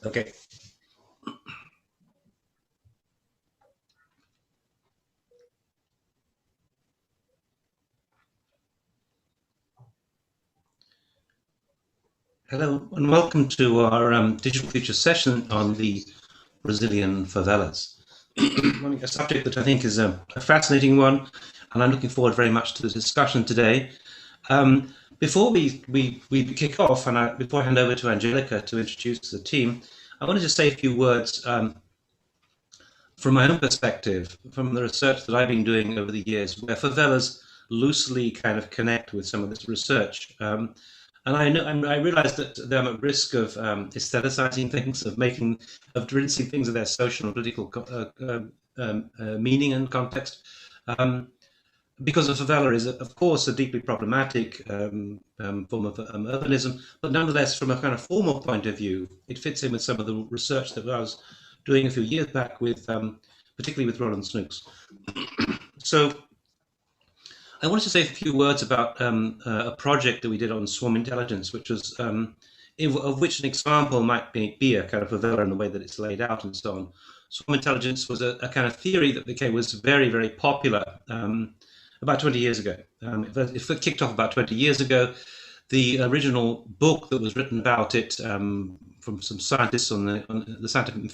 Okay. Hello and welcome to our Digital Futures session on the Brazilian favelas. A subject that I think is a fascinating one, and I'm looking forward very much to the discussion today. Before we kick off, and before I hand over to Angélica to introduce the team, I wanted to say a few words from my own perspective, from the research that I've been doing over the years, where favelas loosely kind of connect with some of this research. And I realize that I'm at risk of aestheticizing things, of rinsing things of their social and political meaning and context. Because a favela is, of course, a deeply problematic form of urbanism, but nonetheless, from a kind of formal point of view, it fits in with some of the research that I was doing a few years back with, particularly with Roland Snooks. So I wanted to say a few words about a project that we did on swarm intelligence, which was of which an example might be a kind of favela in the way that it's laid out and so on. Swarm intelligence was a kind of theory that was very, very popular about 20 years ago. It kicked off about 20 years ago. The original book that was written about it from some scientists on the Scientific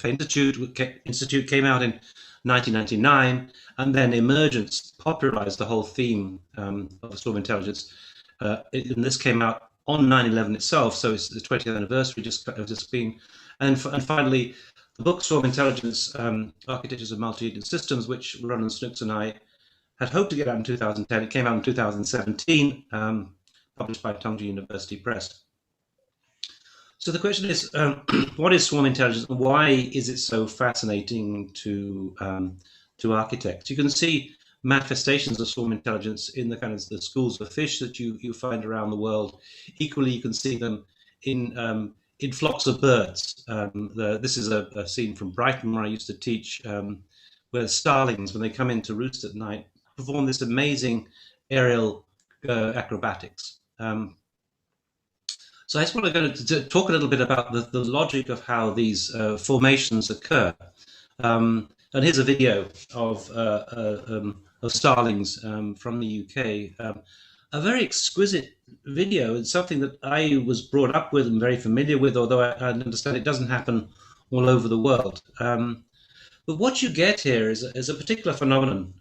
Institute came out in 1999, and then Emergence popularized the whole theme of swarm intelligence. And this came out on 9/11 itself, so it's the 20th anniversary just been. And finally, the book Swarm Intelligence, Architectures of Multi-Agent Systems, which Roland Snooks and I had hoped to get out in 2010. It came out in 2017, published by Tongji University Press. So the question is, what is swarm intelligence and why is it so fascinating to architects? You can see manifestations of swarm intelligence in the kind of the schools of fish that you find around the world. Equally, you can see them in flocks of birds. This is a scene from Brighton where I used to teach, where starlings, when they come in to roost at night, perform this amazing aerial acrobatics. So I just want to talk a little bit about the logic of how these formations occur. And here's a video of starlings from the UK. A very exquisite video. It's something that I was brought up with and very familiar with, although I understand it doesn't happen all over the world. But what you get here is a particular phenomenon,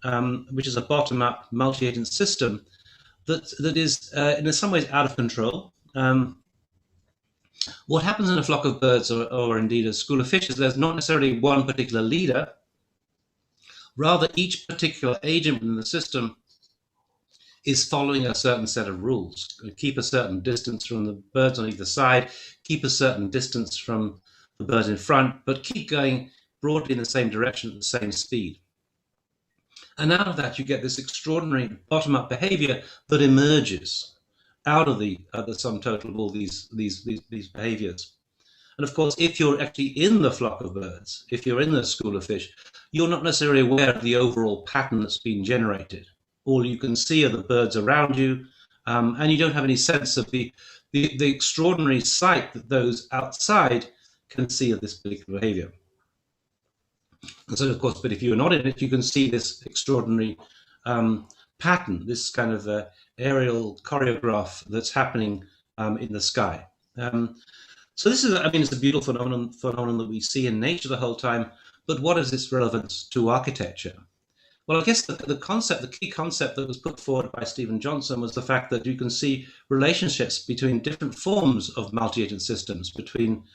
which is a bottom-up multi-agent system that is in some ways out of control. What happens in a flock of birds or indeed a school of fish is there's not necessarily one particular leader. Rather, each particular agent in the system is following a certain set of rules. Keep a certain distance from the birds on either side, keep a certain distance from the birds in front, but keep going broadly in the same direction at the same speed. And out of that, you get this extraordinary bottom-up behavior that emerges out of the sum total of all these behaviors. And of course, if you're actually in the flock of birds, if you're in the school of fish, you're not necessarily aware of the overall pattern that's been generated. All you can see are the birds around you, and you don't have any sense of the extraordinary sight that those outside can see of this particular behavior. And so, of course, but if you're not in it, you can see this extraordinary pattern, this kind of aerial choreograph that's happening in the sky. So this is, it's a beautiful phenomenon that we see in nature the whole time, but what is its relevance to architecture? Well, I guess the key concept that was put forward by Stephen Johnson was the fact that you can see relationships between different forms of multi-agent systems, between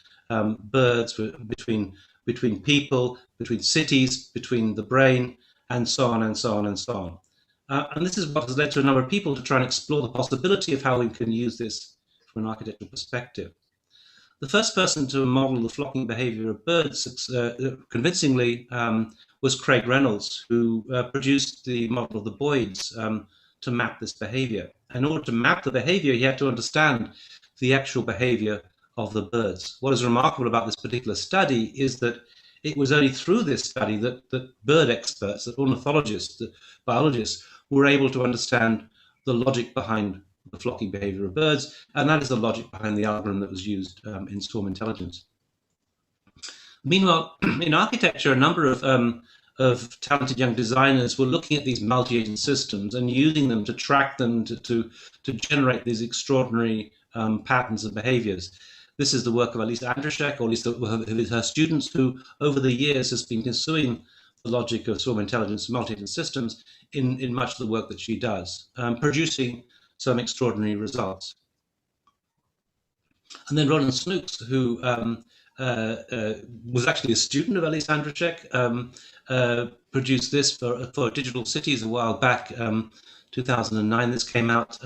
birds, between people, between cities, between the brain, and so on and so on and so on. And this is what has led to a number of people to try and explore the possibility of how we can use this from an architectural perspective. The first person to model the flocking behavior of birds convincingly was Craig Reynolds, who produced the model of the Boids to map this behavior. In order to map the behavior, he had to understand the actual behavior of the birds. What is remarkable about this particular study is that it was only through this study that bird experts, that ornithologists, that biologists, were able to understand the logic behind the flocking behavior of birds, and that is the logic behind the algorithm that was used in swarm intelligence. Meanwhile, in architecture, a number of talented young designers were looking at these multi-agent systems and using them to track them to generate these extraordinary patterns and behaviors. This is the work of Alice Andrzejczyk, or at least her students, who over the years has been pursuing the logic of swarm intelligence and multi-agent systems in much of the work that she does, producing some extraordinary results. And then Roland Snooks, who was actually a student of Alice Andrzejczyk, produced this for Digital Cities a while back, 2009. This came out,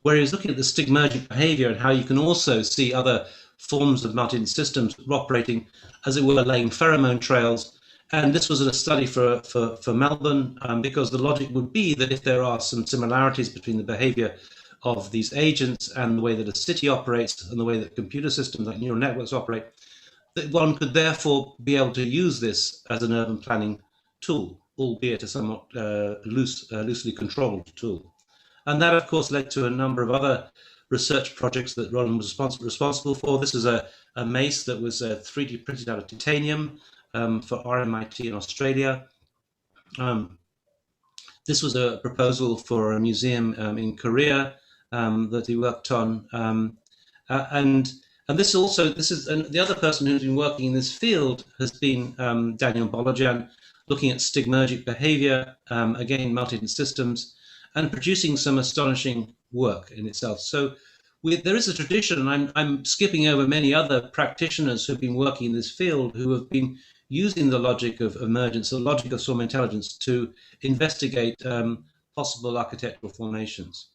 where he was looking at the stigmergic behavior and how you can also see other forms of multi-agent systems operating, as it were, laying pheromone trails. And this was a study for Melbourne, because the logic would be that if there are some similarities between the behavior of these agents and the way that a city operates and the way that computer systems like neural networks operate, that one could therefore be able to use this as an urban planning tool, albeit a somewhat loosely controlled tool. And that, of course, led to a number of other research projects that Roland was responsible for. This is a mace that was 3D printed out of titanium for RMIT in Australia. This was a proposal for a museum in Korea that he worked on, and this is the other person who's been working in this field has been Daniel Bolojan, looking at stigmergic behavior, again multi-agent systems, and producing some astonishing work in itself. So there is a tradition, and I'm skipping over many other practitioners who've been working in this field who have been using the logic of emergence, the logic of swarm intelligence, to investigate possible architectural formations,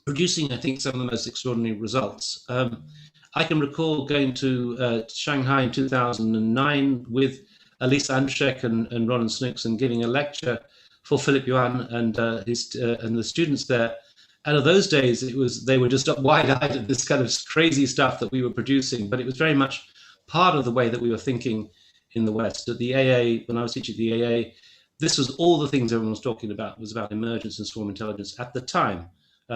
producing, I think, some of the most extraordinary results. I can recall going to Shanghai in 2009 with Alice Andrzejczyk and Roland Snooks and giving a lecture for Philip Yuan and the students there. And of those days, they were just wide-eyed at this kind of crazy stuff that we were producing, but it was very much part of the way that we were thinking in the West. At the AA, when I was teaching the AA, this was all the things everyone was talking about, was about emergence and swarm intelligence at the time.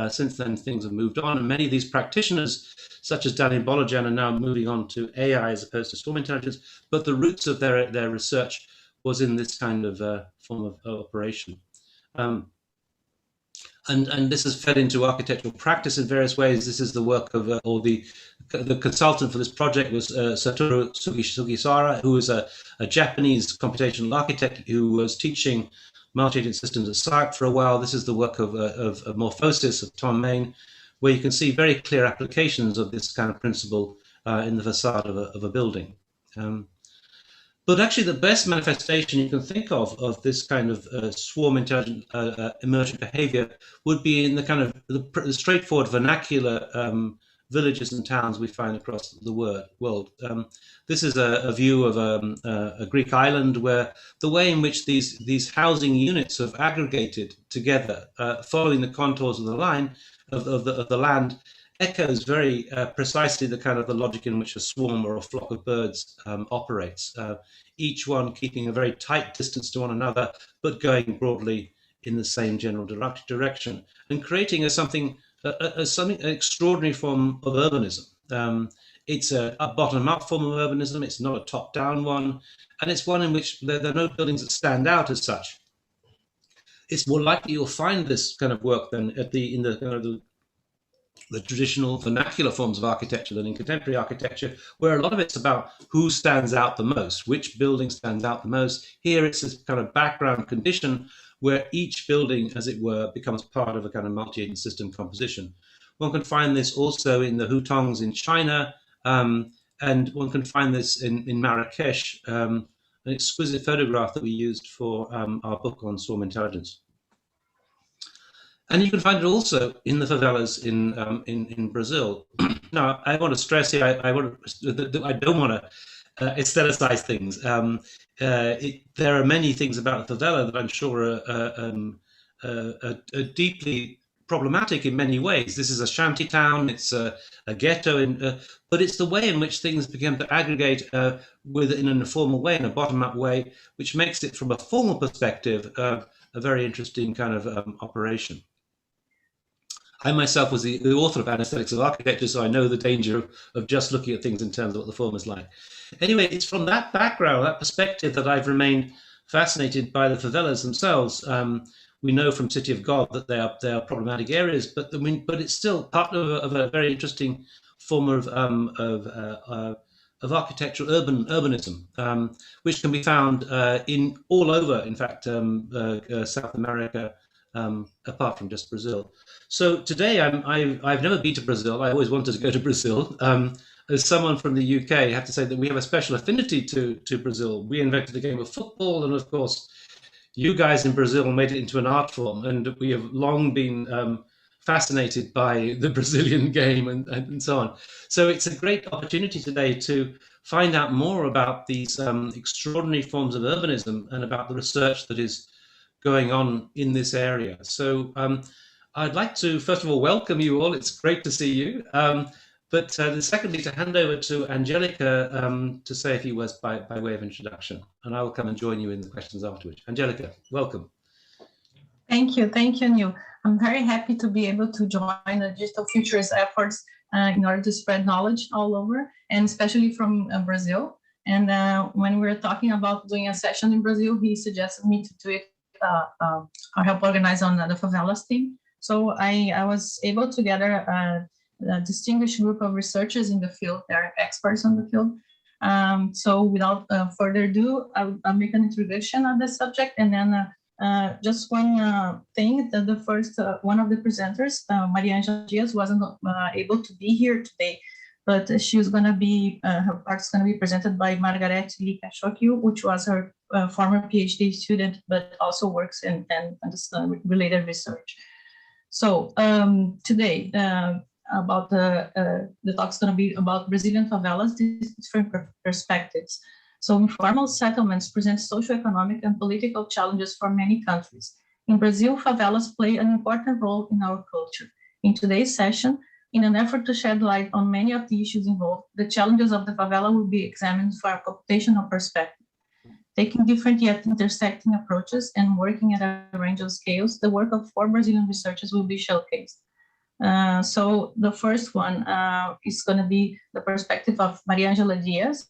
Since then, things have moved on, and many of these practitioners, such as Daniel Bolojan, are now moving on to AI as opposed to swarm intelligence, but the roots of their research was in this kind of form of operation. And this has fed into architectural practice in various ways. This is the work of, or the consultant for this project was Satoru Sugisara, who is a Japanese computational architect who was teaching multi-agent systems at SARC for a while. This is the work of Morphosis of Tom Main, where you can see very clear applications of this kind of principle in the facade of a building. But actually, the best manifestation you can think of this kind of swarm intelligent emergent behavior would be in the kind of the straightforward vernacular villages and towns we find across the world. This is a view of a Greek island where the way in which these housing units have aggregated together, following the contours of the line of the land, echoes very precisely the kind of the logic in which a swarm or a flock of birds operates, each one keeping a very tight distance to one another, but going broadly in the same general direction, and creating something extraordinary form of urbanism. It's a bottom-up form of urbanism. It's not a top-down one, and it's one in which there are no buildings that stand out as such. It's more likely you'll find this kind of work then in the traditional vernacular forms of architecture than in contemporary architecture, where a lot of it's about who stands out the most, which building stands out the most. Here it's this kind of background condition where each building, as it were, becomes part of a kind of multi-agent system composition. One can find this also in the hutongs in China, and one can find this in Marrakesh, an exquisite photograph that we used for our book on swarm intelligence. And you can find it also in the favelas in Brazil. Now, I want to stress here, I don't want to aestheticize things. There are many things about the favela that I'm sure are deeply problematic in many ways. This is a shanty town, it's a ghetto, but it's the way in which things begin to aggregate in an informal way, in a bottom-up way, which makes it, from a formal perspective, a very interesting kind of operation. I myself was the author of Anesthetics of Architecture, so I know the danger of just looking at things in terms of what the form is like. Anyway, it's from that background, that perspective, that I've remained fascinated by the favelas themselves. We know from City of God that they are problematic areas, but it's still part of a very interesting form of architectural urbanism, which can be found in all over, in fact, South America, apart from just Brazil. So today, I've never been to Brazil. I always wanted to go to Brazil. As someone from the UK, I have to say that we have a special affinity to Brazil. We invented the game of football, and of course, you guys in Brazil made it into an art form, and we have long been fascinated by the Brazilian game and so on. So it's a great opportunity today to find out more about these extraordinary forms of urbanism and about the research that is going on in this area. So I'd like to, first of all, welcome you all. It's great to see you. But secondly, to hand over to Angélica to say a few words by way of introduction, and I will come and join you in the questions afterwards. Angélica, welcome. Thank you, Neil. I'm very happy to be able to join the Digital Futures efforts in order to spread knowledge all over, and especially from Brazil. And when we were talking about doing a session in Brazil, he suggested me to do it or help organize on the favelas team. So I was able to gather a distinguished group of researchers in the field. They're experts on the field. So without further ado, I'll make an introduction of the subject, and then just one thing, that the first one of the presenters, Ângela Dias, wasn't able to be here today, but she was going to be, her part's going to be presented by Margaret Chokyu, which was her former PhD student, but also works in this related research. So today, about the talk's going to be about Brazilian favelas, different perspectives. So informal settlements present socioeconomic and political challenges for many countries. In Brazil, favelas play an important role in our culture. In today's session, in an effort to shed light on many of the issues involved, the challenges of the favela will be examined from a computational perspective. Taking different yet intersecting approaches and working at a range of scales, the work of 4 Brazilian researchers will be showcased. So the first one is going to be the perspective of Ângela Dias,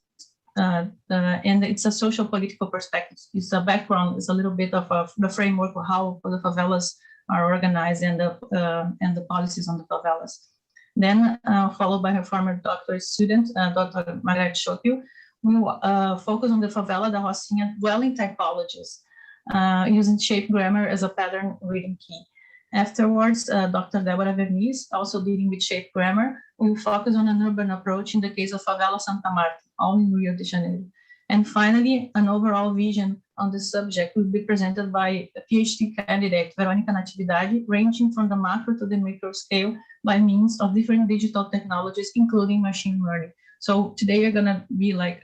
and it's a social political perspective. It's a background, it's a little bit of the framework of how the favelas are organized and the policies on the favelas. Then followed by her former doctorate student, Dr. Margaret Chokyu, we will focus on the favela da Rocinha dwelling typologies, using shape grammar as a pattern reading key. Afterwards, Dr. Débora Verniz, also dealing with shape grammar, will focus on an urban approach in the case of Favela Santa Marta, all in Rio de Janeiro. And finally, an overall vision on the subject will be presented by a PhD candidate, Verônica Natividade, ranging from the macro to the micro scale by means of different digital technologies, including machine learning. So today you're going to be like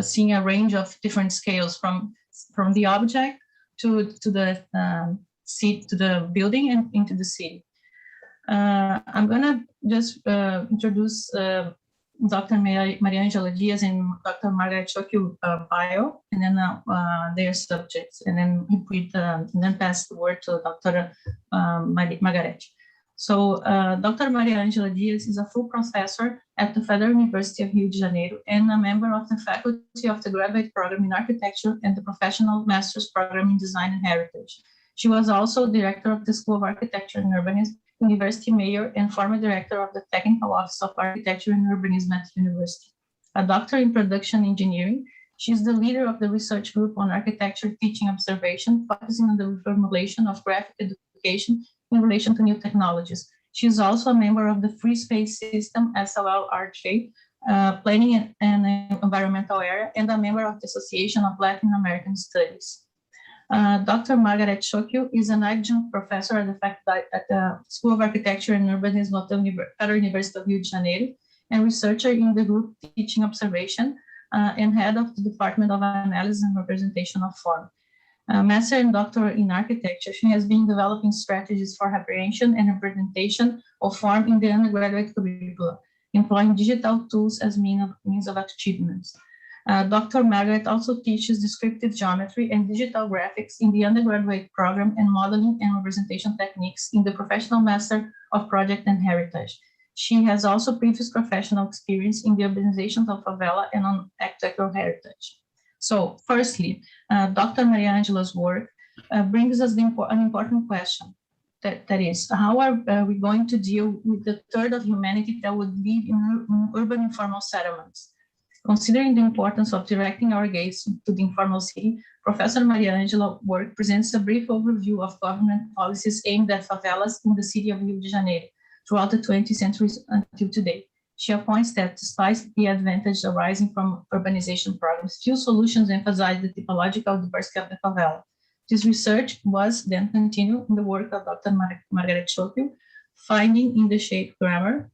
seeing a range of different scales from the object to the to the building and into the city. I'm going to just introduce Dr. Ângela Dias and Dr. Margaret Chokyu bio, and then their subjects, and then pass the word to Dr. Margaret. So Dr. Ângela Dias is a full professor at the Federal University of Rio de Janeiro and a member of the faculty of the graduate program in architecture and the professional master's program in design and heritage. She was also director of the School of Architecture and Urbanism, University Mayor, and former director of the Technical Office of Architecture and Urbanism at the university. A doctor in production engineering, she is the leader of the research group on architecture teaching observation, focusing on the reformulation of graphic education in relation to new technologies. She is also a member of the Free Space System, SLL-RJ, Planning and Environmental Area, and a member of the Association of Latin American Studies. Dr. Margaret Chokyu is an adjunct professor at the School of Architecture and Urbanism of the Federal University of Rio de Janeiro, and researcher in the group Teaching Observation, and head of the Department of Analysis and Representation of Form. Master and doctor in architecture, she has been developing strategies for apprehension and representation of form in the undergraduate curricula, employing digital tools as means of achievements. Dr. Margaret also teaches descriptive geometry and digital graphics in the undergraduate program and modeling and representation techniques in the Professional Master of Project and Heritage. She has also previous professional experience in the organizations of favela and on architectural heritage. So firstly, Dr. Maria Ângela's work brings us an important question. That is, how are we going to deal with the third of humanity that would live in urban informal settlements? Considering the importance of directing our gaze to the informal city, Professor Maria Ângela's work presents a brief overview of government policies aimed at favelas in the city of Rio de Janeiro throughout the 20th century until today. She points that despite the advantage arising from urbanization programs, few solutions emphasize the typological diversity of the favela. This research was then continued in the work of Dr. Margaret Chokyu, finding in the shape grammar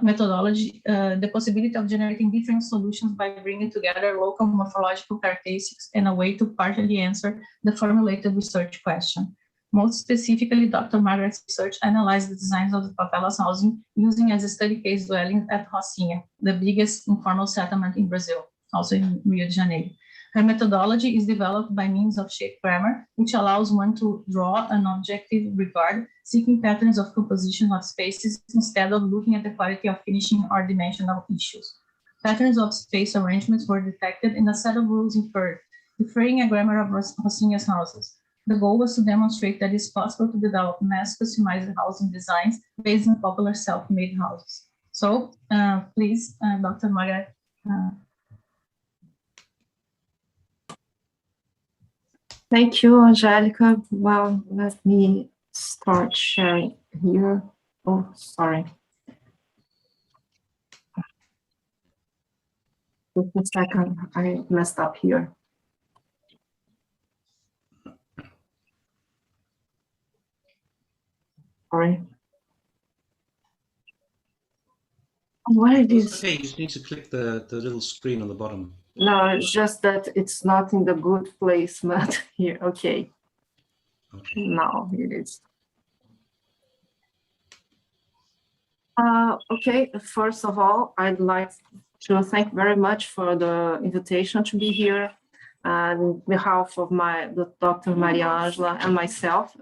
methodology the possibility of generating different solutions by bringing together local morphological characteristics and a way to partially answer the formulated research question. Most specifically, Dr. Margaret's research analyzed the designs of the favelas housing using as a study case dwellings at Rocinha, the biggest informal settlement in Brazil, also in Rio de Janeiro. Her methodology is developed by means of shape grammar, which allows one to draw an objective regard, seeking patterns of composition of spaces instead of looking at the quality of finishing or dimensional issues. Patterns of space arrangements were detected and a set of rules inferred, inferring a grammar of Rocinha's houses. The goal was to demonstrate that it's possible to develop mass customized housing designs based on popular self-made houses. So please, Dr. Margaret. Thank you, Angélica. Well, let me start sharing here. Oh, sorry. Just a second, I messed up here. Sorry. What it is? Okay, you just need to click the little screen on the bottom. No, it's just that it's not in the good placement here. Okay. Now it is. Okay, first of all, I'd like to thank very much for the invitation to be here. On behalf of Dr. Maria Ângela and myself,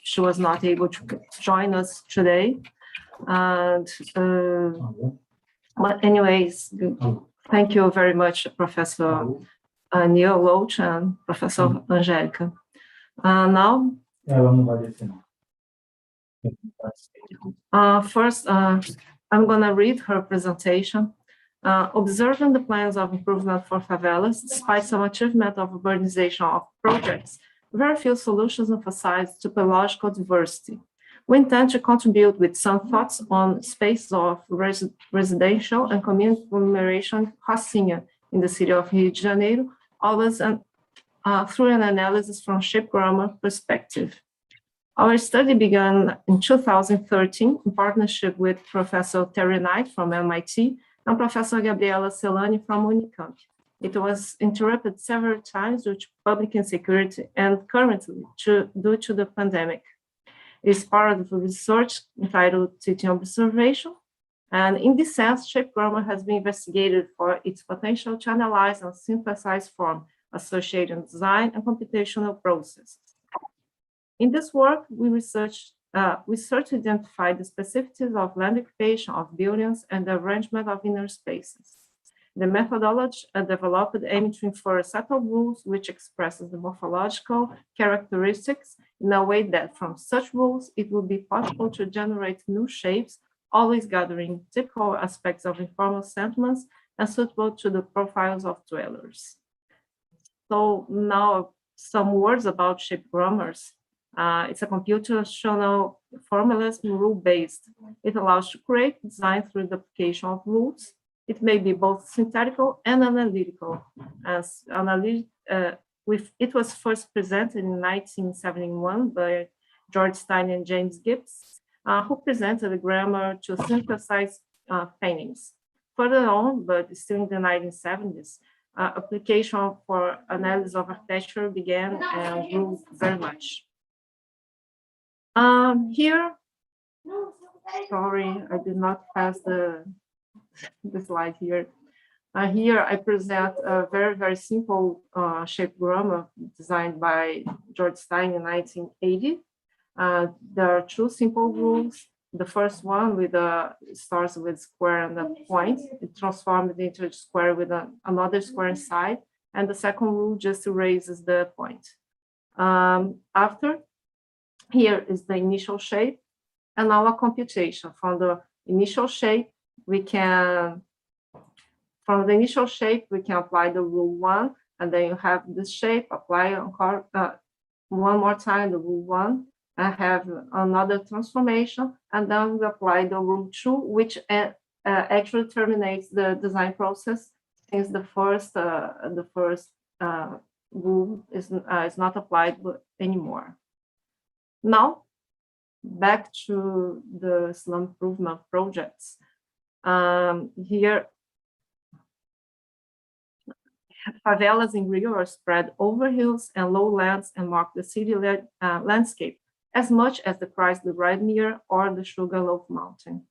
she was not able to join us today. And but anyways, thank you very much, Professor Neil Loach and Professor Angélica. Now, first, I'm going to read her presentation. Observing the plans of improvement for favelas, despite some achievement of urbanization of projects, very few solutions emphasize typological diversity. We intend to contribute with some thoughts on spaces of residential and community agglomeration Rocinha in the city of Rio de Janeiro, always through an analysis from shape grammar perspective. Our study began in 2013 in partnership with Professor Terry Knight from MIT and Professor Gabriela Celani from Unicamp. It was interrupted several times due to public insecurity and currently due to the pandemic. It is part of a research entitled Teaching Observation, and in this sense, shape grammar has been investigated for its potential to analyze and synthesize form, associated design, and computational processes. In this work, we search to identify the specificities of land occupation of buildings and the arrangement of inner spaces. The methodology developed aimed to infer a set of rules which expresses the morphological characteristics in a way that from such rules, it would be possible to generate new shapes, always gathering typical aspects of informal settlements and suitable to the profiles of dwellers. So now some words about shape grammars. It's a computational formalism rule-based. It allows to create design through the application of rules. It may be both synthetical and analytical. It was first presented in 1971 by George Stein and James Gibbs, who presented a grammar to synthesize paintings. Further on, but still in the 1970s, application for analysis of architecture began and grew very much. Here, sorry, I did not pass the slide here. Here I present a very simple shape grammar designed by George Stein in 1980. There are two simple rules. The first one starts with square and a point. It transforms it into a square with another square inside. And the second rule just erases the point. After, here is the initial shape and now a computation. From the initial shape, we can apply the rule 1, and then you have this shape, apply one more time the rule 1, and have another transformation, and then we apply the rule 2, which actually terminates the design process, since the first rule is not applied anymore. Now, back to the slum improvement projects. Here, favelas in Rio are spread over hills and lowlands and mark the city landscape as much as the Chrysler Red Mirror or the Sugarloaf Mountain.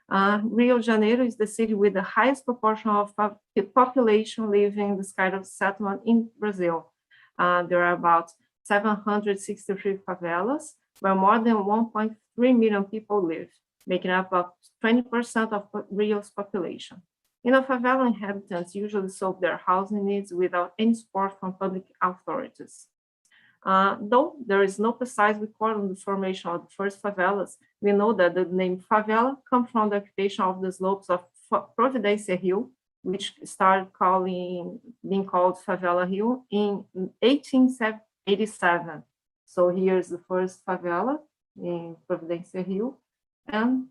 Rio de Janeiro is the city with the highest proportion of population living in this kind of settlement in Brazil. There are about 763 favelas, where more than 1.3 million people live, making up about 20% of Rio's population. In a favela, inhabitants usually solve their housing needs without any support from public authorities. Though there is no precise record on the formation of the first favelas, we know that the name favela comes from the occupation of the slopes of Providência Hill, which started being called Favela Hill in 1887. So here's the first favela in Providência Hill, and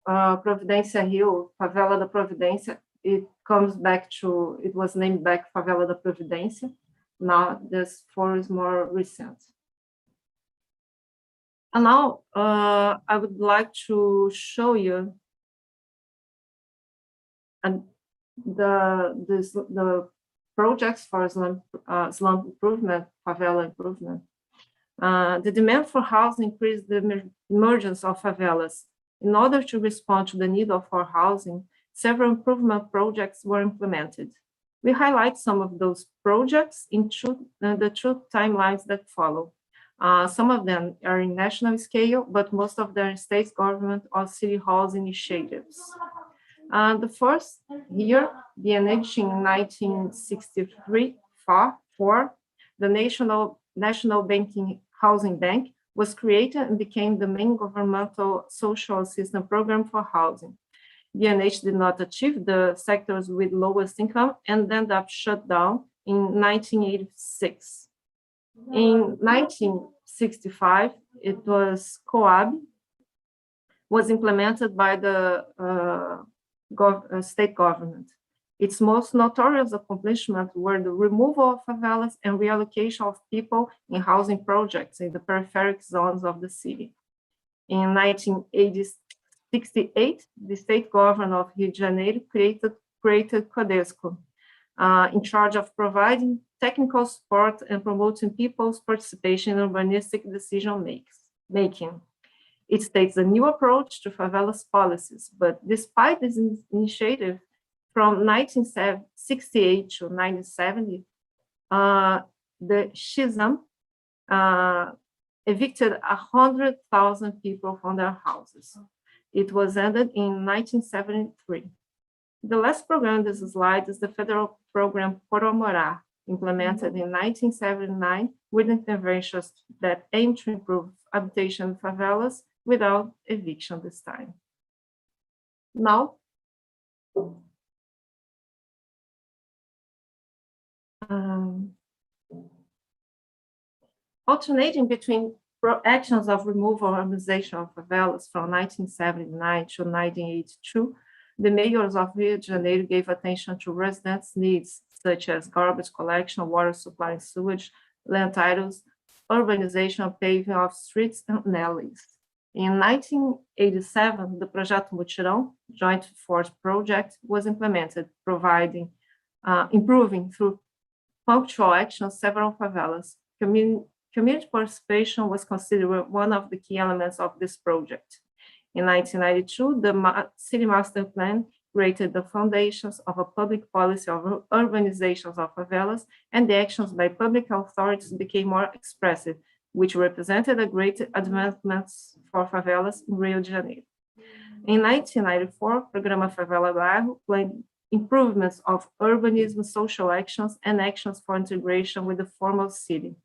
Providência Hill, Favela da Providência, it was named back Favela da Providência. Now this four is more recent. And now I would like to show you the projects for slum improvement, favela improvement. The demand for housing increased the emergence of favelas. In order to respond to the need for housing, several improvement projects were implemented. We highlight some of those projects in the two timelines that follow. Some of them are in national scale, but most of them are state government or city halls initiatives. The first here, the enacted in 1963 for the National Banking Housing Bank was created and became the main governmental social assistance program for housing. The NH did not achieve the sectors with lowest income and ended up shut down in 1986. In 1965, it was COAB, was implemented by the state government. Its most notorious accomplishments were the removal of favelas and reallocation of people in housing projects in the peripheral zones of the city. In 1968, the state government of Rio de Janeiro created CODESCO, in charge of providing technical support and promoting people's participation in urbanistic decision making. It takes a new approach to favelas policies, but despite this initiative, from 1968 to 1970, the schism evicted 100,000 people from their houses. It was ended in 1973. The last program on this slide is the federal program Morar, implemented in 1979 with interventions that aim to improve habitation in favelas without eviction this time. Now, alternating between actions of removal and urbanization of favelas from 1979 to 1982, the mayors of Rio de Janeiro gave attention to residents' needs, such as garbage collection, water supply and sewage, land titles, urbanization and paving of streets and alleys. In 1987, the Projeto Mutirão, Joint Force Project, was implemented, improving through punctual action several favelas. Community participation was considered one of the key elements of this project. In 1992, the City Master Plan created the foundations of a public policy of urbanizations of favelas, and the actions by public authorities became more expressive, which represented a great advancement for favelas in Rio de Janeiro. In 1994, Programa Favela Bairro planned improvements of urbanism, social actions, and actions for integration with the formal city.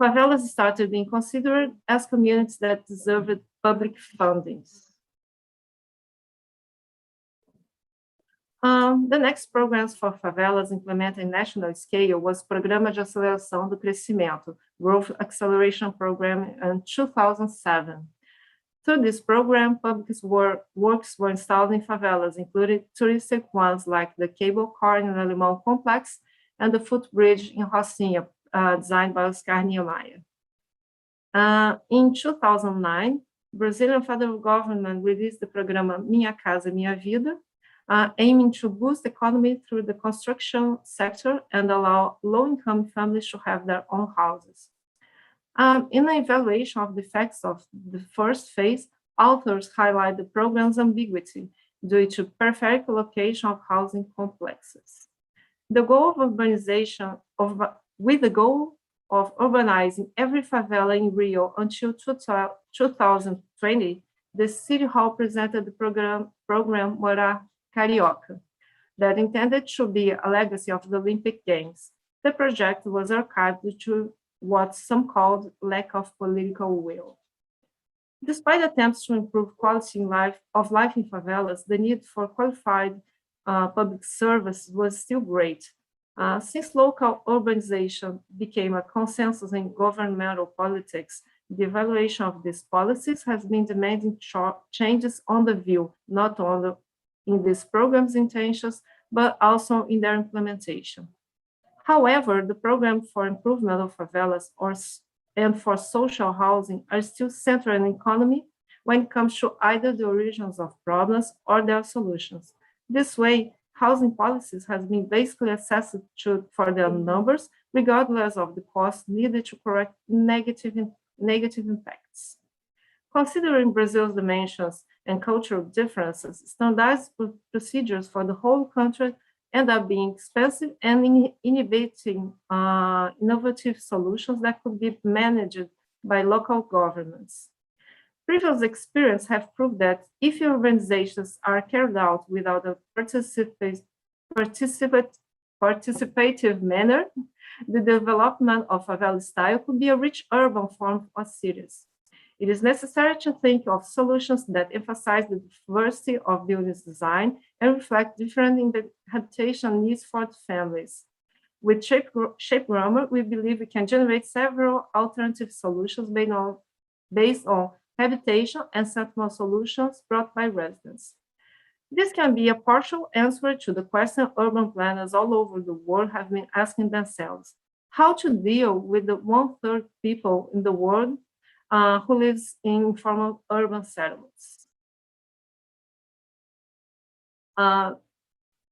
Favelas started being considered as communities that deserved public fundings. The next programs for favelas implemented in national scale was Programa de Aceleração do Crescimento, Growth Acceleration Program in 2007. Through this program, public works were installed in favelas, including touristic ones like the cable car in the Alemão complex and the footbridge in Rocinha, designed by Oscar Niemeyer. In 2009, Brazilian federal government released the Programa Minha Casa Minha Vida, aiming to boost the economy through the construction sector and allow low-income families to have their own houses. In the evaluation of the effects of the first phase, authors highlight the program's ambiguity due to peripheral location of housing complexes. The goal of urbanization, with the goal of urbanizing every favela in Rio until 2020, the City Hall presented the program Morar Carioca, that intended to be a legacy of the Olympic Games. The project was archived due to what some called lack of political will. Despite attempts to improve quality of life in favelas, the need for qualified public service was still great. Since local urbanization became a consensus in governmental politics, the evaluation of these policies has been demanding changes on the view, not only in these programs' intentions, but also in their implementation. However, the program for improvement of favelas and for social housing are still centered in economy when it comes to either the origins of problems or their solutions. This way, housing policies has been basically assessed for their numbers, regardless of the cost needed to correct negative impacts. Considering Brazil's dimensions and cultural differences, standardized procedures for the whole country end up being expensive and inhibiting innovative solutions that could be managed by local governments. Previous experience have proved that if urbanizations are carried out without a participative manner, the development of favela style could be a rich urban form of cities. It is necessary to think of solutions that emphasize the diversity of buildings design and reflect different habitation needs for the families. With shape grammar, we believe we can generate several alternative solutions based on habitation and settlement solutions brought by residents. This can be a partial answer to the question urban planners all over the world have been asking themselves: how to deal with the 1/3 people in the world who lives in informal urban settlements.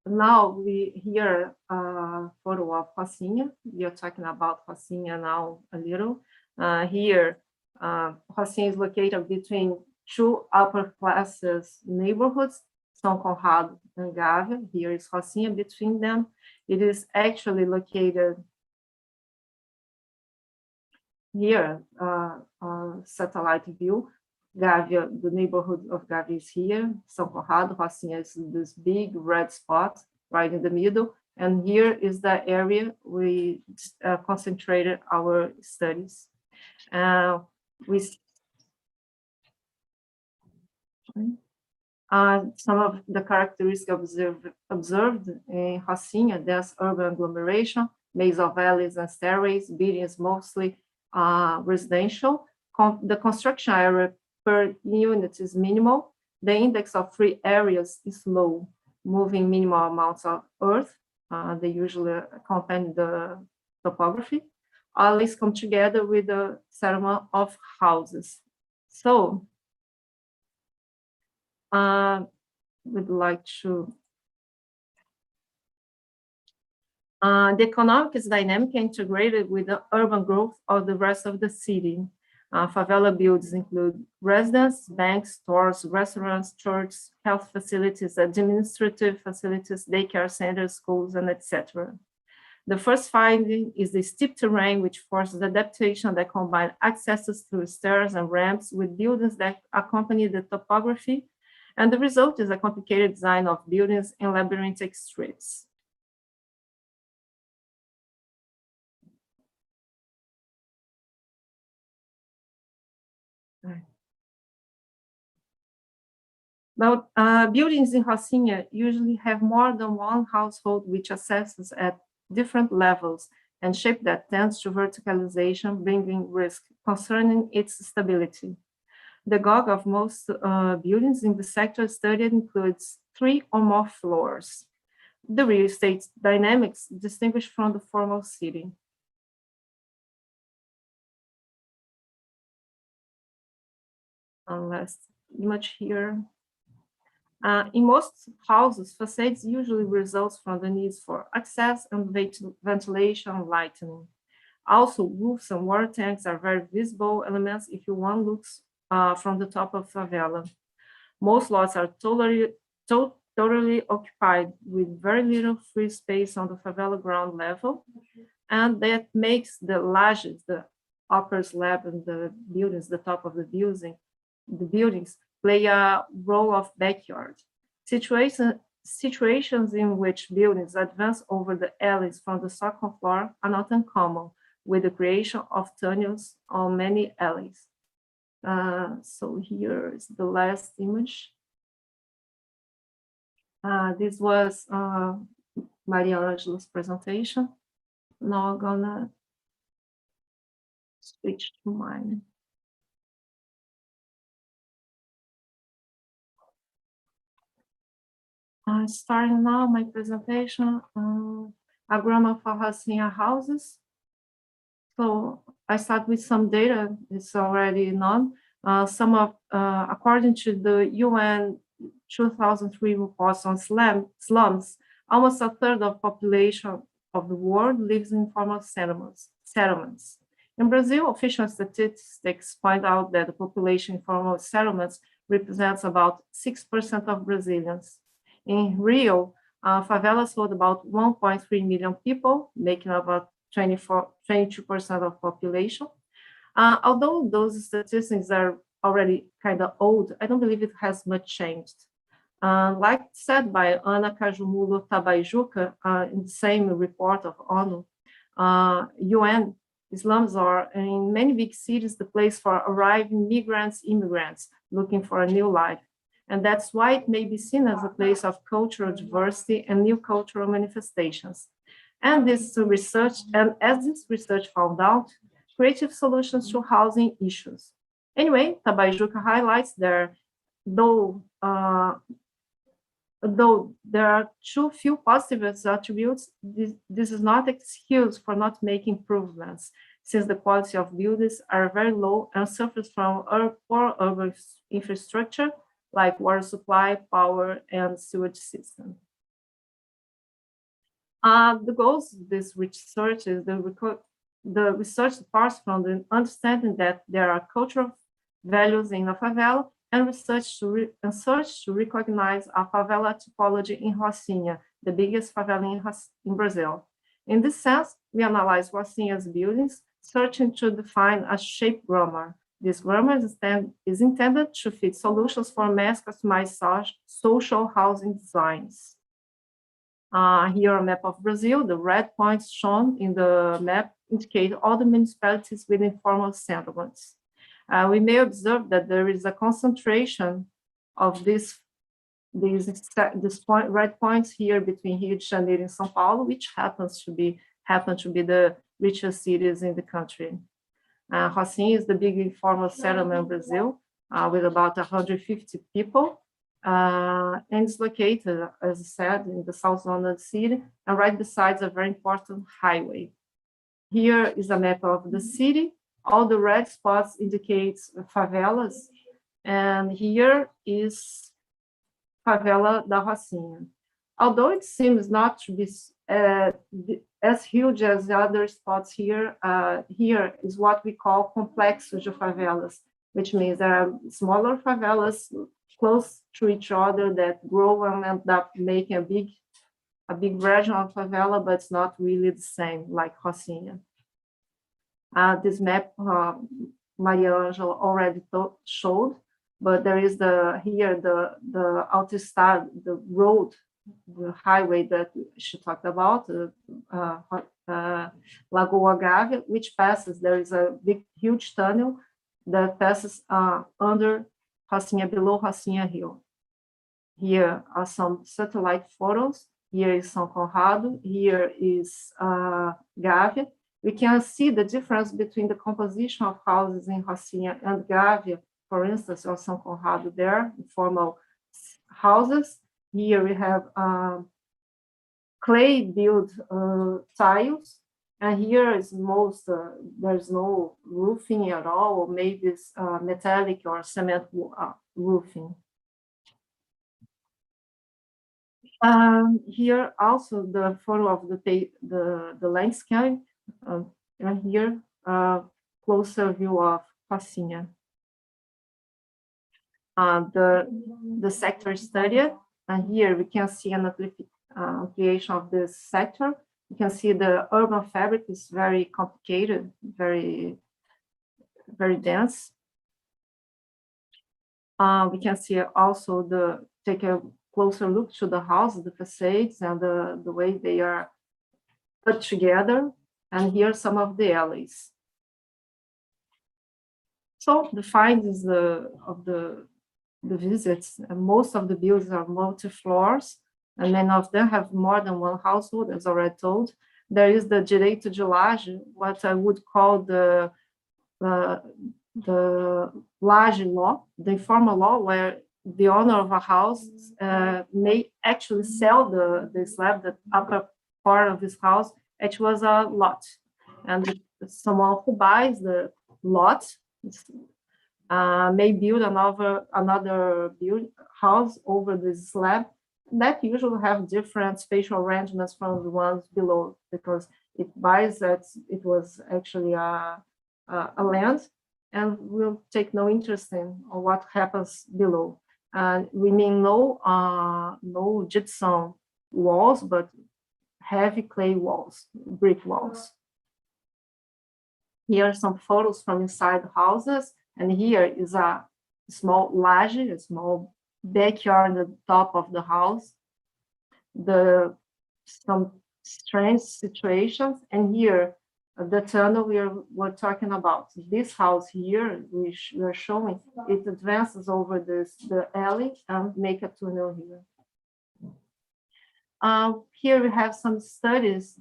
Now we hear a photo of Rocinha. We are talking about Rocinha now a little. Here, Rocinha is located between two upper classes neighborhoods, São Conrado and Gávea. Here is Rocinha between them. It is actually located here, satellite view. Gávea, the neighborhood of Gávea is here. São Conrado, Rocinha is this big red spot right in the middle. And here is the area we concentrated our studies. Some of the characteristics observed in Rocinha: there's urban agglomeration, maze of alleys and stairways, buildings mostly residential. The construction area per unit is minimal. The index of free areas is low, moving minimal amounts of earth. They usually accompany the topography. Alleys come together with the settlement of houses. So, we'd like to the economic is dynamic and integrated with the urban growth of the rest of the city. Favela buildings include residences, banks, stores, restaurants, churches, health facilities, administrative facilities, daycare centers, schools, and etc. The first finding is the steep terrain, which forces adaptation that combine accesses through stairs and ramps with buildings that accompany the topography. And the result is a complicated design of buildings in labyrinthic streets. Now, buildings in Rocinha usually have more than one household which accesses at different levels and shape that tends to verticalization, bringing risk concerning its stability. The GOG of most buildings in the sector studied includes 3 or more floors. The real estate dynamics distinguish from the formal city. Last image here. In most houses, facades usually results from the needs for access and ventilation and lighting. Also, roofs and water tanks are very visible elements if one looks from the top of favela. Most lots are totally occupied with very little free space on the favela ground level, and that makes the lajes, the upper slab and the buildings, the top of the buildings play a role of backyard. Situations in which buildings advance over the alleys from the second floor are not uncommon, with the creation of tunnels on many alleys. So here is the last image. This was Maria Ângela's presentation. Now I'm gonna switch to mine. Starting now my presentation, a grammar for Rocinha houses. So I start with some data, it's already known. According to the UN 2003 reports on slums, almost a third of population of the world lives in informal settlements. In Brazil, official statistics point out that the population in informal settlements represents about 6% of Brazilians. In Rio, favelas hold about 1.3 million people, making about 22% of population. Although those statistics are already kind of old, I don't believe it has much changed. Like said by Ana Cajumulo Tabaijuca in the same report of ONU, UN, slums are in many big cities the place for arriving immigrants looking for a new life. And that's why it may be seen as a place of cultural diversity and new cultural manifestations. And as this research found out, creative solutions to housing issues. Anyway, Tabaijuca highlights though there are too few positive attributes, this is not an excuse for not making improvements, since the quality of buildings are very low and suffers from poor urban infrastructure, like water supply, power, and sewage system. The goals of this research is the research departs from the understanding that there are cultural values in a favela and research to recognize a favela typology in Rocinha, the biggest favela in Brazil. In this sense, we analyze Rocinha's buildings, searching to define a shape grammar. This grammar is intended to fit solutions for mass customized social housing designs. Here a map of Brazil, the red points shown in the map indicate all the municipalities with informal settlements. We may observe that there is a concentration of these red points here between Rio de Janeiro and São Paulo, which happen to be the richest cities in the country. Rocinha is the big informal settlement in Brazil with about 150 people. And it's located, as I said, in the south zone of the city and right beside a very important highway. Here is a map of the city. All the red spots indicate favelas, and here is favela da Rocinha. Although it seems not to be as huge as the other spots here. Here is what we call complexos de favelas, which means there are smaller favelas close to each other that grow and end up making a big version of favela, but it's not really the same like Rocinha. This map Maria Ângela already showed, but there is here the autostrada, the road, the highway that she talked about, Lagoa Gávea, which passes. There is a huge tunnel that passes under Rocinha, below Rocinha Hill. Here are some satellite photos. Here is São Conrado. Here is Gávea. We can see the difference between the composition of houses in Rocinha and Gávea, for instance, or São Conrado there, informal houses. Here we have clay-built tiles, and here is there's no roofing at all, or maybe it's metallic or cement roofing. Here also the photo of the landscape, and here closer view of Rocinha. The sector study, and here we can see an application of this sector. You can see the urban fabric is very complicated, very, very dense. We can see also take a closer look to the houses, the facades, and the way they are put together. And here are some of the alleys. So the findings of the visits, and most of the buildings are multi-floors, and many of them have more than one household, as already told. There is the direito de laje, what I would call the laje law, the informal law, where the owner of a house may actually sell the slab, the upper part of his house. It was a lot, and someone who buys the lot may build another house over this slab that usually have different spatial arrangements from the ones below, because it buys that it was actually a land and will take no interest in what happens below. We mean no gypsum walls, but heavy clay walls, brick walls. Here are some photos from inside houses, and here is a small laje, a small backyard at the top of the house. Some strange situations, and here the tunnel we're talking about. This house here, we're showing, it advances over the alley and make a tunnel here. Here we have some studies,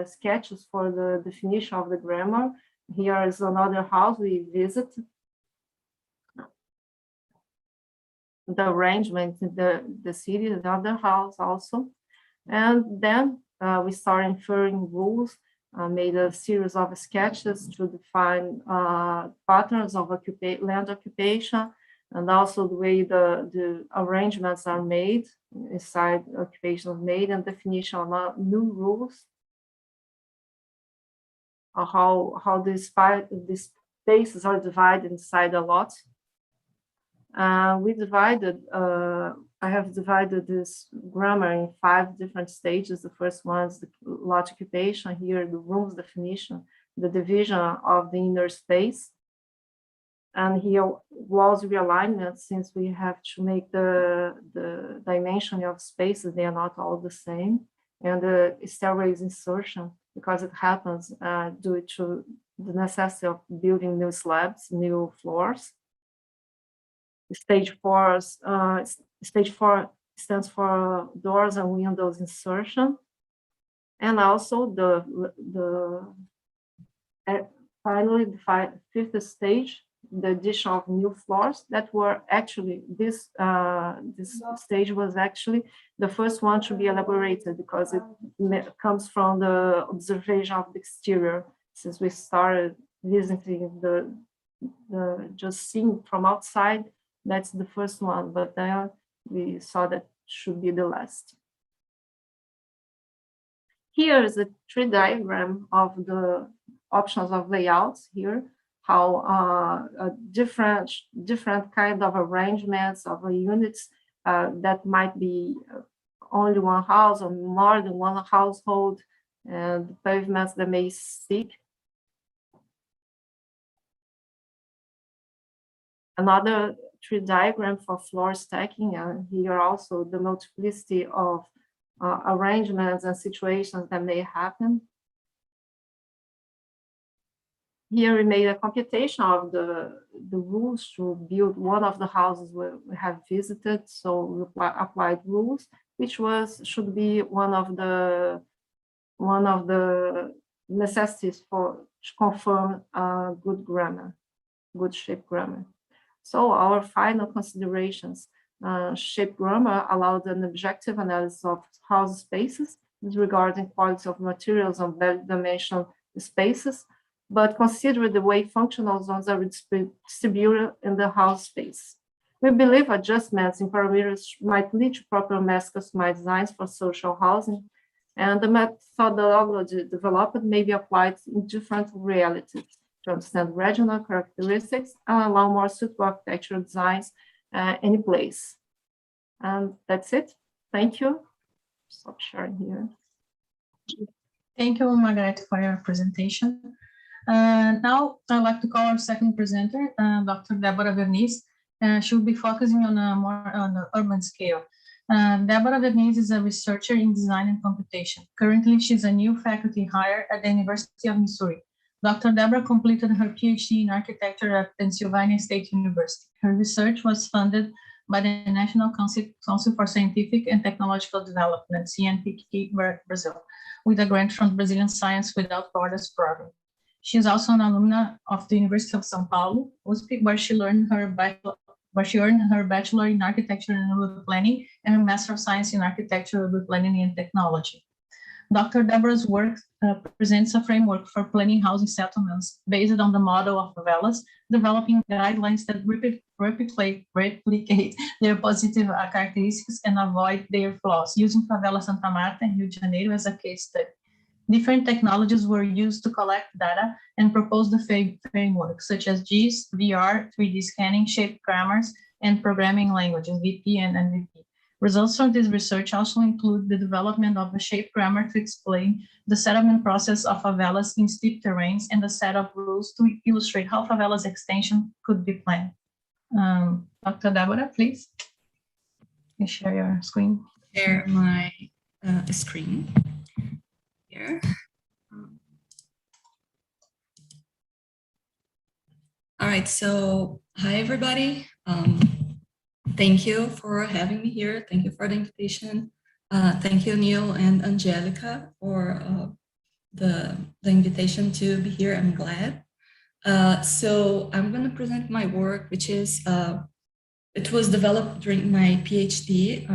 sketches for the definition of the grammar. Here is another house we visit. The arrangement in the city, another house also. And then we start inferring rules, made a series of sketches to define patterns of land occupation, and also the way the arrangements are made inside occupations made, and definition of new rules, how these spaces are divided inside a lot. I have divided this grammar in 5 different stages. The first one is the lot occupation, here the rooms definition, the division of the inner space, and here walls realignment, since we have to make the dimension of spaces, they are not all the same, and the stairways insertion, because it happens due to the necessity of building new slabs, new floors. Stage 4 stands for doors and windows insertion, and also finally the 5th stage, the addition of new floors that were actually this stage was actually the first one to be elaborated, because it comes from the observation of the exterior. Since we started visiting just seeing from outside, that's the first one, but then we saw that should be the last. Here is a tree diagram of the options of layouts here, how different kind of arrangements of units that might be only one house or more than one household, and pavements that may stick. Another tree diagram for floor stacking, and here also the multiplicity of arrangements and situations that may happen. Here we made a computation of the rules to build one of the houses we have visited. So we applied rules, which should be one of the necessities to confirm good grammar, good shape grammar. So our final considerations: shape grammar allowed an objective analysis of house spaces disregarding quality of materials and value dimension spaces, but consider the way functional zones are distributed in the house space. We believe adjustments in parameters might lead to proper mass customized designs for social housing, and the methodology developed may be applied in different realities to understand regional characteristics and allow more suitable architectural designs any place. And that's it. Thank you. Stop sharing here. Thank you, Margaret, for your presentation. Now, I'd like to call our second presenter, Dr. Débora Verniz. She'll be focusing on the urban scale. Débora Verniz is a researcher in design and computation. Currently, she's a new faculty hire at the University of Missouri. Dr. Débora completed her PhD in architecture at Pennsylvania State University. Her research was funded by the National Council for Scientific and Technological Development, CNPq, Brazil, with a grant from Brazilian Science Without Borders program. She is also an alumna of the University of São Paulo, USP, where she earned her bachelor in architecture and urban planning and a master of science in architecture, urban planning, and technology. Dr. Debora's work presents a framework for planning housing settlements based on the model of favelas, developing guidelines that replicate their positive characteristics and avoid their flaws, using Favela Santa Marta and Rio de Janeiro as a case study. Different technologies were used to collect data and propose the framework, such as GIS, VR, 3D scanning, shape grammars, and programming languages, VP and NVP. Results from this research also include the development of a shape grammar to explain the settlement process of favelas in steep terrains and the set of rules to illustrate how favelas extension could be planned. Dr. Débora, please. You share your screen. Share my screen here. All right, so hi everybody. Thank you for having me here. Thank you for the invitation. Thank you, Neil and Angélica, for the invitation to be here. I'm glad. So I'm going to present my work, which is, it was developed during my PhD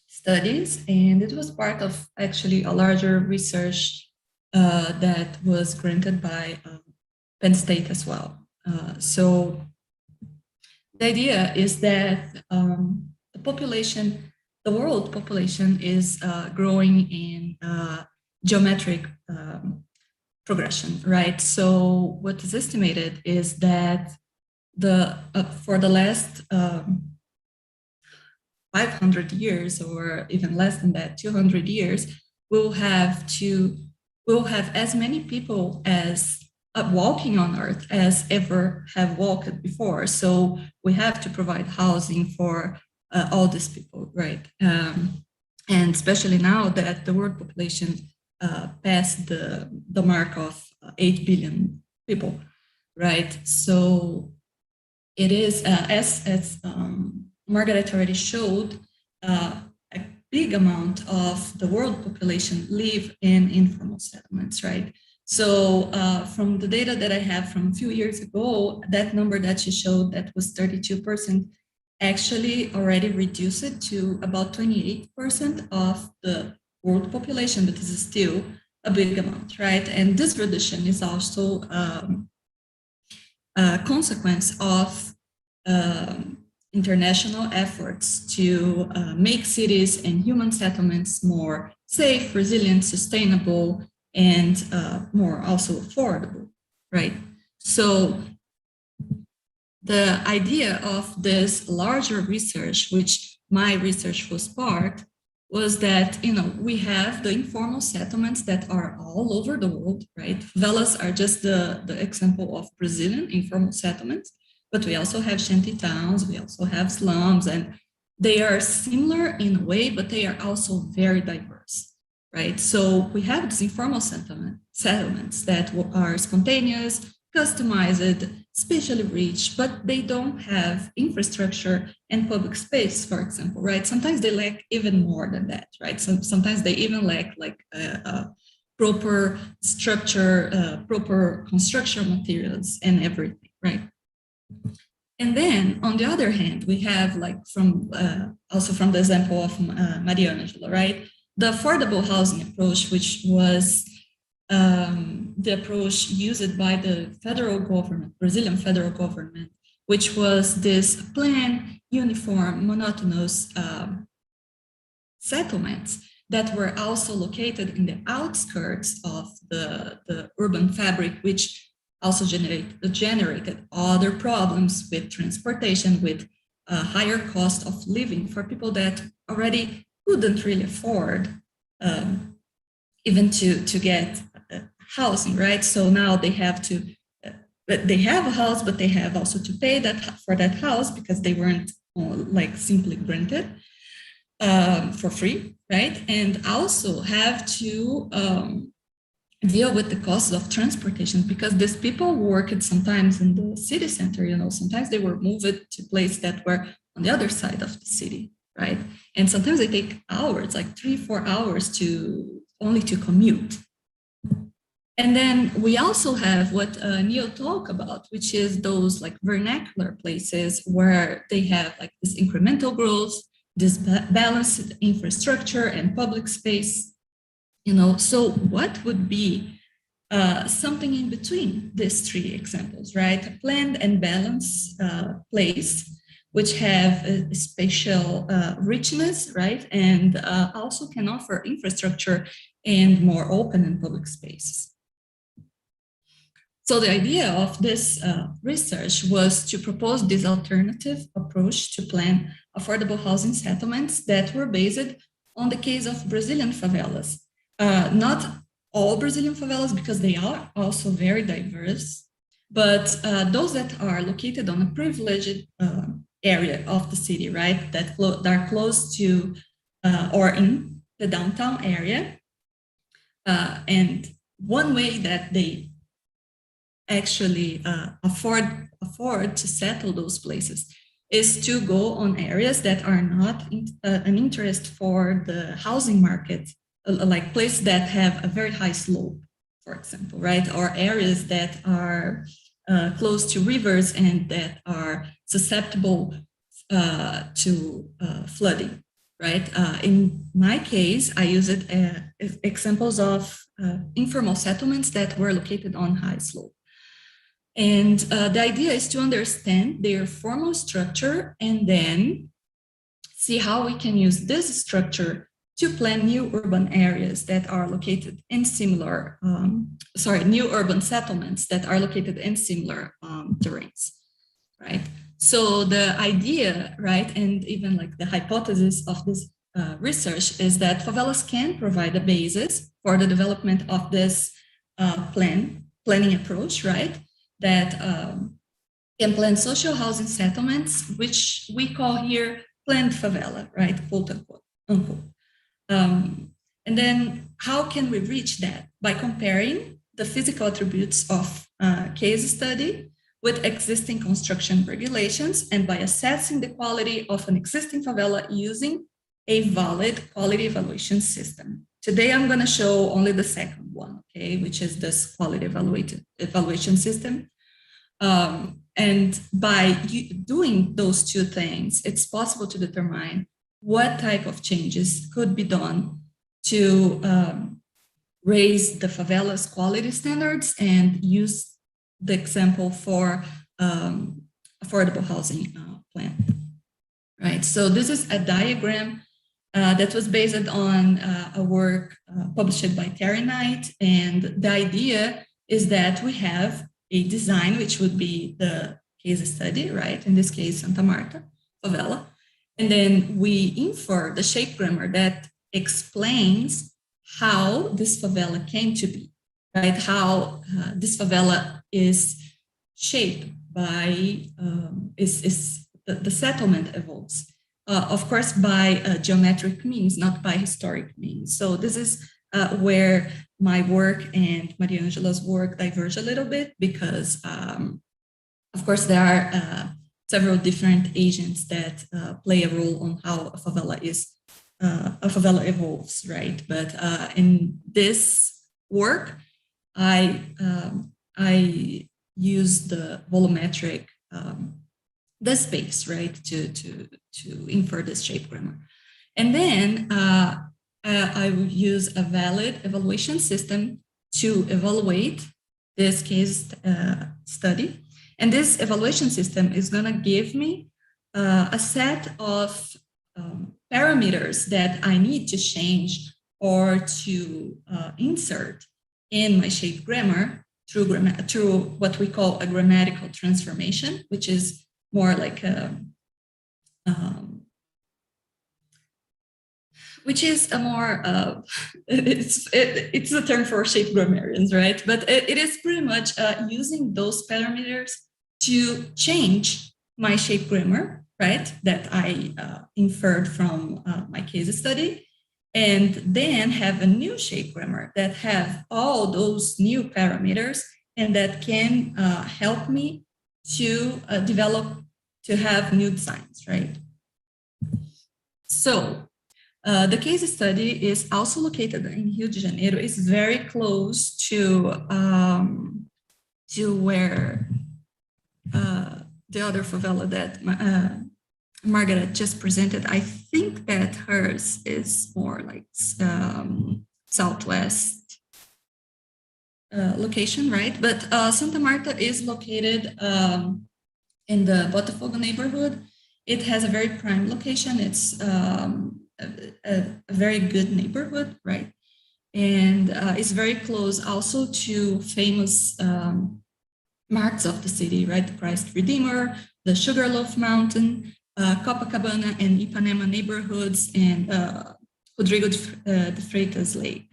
studies, and it was part of actually a larger research that was granted by Penn State as well. So the idea is that the world population is growing in geometric progression, right? So what is estimated is that for the last 500 years, or even less than that, 200 years, we'll have as many people as walking on Earth as ever have walked before. So we have to provide housing for all these people, right? And especially now that the world population passed the mark of 8 billion people, right? So it is, as Margaret already showed, a big amount of the world population live in informal settlements, right? So from the data that I have from a few years ago, that number that she showed, that was 32%, actually already reduced it to about 28% of the world population, but this is still a big amount, right? And this reduction is also a consequence of international efforts to make cities and human settlements more safe, resilient, sustainable, and more also affordable, right? So the idea of this larger research, which my research was part, was that, you know, we have the informal settlements that are all over the world, right? Favelas are just the example of Brazilian informal settlements, but we also have shanty towns, we also have slums, and they are similar in a way, but they are also very diverse, right? So we have these informal settlements that are spontaneous, customized, spatially rich, but they don't have infrastructure and public space, for example, right? Sometimes they lack even more than that, right? Sometimes they even lack like a proper structure, proper construction materials and everything, right? And then on the other hand, we have like from also from the example of Ângela, right? The affordable housing approach, which was the approach used by the federal government, Brazilian federal government, which was this planned, uniform, monotonous settlements that were also located in the outskirts of the urban fabric, which also generated other problems with transportation, with a higher cost of living for people that already couldn't really afford even to get housing, right? So now they have to, they have a house, but they have also to pay for that house because they weren't like simply granted for free, right? And also have to deal with the costs of transportation because these people worked sometimes in the city center, you know, sometimes they were moved to places that were on the other side of the city, right? And sometimes they take hours, like 3-4 hours only to commute. And then we also have what Neil talked about, which is those like vernacular places where they have like this incremental growth, this balanced infrastructure and public space, you know. So what would be something in between these three examples, right? A planned and balanced place, which have a spatial richness, right? And also can offer infrastructure and more open and public spaces. So the idea of this research was to propose this alternative approach to plan affordable housing settlements that were based on the case of Brazilian favelas. Not all Brazilian favelas, because they are also very diverse, but those that are located on a privileged area of the city, right? That are close to or in the downtown area. And one way that they actually afford to settle those places is to go on areas that are not an interest for the housing market, like places that have a very high slope, for example, right? Or areas that are close to rivers and that are susceptible to flooding, right? In my case, I used examples of informal settlements that were located on high slope. And the idea is to understand their formal structure and then see how we can use this structure to plan new urban areas that are located in similar, new urban settlements that are located in similar terrains, right? So the idea, right, and even like the hypothesis of this research is that favelas can provide a basis for the development of this planning approach, right? That can plan social housing settlements, which we call here planned favela, right, quote unquote. And then how can we reach that? By comparing the physical attributes of case study with existing construction regulations and by assessing the quality of an existing favela using a valid quality evaluation system. Today, I'm going to show only the second one, okay, which is this quality evaluation system. And by doing those two things, it's possible to determine what type of changes could be done to raise the favela's quality standards and use the example for affordable housing plan, right? So this is a diagram that was based on a work published by Terry Knight. And the idea is that we have a design, which would be the case study, right? In this case, Santa Marta, favela. And then we infer the shape grammar that explains how this favela came to be, right? How this favela is shaped by, the settlement evolves. Of course, by geometric means, not by historic means. So this is where my work and Maria Ângela's work diverge a little bit, because, of course, there are several different agents that play a role on how a favela evolves, right? But in this work, I use the volumetric the space, right, to infer this shape grammar. And then I will use a valid evaluation system to evaluate this case study. And this evaluation system is going to give me a set of parameters that I need to change or to insert in my shape grammar through what we call a grammatical transformation, which is more like which is a more it's a term for shape grammarians, right? But it is pretty much using those parameters to change my shape grammar, right? That I inferred from my case study, and then have a new shape grammar that have all those new parameters and that can help me to to have new designs, right? So the case study is also located in Rio de Janeiro. It's very close to where the other favela that Margaret just presented. I think that hers is more like southwest location, right? But Santa Marta is located in the Botafogo neighborhood. It has a very prime location. It's a very good neighborhood, right? And it's very close also to famous marks of the city, right? The Christ Redeemer, the Sugarloaf Mountain, Copacabana and Ipanema neighborhoods, and Rodrigo de Freitas Lake.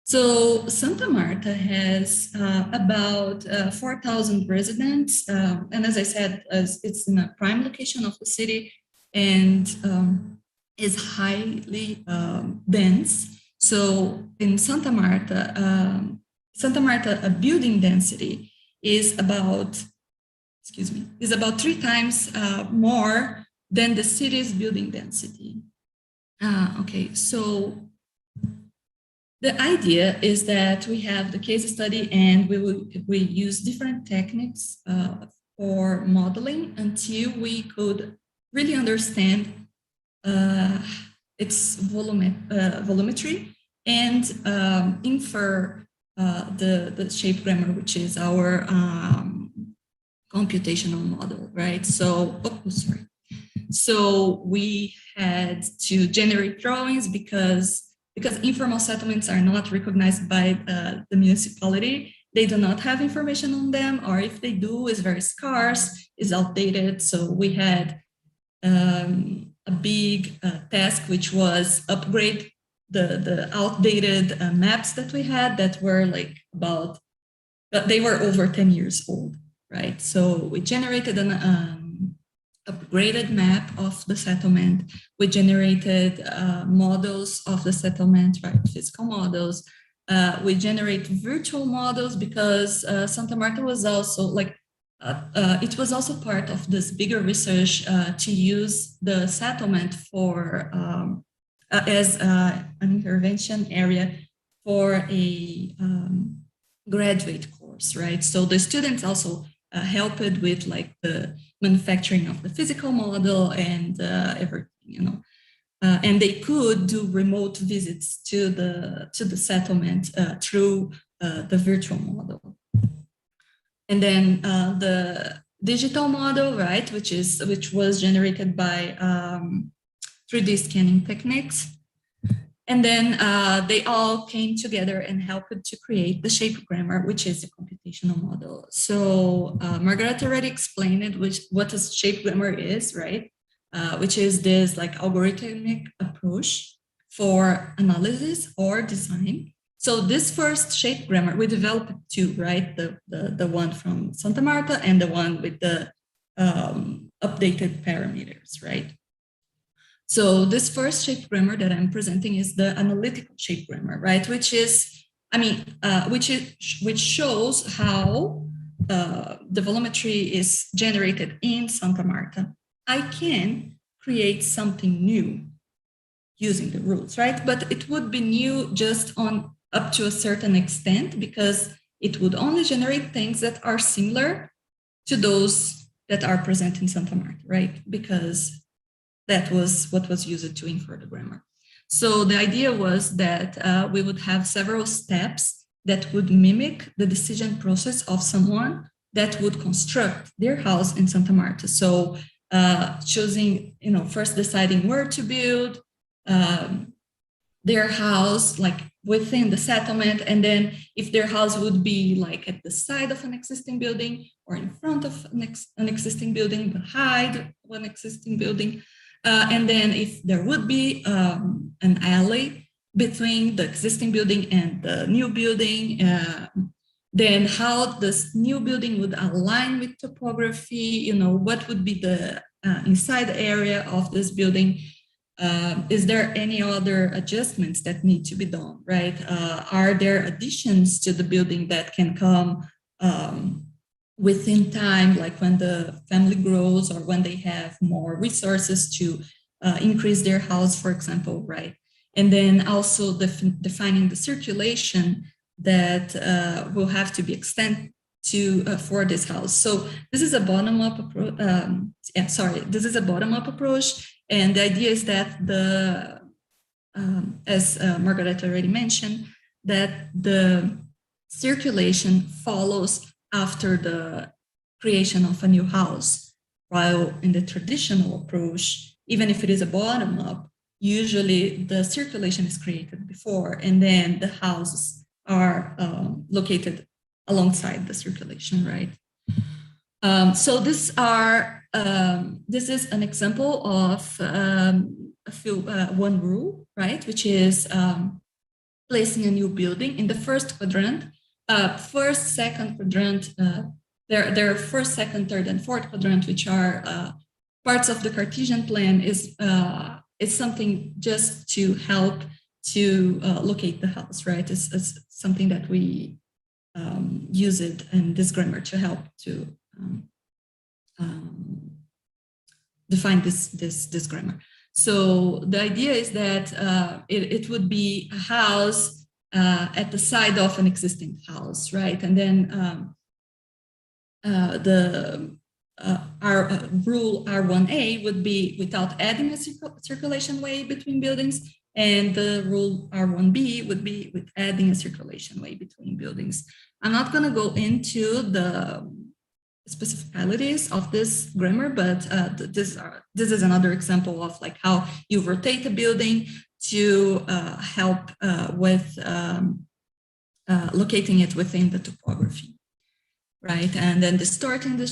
So Santa Marta has about 4,000 residents. And as I said, it's in a prime location of the city and is highly dense. So in Santa Marta, a building density is about 3 times more than the city's building density. Okay, so the idea is that we have the case study and we use different techniques for modeling until we could really understand its volumetry and infer the shape grammar, which is our computational model, right? So, So we had to generate drawings because informal settlements are not recognized by the municipality. They do not have information on them, or if they do, it's very scarce, it's outdated. So we had a big task, which was upgrade the outdated maps that we had that were like they were over 10 years old, right? So we generated an upgraded map of the settlement. We generated models of the settlement, right? Physical models. We generate virtual models because Santa Marta was also it was also part of this bigger research to use the settlement for as an intervention area for a graduate course, right? So the students also helped with like the manufacturing of the physical model and everything, and they could do remote visits to the settlement through the virtual model. And then the digital model, right, which was generated by 3D scanning techniques. And then they all came together and helped to create the shape grammar, which is a computational model. So Margaret already explained it, what a shape grammar is, right? Which is this like algorithmic approach for analysis or design. So this first shape grammar, we developed two, right? The one from Santa Marta and the one with the updated parameters, right? So this first shape grammar that I'm presenting is the analytical shape grammar, right? Which is, which shows how the volumetry is generated in Santa Marta. I can create something new using the rules, right? But it would be new just on up to a certain extent, because it would only generate things that are similar to those that are present in Santa Marta, right? Because that was what was used to infer the grammar. So the idea was that we would have several steps that would mimic the decision process of someone that would construct their house in Santa Marta. So choosing, first deciding where to build their house, like within the settlement, and then if their house would be like at the side of an existing building or in front of an existing building, behind one existing building. And then if there would be an alley between the existing building and the new building, then how this new building would align with topography, what would be the inside area of this building. Is there any other adjustments that need to be done, right? Are there additions to the building that can come within time, like when the family grows or when they have more resources to increase their house, for example, right? And then also defining the circulation that will have to be extended to for this house. So this is a bottom-up approach. This is a bottom-up approach, and the idea is that as Margaret already mentioned, that the circulation follows after the creation of a new house, while in the traditional approach, even if it is a bottom-up, usually the circulation is created before, and then the houses are located alongside the circulation, right? So this is an example of one rule, right? Which is placing a new building in the first quadrant. First, second quadrant, there are first, second, third, and fourth quadrant, which are parts of the Cartesian plan. It's something just to help to locate the house, right? It's something that we use it in this grammar to help to define this grammar. So the idea is that it would be a house at the side of an existing house, right? And then our rule R1A would be without adding a circulation way between buildings, and the rule R1B would be with adding a circulation way between buildings. I'm not going to go into the specificities of this grammar, but this is another example of like how you rotate a building to help with locating it within the topography, right? And then distorting the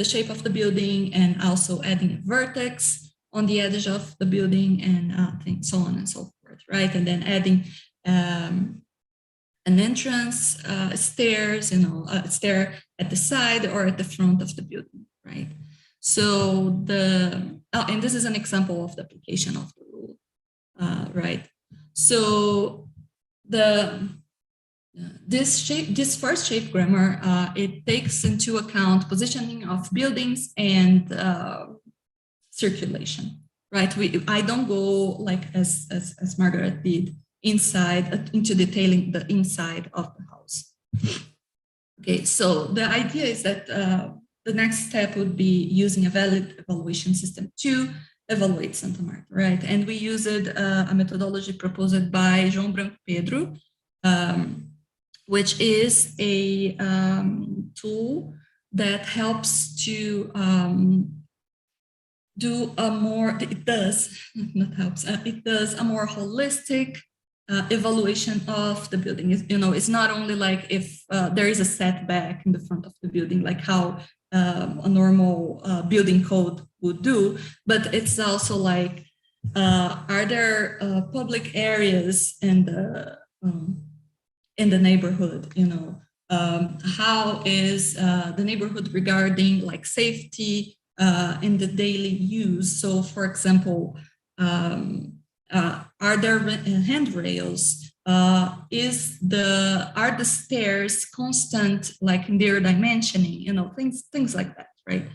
shape of the building, and also adding a vertex on the edge of the building, and so on and so forth, right? And then adding an entrance, stairs, a stair at the side or at the front of the building, right? So and this is an example of the application of the rule, right? So this first shape grammar, it takes into account positioning of buildings and circulation, right? I don't go like as Margaret did inside into detailing the inside of the house. Okay, so the idea is that the next step would be using a valid evaluation system to evaluate Santa Marta, right? And we used a methodology proposed by João Branco Pedro, which is a tool that helps to do a more, it does, not helps, it does a more holistic evaluation of the building. It's not only like if there is a setback in the front of the building, like how a normal building code would do, but it's also like, are there public areas in the neighborhood? How is the neighborhood regarding like safety in the daily use? So, for example, are there handrails? Are the stairs constant, like in their dimensioning? Things like that, right?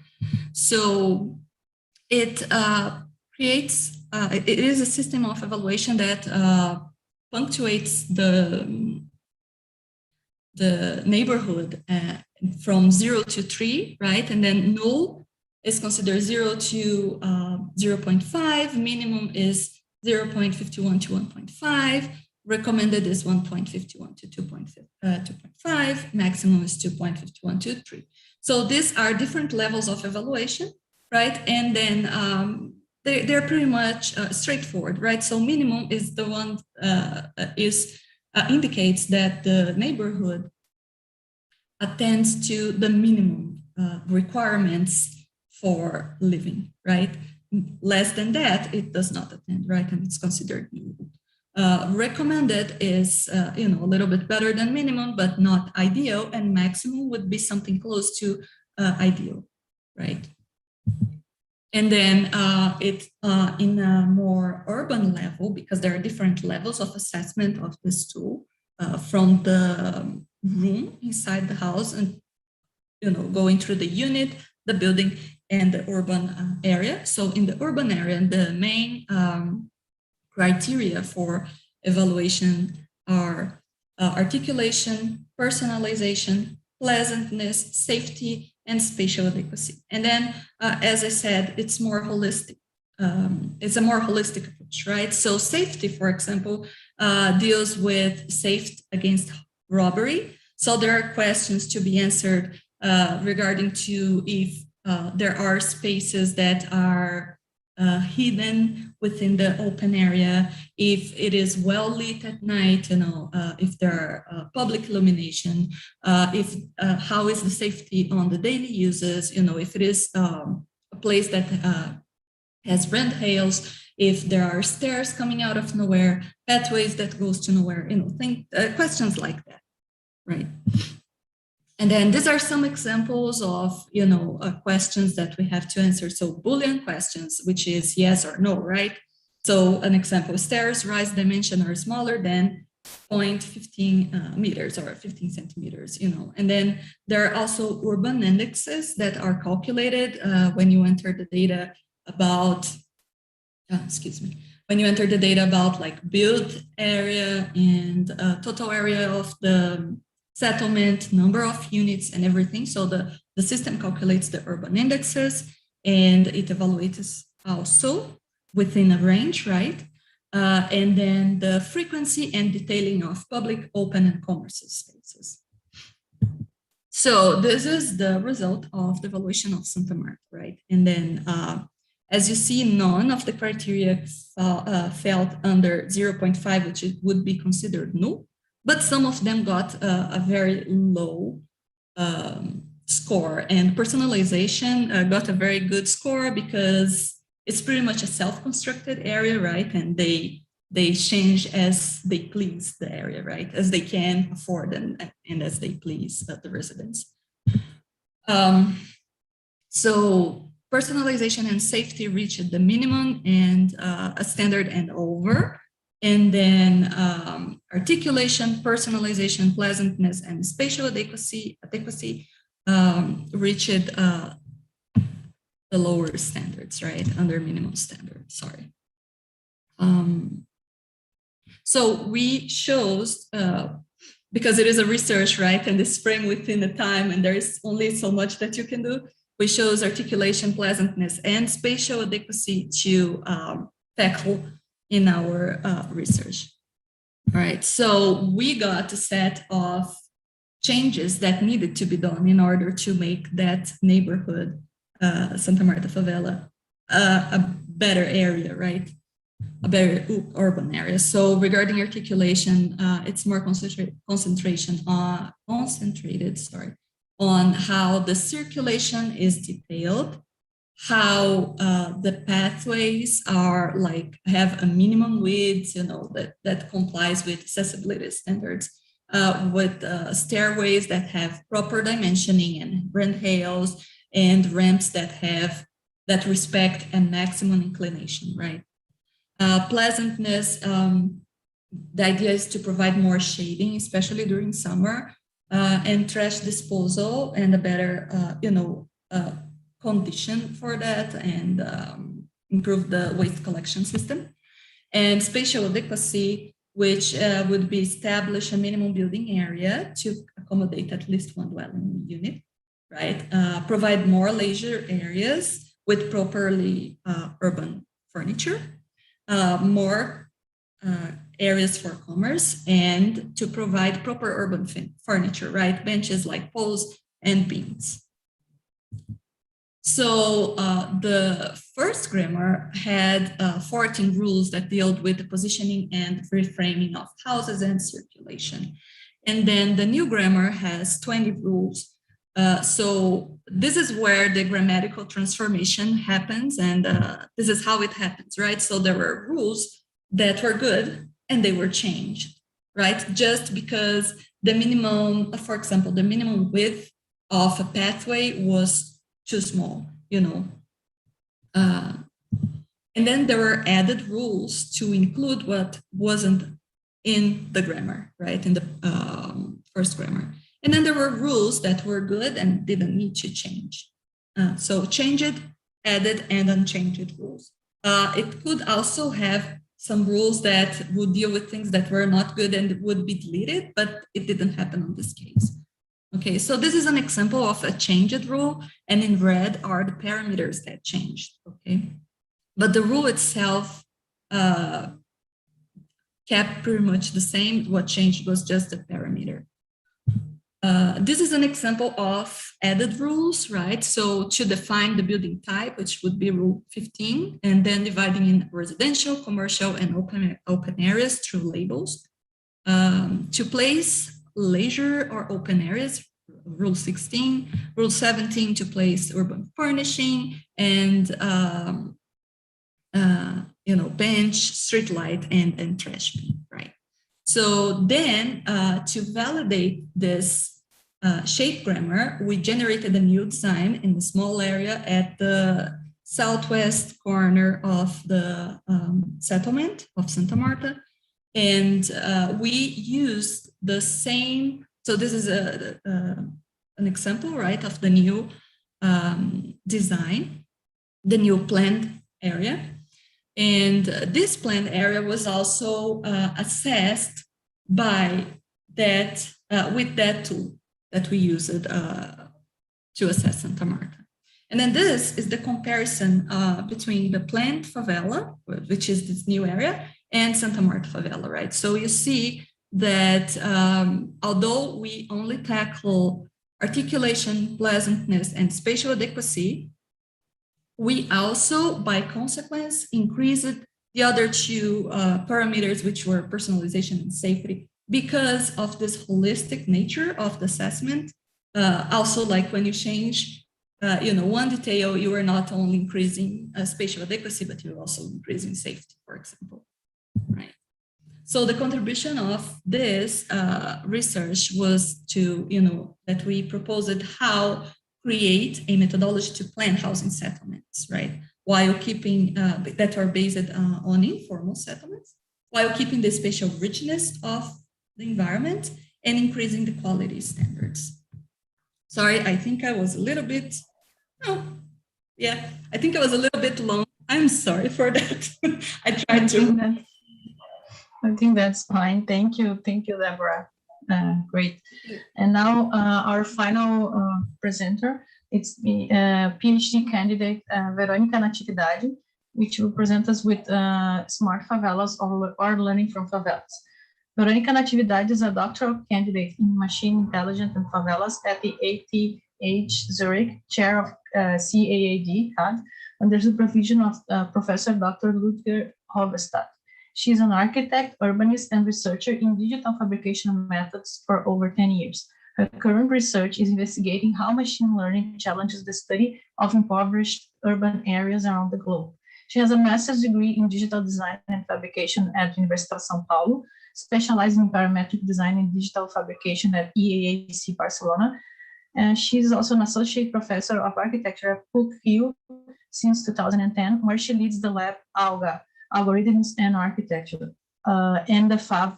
So it creates. It is a system of evaluation that punctuates the neighborhood from 0 to 3, right? And then null is considered 0 to 0.5, minimum is 0.51 to 1.5, recommended is 1.51 to 2.5, maximum is 2.51 to 3. So these are different levels of evaluation, right? And then they're pretty much straightforward, right? So minimum is the one indicates that the neighborhood attends to the minimum requirements for living, right? Less than that, it does not attend, right? And it's considered null. Recommended is, a little bit better than minimum, but not ideal, and maximum would be something close to ideal, right? And then it's in a more urban level, because there are different levels of assessment of this tool from the room inside the house and, going through the unit, the building, and the urban area. So in the urban area, the main criteria for evaluation are articulation, personalization, pleasantness, safety, and spatial adequacy. And then, as I said, it's more holistic. It's a more holistic approach, right? So safety, for example, deals with safety against robbery. So there are questions to be answered regarding to if there are spaces that are hidden within the open area, if it is well lit at night, if there are public illumination, if how is the safety on the daily uses, if it is a place that has rent hails, if there are stairs coming out of nowhere, pathways that goes to nowhere, questions like that, right? And then these are some examples of, questions that we have to answer. So Boolean questions, which is yes or no, right? So an example, stairs rise dimension are smaller than 0.15 meters or 15 centimeters, And then there are also urban indexes that are calculated when you enter the data about, when you enter the data about like built area and total area of the settlement, number of units, and everything. So the system calculates the urban indexes, and it evaluates also within a range, right? And then the frequency and detailing of public, open, and commercial spaces. So this is the result of the evaluation of Santa Marta, right? And then, as you see, none of the criteria fell under 0.5, which would be considered null. But some of them got a very low score, and personalization got a very good score because it's pretty much a self-constructed area, right? And they change as they please the area, right? As they can afford and as they please the residents. So personalization and safety reached the minimum and a standard and over. And then articulation, personalization, pleasantness, and spatial adequacy reached the lower standards, right? Under minimum standard, sorry. So we chose, because it is a research, right? And it's framed within the time and there is only so much that you can do. We chose articulation, pleasantness, and spatial adequacy to tackle in our research. All right, so we got a set of changes that needed to be done in order to make that neighborhood, Santa Marta Favela, a better area, right? A better urban area. So regarding articulation, it's more concentrated on how the circulation is detailed, how the pathways are like have a minimum width, that complies with accessibility standards, with stairways that have proper dimensioning and handrails and ramps that respect a maximum inclination, right? Pleasantness, the idea is to provide more shading, especially during summer, and trash disposal and a better, condition for that, and improve the waste collection system. And spatial adequacy, which would be establish a minimum building area to accommodate at least one dwelling unit, right? Provide more leisure areas with properly urban furniture, more areas for commerce, and to provide proper urban furniture, right? Benches like poles and beams. So the first grammar had 14 rules that dealt with the positioning and reframing of houses and circulation. And then the new grammar has 20 rules. So this is where the grammatical transformation happens, and this is how it happens, right? So there were rules that were good and they were changed, right? Just because the minimum, for example, the minimum width of a pathway was too small, and then there were added rules to include what wasn't in the grammar, right? In the first grammar. And then there were rules that were good and didn't need to change. So changed, added, and unchanged rules. It could also have some rules that would deal with things that were not good and would be deleted, but it didn't happen in this case. Okay, so this is an example of a changed rule, and in red are the parameters that changed, okay? But the rule itself kept pretty much the same. What changed was just the parameter. This is an example of added rules, right? So to define the building type, which would be rule 15, and then dividing in residential, commercial, and open areas through labels. To place leisure or open areas, rule 16, rule 17 to place urban furnishing, and bench, street light, and trash bin, right? So then to validate this shape grammar, we generated a new design in a small area at the southwest corner of the settlement of Santa Marta. And we used the same, so this is an example, right, of the new design, the new planned area. And this planned area was also assessed by that, with that tool that we used to assess Santa Marta. And then this is the comparison between the planned favela, which is this new area, and Santa Marta favela, right? So you see that although we only tackle articulation, pleasantness, and spatial adequacy, we also, by consequence, increased the other two parameters, which were personalization and safety, because of this holistic nature of the assessment. Also, like when you change, one detail, you are not only increasing spatial adequacy, but you're also increasing safety, for example, right? So the contribution of this research was to, that we proposed how create a methodology to plan housing settlements, right? While keeping, that are based on informal settlements, while keeping the spatial richness of the environment and increasing the quality standards. Sorry, I think I was a little bit, I think I was a little bit long. I'm sorry for that. I tried to. I think that's fine. Thank you, Débora. Great. And now our final presenter, it's the PhD candidate, Verônica Natividade, which will present us with smart favelas or learning from favelas. Verônica Natividade is a doctoral candidate in machine intelligence and favelas at the ETH Zurich Chair of CAAD, under supervision of Professor Dr. Ludger Hovestad. She is an architect, urbanist, and researcher in digital fabrication methods for over 10 years. Her current research is investigating how machine learning challenges the study of impoverished urban areas around the globe. She has a master's degree in digital design and fabrication at Universidade of São Paulo, specializing in parametric design and digital fabrication at EAAC Barcelona. And she is also an associate professor of architecture at PUC-Rio since 2010, where she leads the lab ALGA, Algorithms and Architecture, and the FAV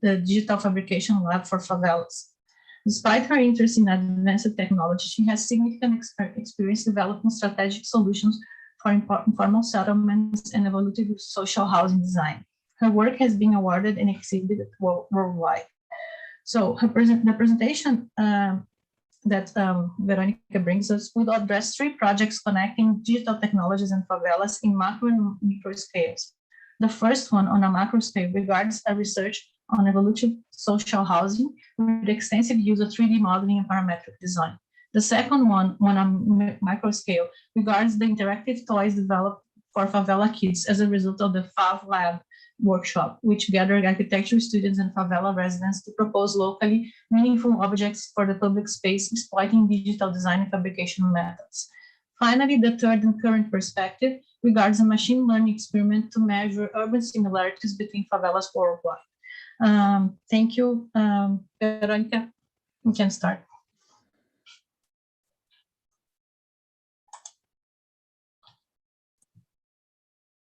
the Digital Fabrication Lab for Favelas. Despite her interest in advanced technology, she has significant experience developing strategic solutions for informal settlements and evolutive social housing design. Her work has been awarded and exhibited worldwide. So the presentation that Verônica brings us will address 3 projects connecting digital technologies and favelas in macro and micro scales. The first one, on a macro scale, regards a research on evolutive social housing with extensive use of 3D modeling and parametric design. The second one, on a micro scale, regards the interactive toys developed for favela kids as a result of the FAV Lab workshop, which gathered architecture students and favela residents to propose locally meaningful objects for the public space, exploiting digital design and fabrication methods. Finally, the third and current perspective regards a machine learning experiment to measure urban similarities between favelas worldwide. Thank you, Verônica. You can start.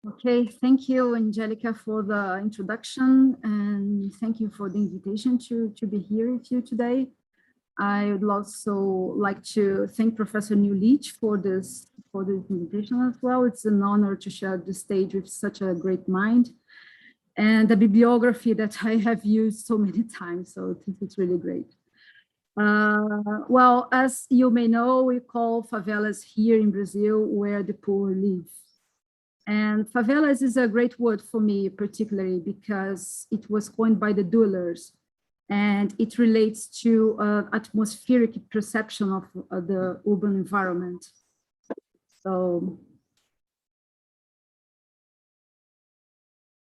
Okay, thank you, Angélica, for the introduction, and thank you for the invitation to be here with you today. I would also like to thank Professor Newleach for this invitation as well. It's an honor to share the stage with such a great mind, and the bibliography that I have used so many times, so I think it's really great. Well, as you may know, we call favelas here in Brazil where the poor live. And favelas is a great word for me, particularly because it was coined by the Duelers, and it relates to atmospheric perception of the urban environment. So,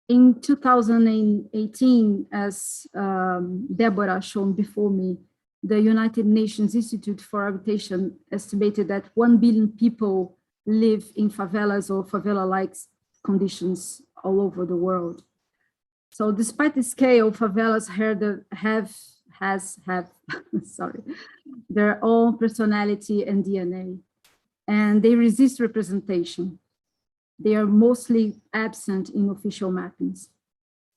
in 2018, as Débora shown before me, the United Nations Institute for Habitation estimated that 1 billion people live in favelas or favela-like conditions all over the world. So despite the scale, favelas have their own personality and DNA, and they resist representation. They are mostly absent in official mappings.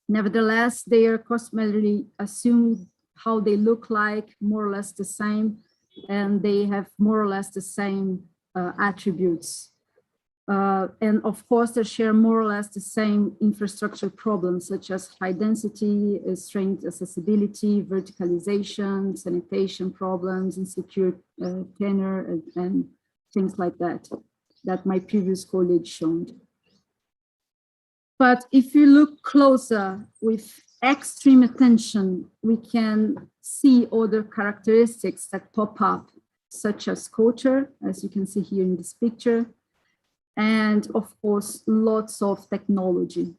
Nevertheless, they are customarily assumed how they look like, more or less the same, and they have more or less the same attributes. And of course, they share more or less the same infrastructure problems, such as high density, strained accessibility, verticalization, sanitation problems, insecure tenure, and things like that, that my previous colleague showed. But if you look closer with extreme attention, we can see other characteristics that pop up, such as culture, as you can see here in this picture, and of course, lots of technology.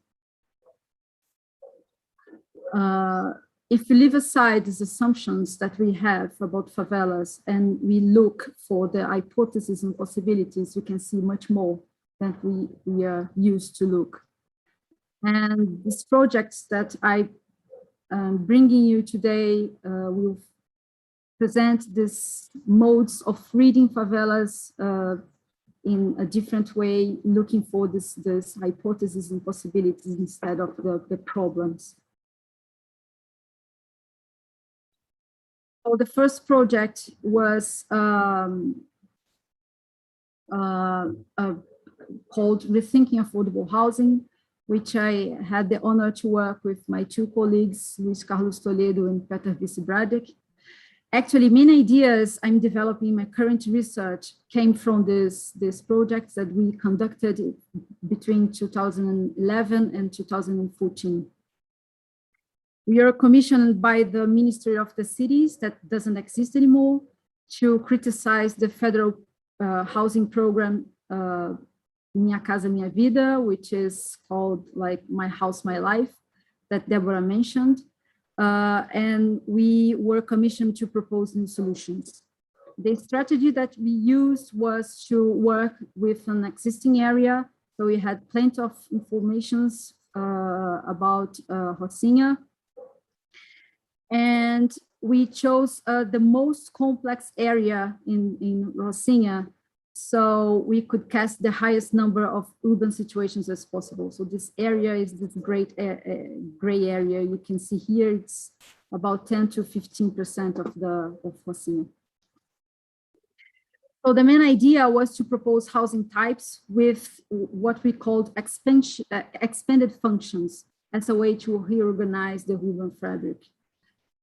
If we leave aside these assumptions that we have about favelas and we look for the hypotheses and possibilities, we can see much more than we are used to look. And these projects that I am bringing you today will present these modes of reading favelas in a different way, looking for this hypotheses and possibilities instead of the problems. So the first project was called Rethinking Affordable Housing, which I had the honor to work with my 2 colleagues, Luis Carlos Toledo and Peter Vice-Bradek. Actually, many ideas I'm developing in my current research came from this project that we conducted between 2011 and 2014. We are commissioned by the Ministry of the Cities, that doesn't exist anymore, to criticize the federal housing program, Minha Casa Minha Vida, which is called like My House, My Life, that Débora mentioned. And we were commissioned to propose new solutions. The strategy that we used was to work with an existing area. So we had plenty of informations about Rocinha. And we chose the most complex area in Rocinha, so we could cast the highest number of urban situations as possible. So this area is this great gray area. You can see here, it's about 10 to 15% of Rocinha. So the main idea was to propose housing types with what we called expanded functions as a way to reorganize the urban fabric.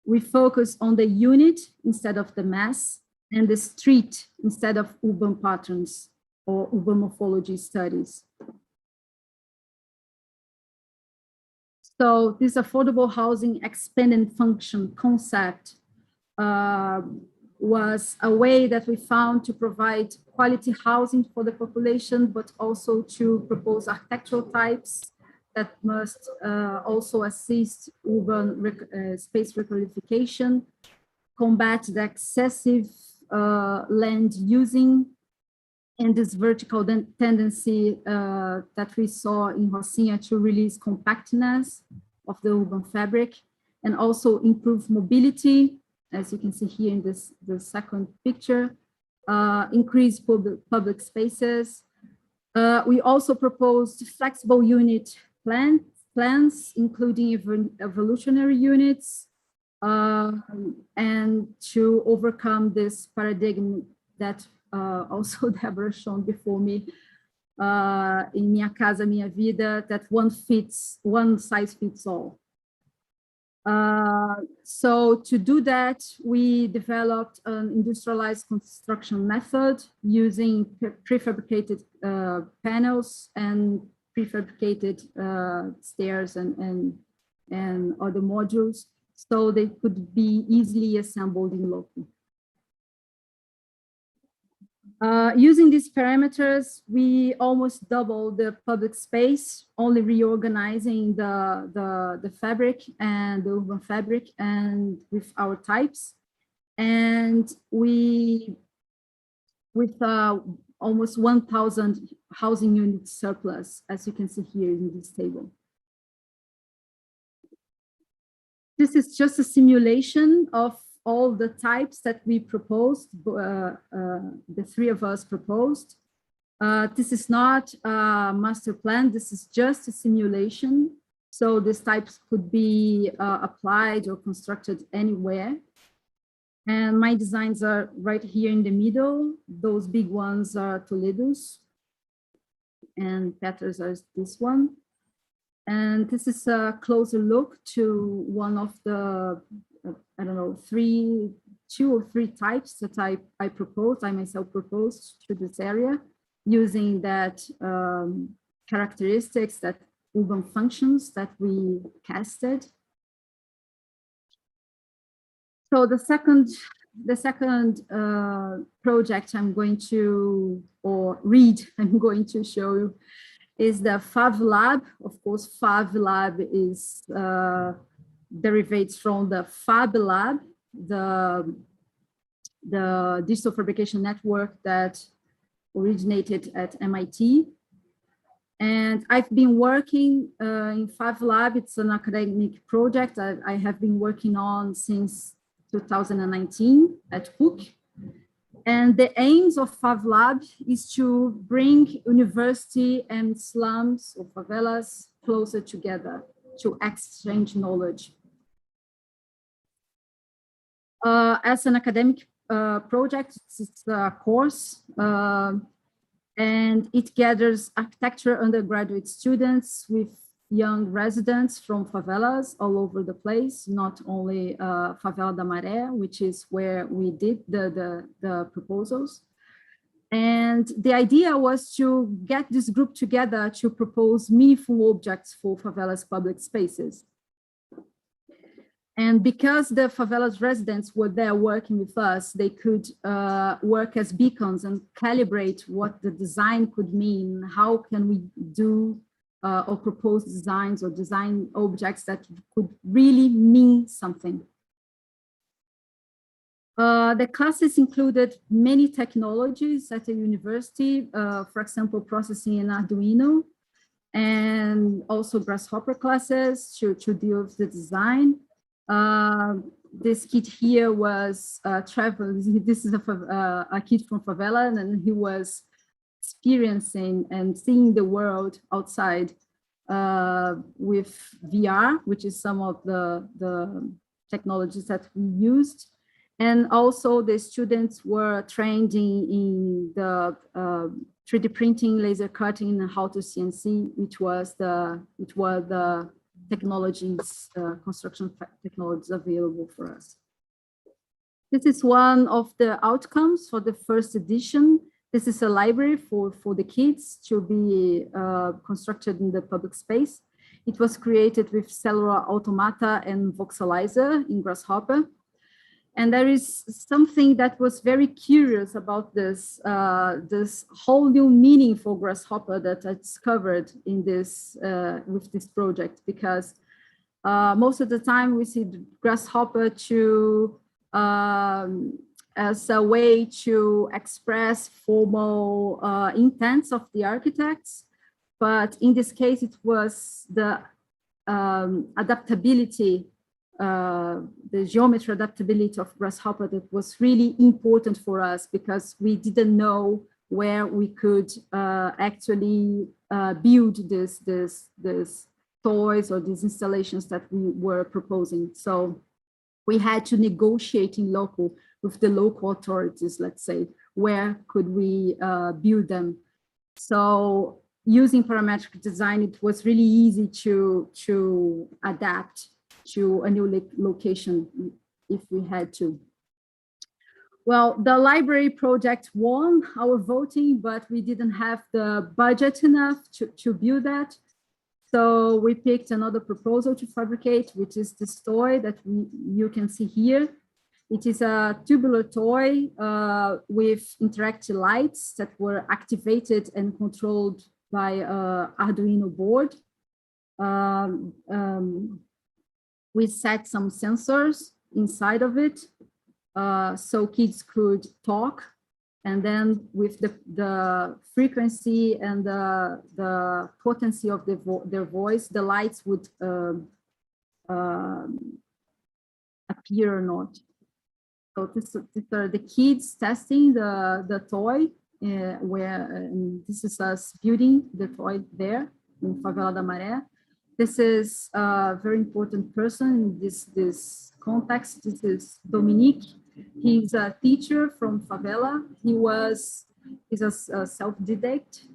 We focus on the unit instead of the mass, and the street instead of urban patterns or urban morphology studies. So this affordable housing expanded function concept was a way that we found to provide quality housing for the population, but also to propose architectural types that must also assist urban space requalification, combat the excessive land using, and this vertical tendency that we saw in Rocinha to release compactness of the urban fabric, and also improve mobility, as you can see here in the second picture, increase public spaces. We also proposed flexible unit plans, including evolutionary units, and to overcome this paradigm that also Débora shown before me in Minha Casa Minha Vida, that one size fits all. So to do that, we developed an industrialized construction method using prefabricated panels and prefabricated stairs and other modules, so they could be easily assembled in loco. Using these parameters, we almost doubled the public space, only reorganizing the fabric and the urban fabric and with our types. And we, with almost 1,000 housing units surplus, as you can see here in this table. This is just a simulation of all the types that we proposed, the three of us proposed. This is not a master plan, this is just a simulation. So these types could be applied or constructed anywhere. And my designs are right here in the middle. Those big ones are Toledo's, and Peter's are this one. And this is a closer look to one of the, I don't know, two or three types that I myself proposed to this area, using that characteristics, that urban functions that we casted. So the second project I'm going to, I'm going to show you is the Favelab. Of course, Favelab is derivates from the Fab Lab, the digital fabrication network that originated at MIT. And I've been working in Favelab. It's an academic project I have been working on since 2019 at Hook. And the aims of Favelab is to bring university and slums or favelas closer together to exchange knowledge. As an academic project, it's a course, and it gathers architecture undergraduate students with young residents from favelas all over the place, not only Favela da Maré, which is where we did the proposals. And the idea was to get this group together to propose meaningful objects for favelas public spaces. And because the favelas residents were there working with us, they could work as beacons and calibrate what the design could mean. How can we do or propose designs or design objects that could really mean something. The classes included many technologies at the university, for example, processing in Arduino, and also grasshopper classes to deal with the design. This kid here was traveling. This is a kid from favela, and he was experiencing and seeing the world outside with VR, which is some of the technologies that we used. And also the students were trained in the 3D printing, laser cutting, and how to CNC, which were the technologies, construction technologies available for us. This is one of the outcomes for the first edition. This is a library for the kids to be constructed in the public space. It was created with cellular automata and voxelizer in Grasshopper. And there is something that was very curious about this, this whole new meaning for Grasshopper that I discovered in this, with this project, because most of the time we see Grasshopper as a way to express formal intents of the architects. But in this case, it was the adaptability, the geometry adaptability of Grasshopper that was really important for us, because we didn't know where we could actually build this toys or these installations that we were proposing. So we had to negotiate in local with the local authorities, let's say, where could we build them. So using parametric design, it was really easy to adapt to a new location if we had to. Well, the library project won our voting, but we didn't have the budget enough to build that. So we picked another proposal to fabricate, which is this toy that you can see here. It is a tubular toy with interactive lights that were activated and controlled by Arduino board. We set some sensors inside of it so kids could talk. And then with the frequency and the potency of their voice, the lights would appear or not. So these are the kids testing the toy, where this is us building the toy there in Favela da Maré. This is a very important person in this context. This is Dominique. He's a teacher from favela. He's a self-didact,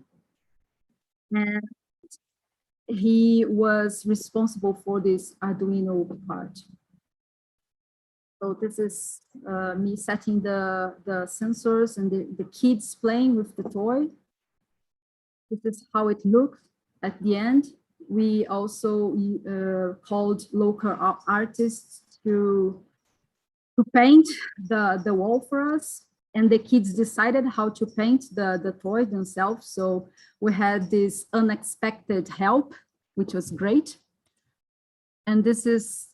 and he was responsible for this Arduino part. So this is me setting the sensors and the kids playing with the toy. This is how it looked at the end. We also called local artists to paint the wall for us, and the kids decided how to paint the toy themselves. So we had this unexpected help, which was great. And this is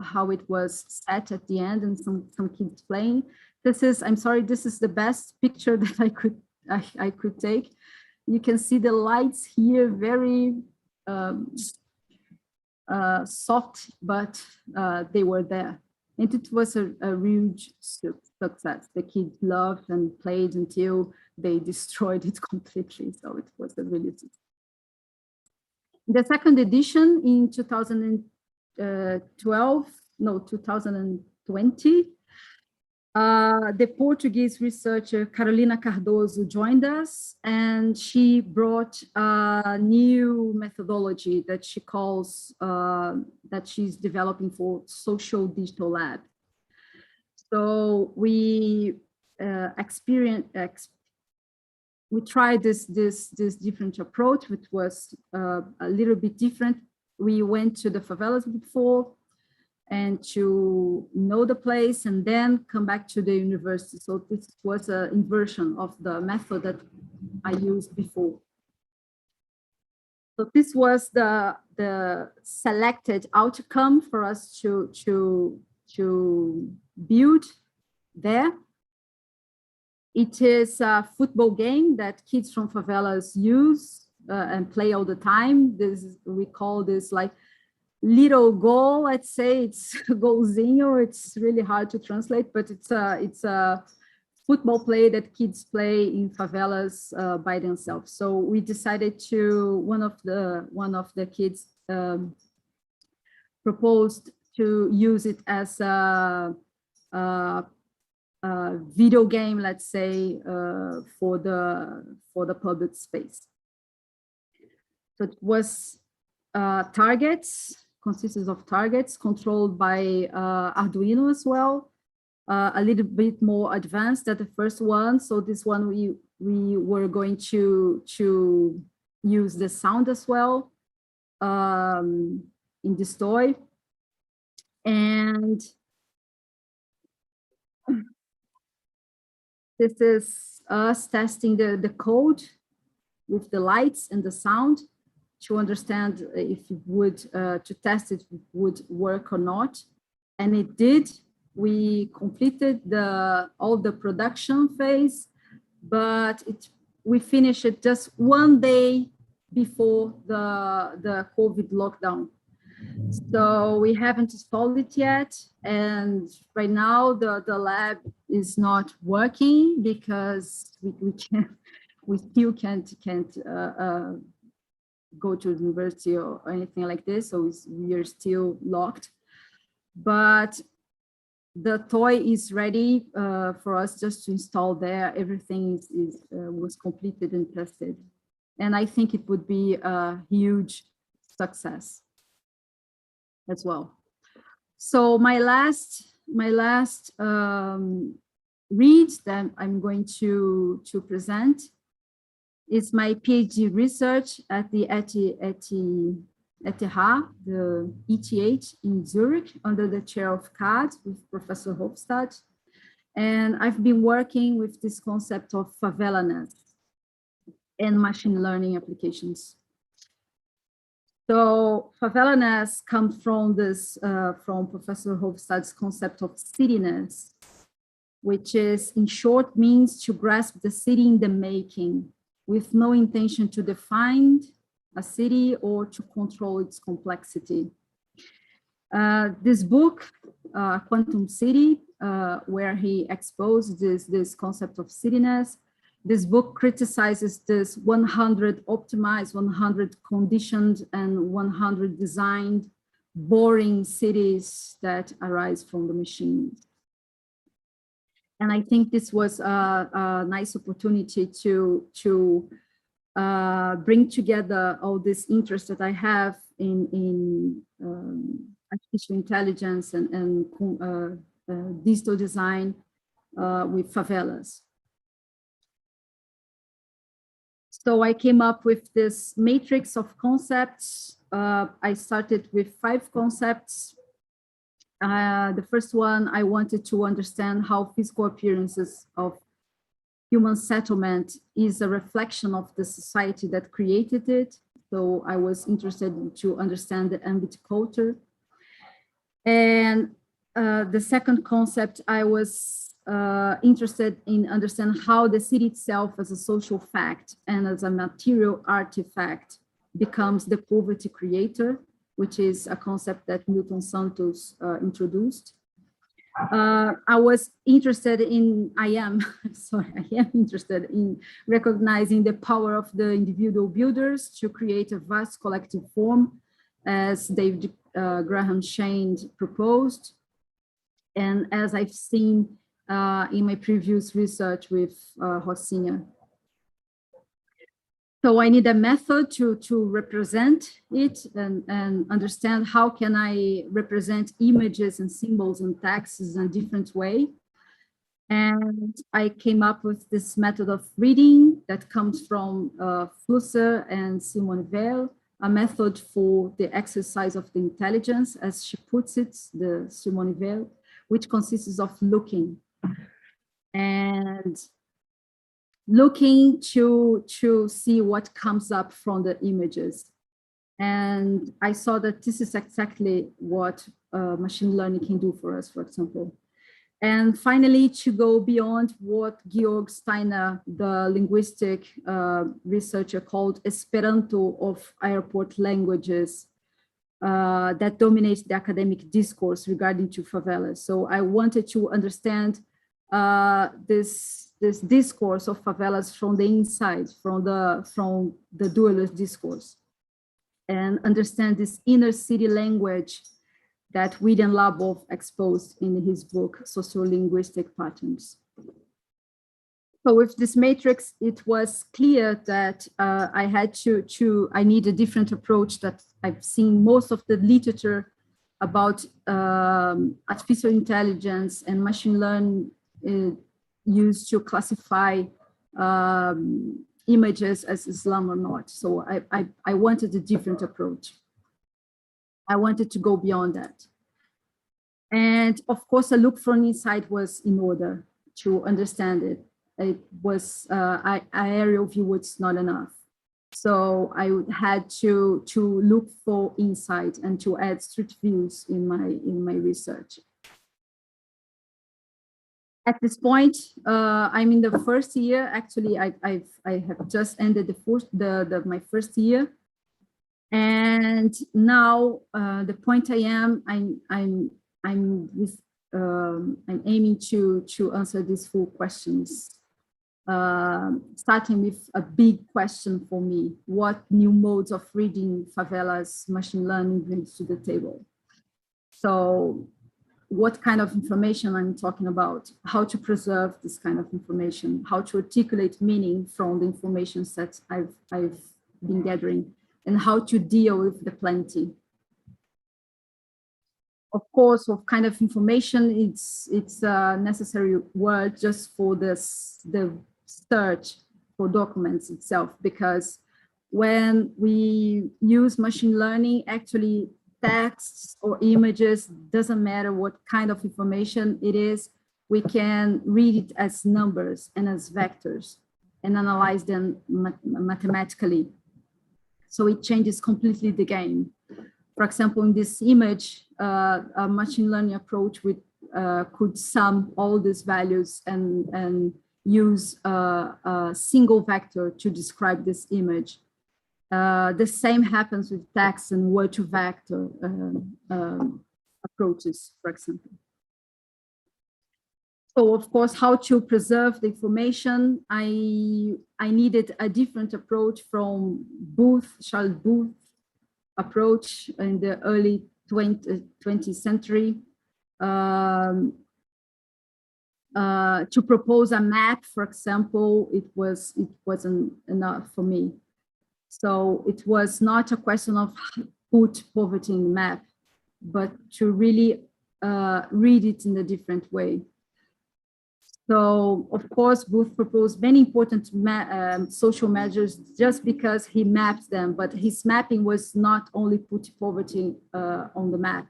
how it was set at the end, and some kids playing. This is, I'm sorry, this is the best picture that I could take. You can see the lights here, very soft, but they were there. And it was a huge success. The kids loved and played until they destroyed it completely. So it was a really success. The second edition in 2020, the Portuguese researcher Carolina Cardoso joined us, and she brought a new methodology that she calls, that she's developing for social digital lab. So we we tried this different approach, which was a little bit different. We went to the favelas before, and to know the place and then come back to the university. So this was an inversion of the method that I used before. So this was the selected outcome for us to build there. It is a football game that kids from favelas use and play all the time. We call this like little goal. Let's say it's golzinho. It's really hard to translate, but it's a football play that kids play in favelas by themselves. So we decided to, one of the kids proposed to use it as a video game, let's say, for the public space. So it was consisted of targets controlled by Arduino as well. A little bit more advanced than the first one. So this one we were going to use the sound as well in this toy. And this is us testing the code with the lights and the sound to understand if it would, to test if it would work or not. And it did. We completed all the production phase, but we finished it just one day before the COVID lockdown. So we haven't installed it yet. And right now the lab is not working because we still can't go to the university or anything like this. So we are still locked, but the toy is ready for us just to install there. Everything was completed and tested. And I think it would be a huge success as well. So my last read that I'm going to present is my PhD research at the ETH, the ETH in Zurich, under the chair of CAD with Professor Hofstad. And I've been working with this concept of favelaness and machine learning applications. So favelaness comes from from Professor Hofstad's concept of cityness, which is, in short, means to grasp the city in the making with no intention to define a city or to control its complexity. This book, Quantum City, where he exposed this concept of cityness, this book criticizes this 100 optimized, 100 conditioned, and 100 designed boring cities that arise from the machines. And I think this was a nice opportunity to bring together all this interest that I have in artificial intelligence and digital design with favelas. So I came up with this matrix of concepts. I started with 5 concepts. The first one, I wanted to understand how physical appearances of human settlement is a reflection of the society that created it. So I was interested to understand the ambient culture. And the second concept, I was interested in understand how the city itself as a social fact and as a material artifact becomes the poverty creator, which is a concept that Milton Santos introduced. I was interested in, I am interested in recognizing the power of the individual builders to create a vast collective form, as David Graham Shane proposed, and as I've seen in my previous research with Rocinha. So I need a method to represent it and understand how can I represent images and symbols and texts in a different way. And I came up with this method of reading that comes from Flusser and Simone Weil, a method for the exercise of the intelligence, as she puts it, the Simone Weil, which consists of looking and looking to see what comes up from the images. And I saw that this is exactly what machine learning can do for us, for example. And finally, to go beyond what Georg Steiner, the linguistic researcher, called Esperanto of airport languages that dominate the academic discourse regarding to favelas. So I wanted to understand this discourse of favelas from the inside, from the dualist discourse, and understand this inner city language that William Labov exposed in his book, Sociolinguistic Patterns. So with this matrix, it was clear that I need a different approach that I've seen most of the literature about artificial intelligence and machine learning used to classify images as Islam or not. So I wanted a different approach. I wanted to go beyond that. And of course, a look from inside was in order to understand it. It was aerial view was not enough. So I had to look for insight and to add street views in my research. At this point, I'm in the first year. Actually, I have just ended my first year. And now the point I am, I'm aiming to answer these 4 questions, starting with a big question for me: what new modes of reading favelas machine learning brings to the table? So, what kind of information I'm talking about? How to preserve this kind of information? How to articulate meaning from the information sets I've been gathering? And how to deal with the plenty. Of course, what kind of information, it's a necessary word just for the search for documents itself, because when we use machine learning, actually texts or images, doesn't matter what kind of information it is, we can read it as numbers and as vectors and analyze them mathematically. So it changes completely the game. For example, in this image, a machine learning approach could sum all these values and use a single vector to describe this image. The same happens with text and word-to-vector approaches, for example. So, of course, how to preserve the information, I needed a different approach from Charles Booth approach in the early 20th century to propose a map, for example. It wasn't enough for me. So it was not a question of put poverty in the map, but to really read it in a different way. So, of course, Booth proposed many important social measures just because he mapped them, but his mapping was not only put poverty on the map.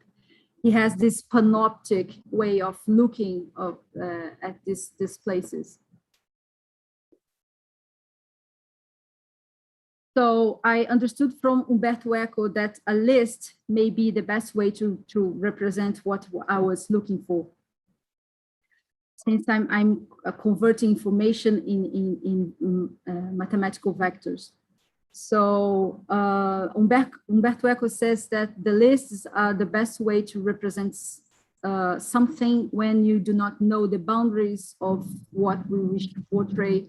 He has this panoptic way of looking at these places. So I understood from Umberto Eco that a list may be the best way to represent what I was looking for. Since I'm converting information in mathematical vectors. So Umberto Eco says that the lists are the best way to represent something when you do not know the boundaries of what we wish to portray,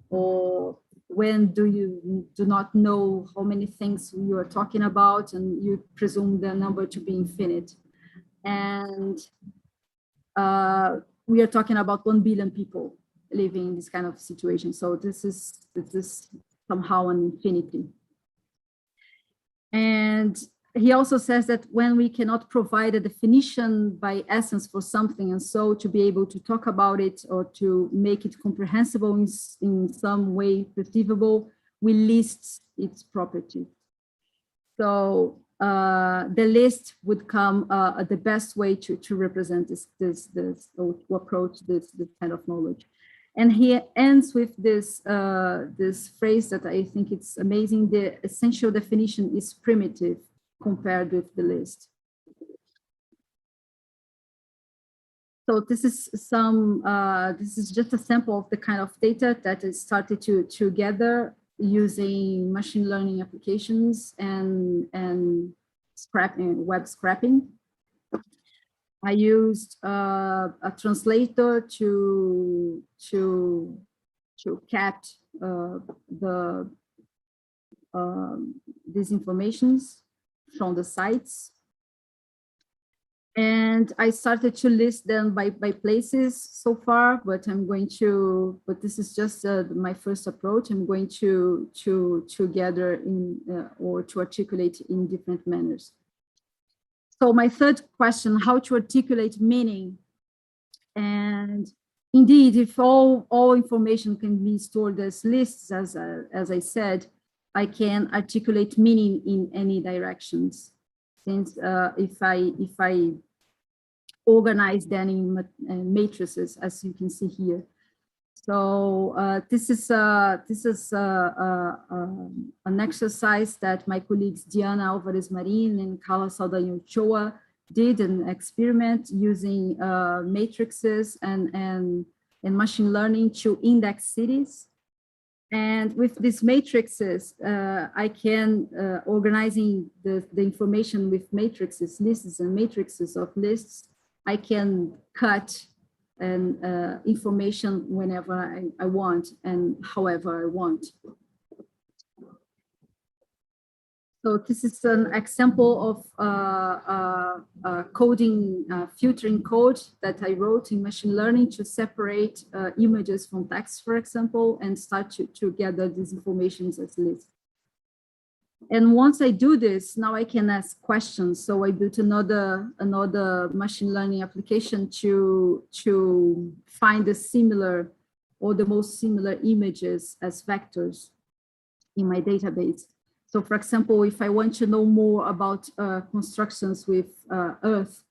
or when you do not know how many things you are talking about and you presume the number to be infinite. And we are talking about 1 billion people living in this kind of situation. So this is somehow an infinity. And he also says that when we cannot provide a definition by essence for something, and so to be able to talk about it or to make it comprehensible in some way perceivable, we list its property. So the list would come the best way to represent this or to approach this kind of knowledge. And he ends with this this phrase that I think it's amazing. The essential definition is primitive compared with the list. So this is some. This is just a sample of the kind of data that is started to gather using machine learning applications and scrapping, web scraping. I used a translator to capture these informations from the sites. And I started to list them by places so far, but this is just my first approach. I'm going to gather in or to articulate in different manners. So my third question, how to articulate meaning. And indeed, if all information can be stored as lists, as I said, I can articulate meaning in any directions. Since if I organize them in matrices, as you can see here. So this is an exercise that my colleagues Diana Alvarez Marin and Carla Saldanha Ochoa did an experiment using matrices and machine learning to index cities. And with these matrices, I can, organizing the information with matrices, lists and matrices of lists, I can cut and information whenever I want and however I want. So this is an example of coding, filtering code that I wrote in machine learning to separate images from text, for example, and start to gather these informations as lists. And once I do this, now I can ask questions. So I built another machine learning application to find the similar or the most similar images as vectors in my database. So for example, if I want to know more about constructions with Earth,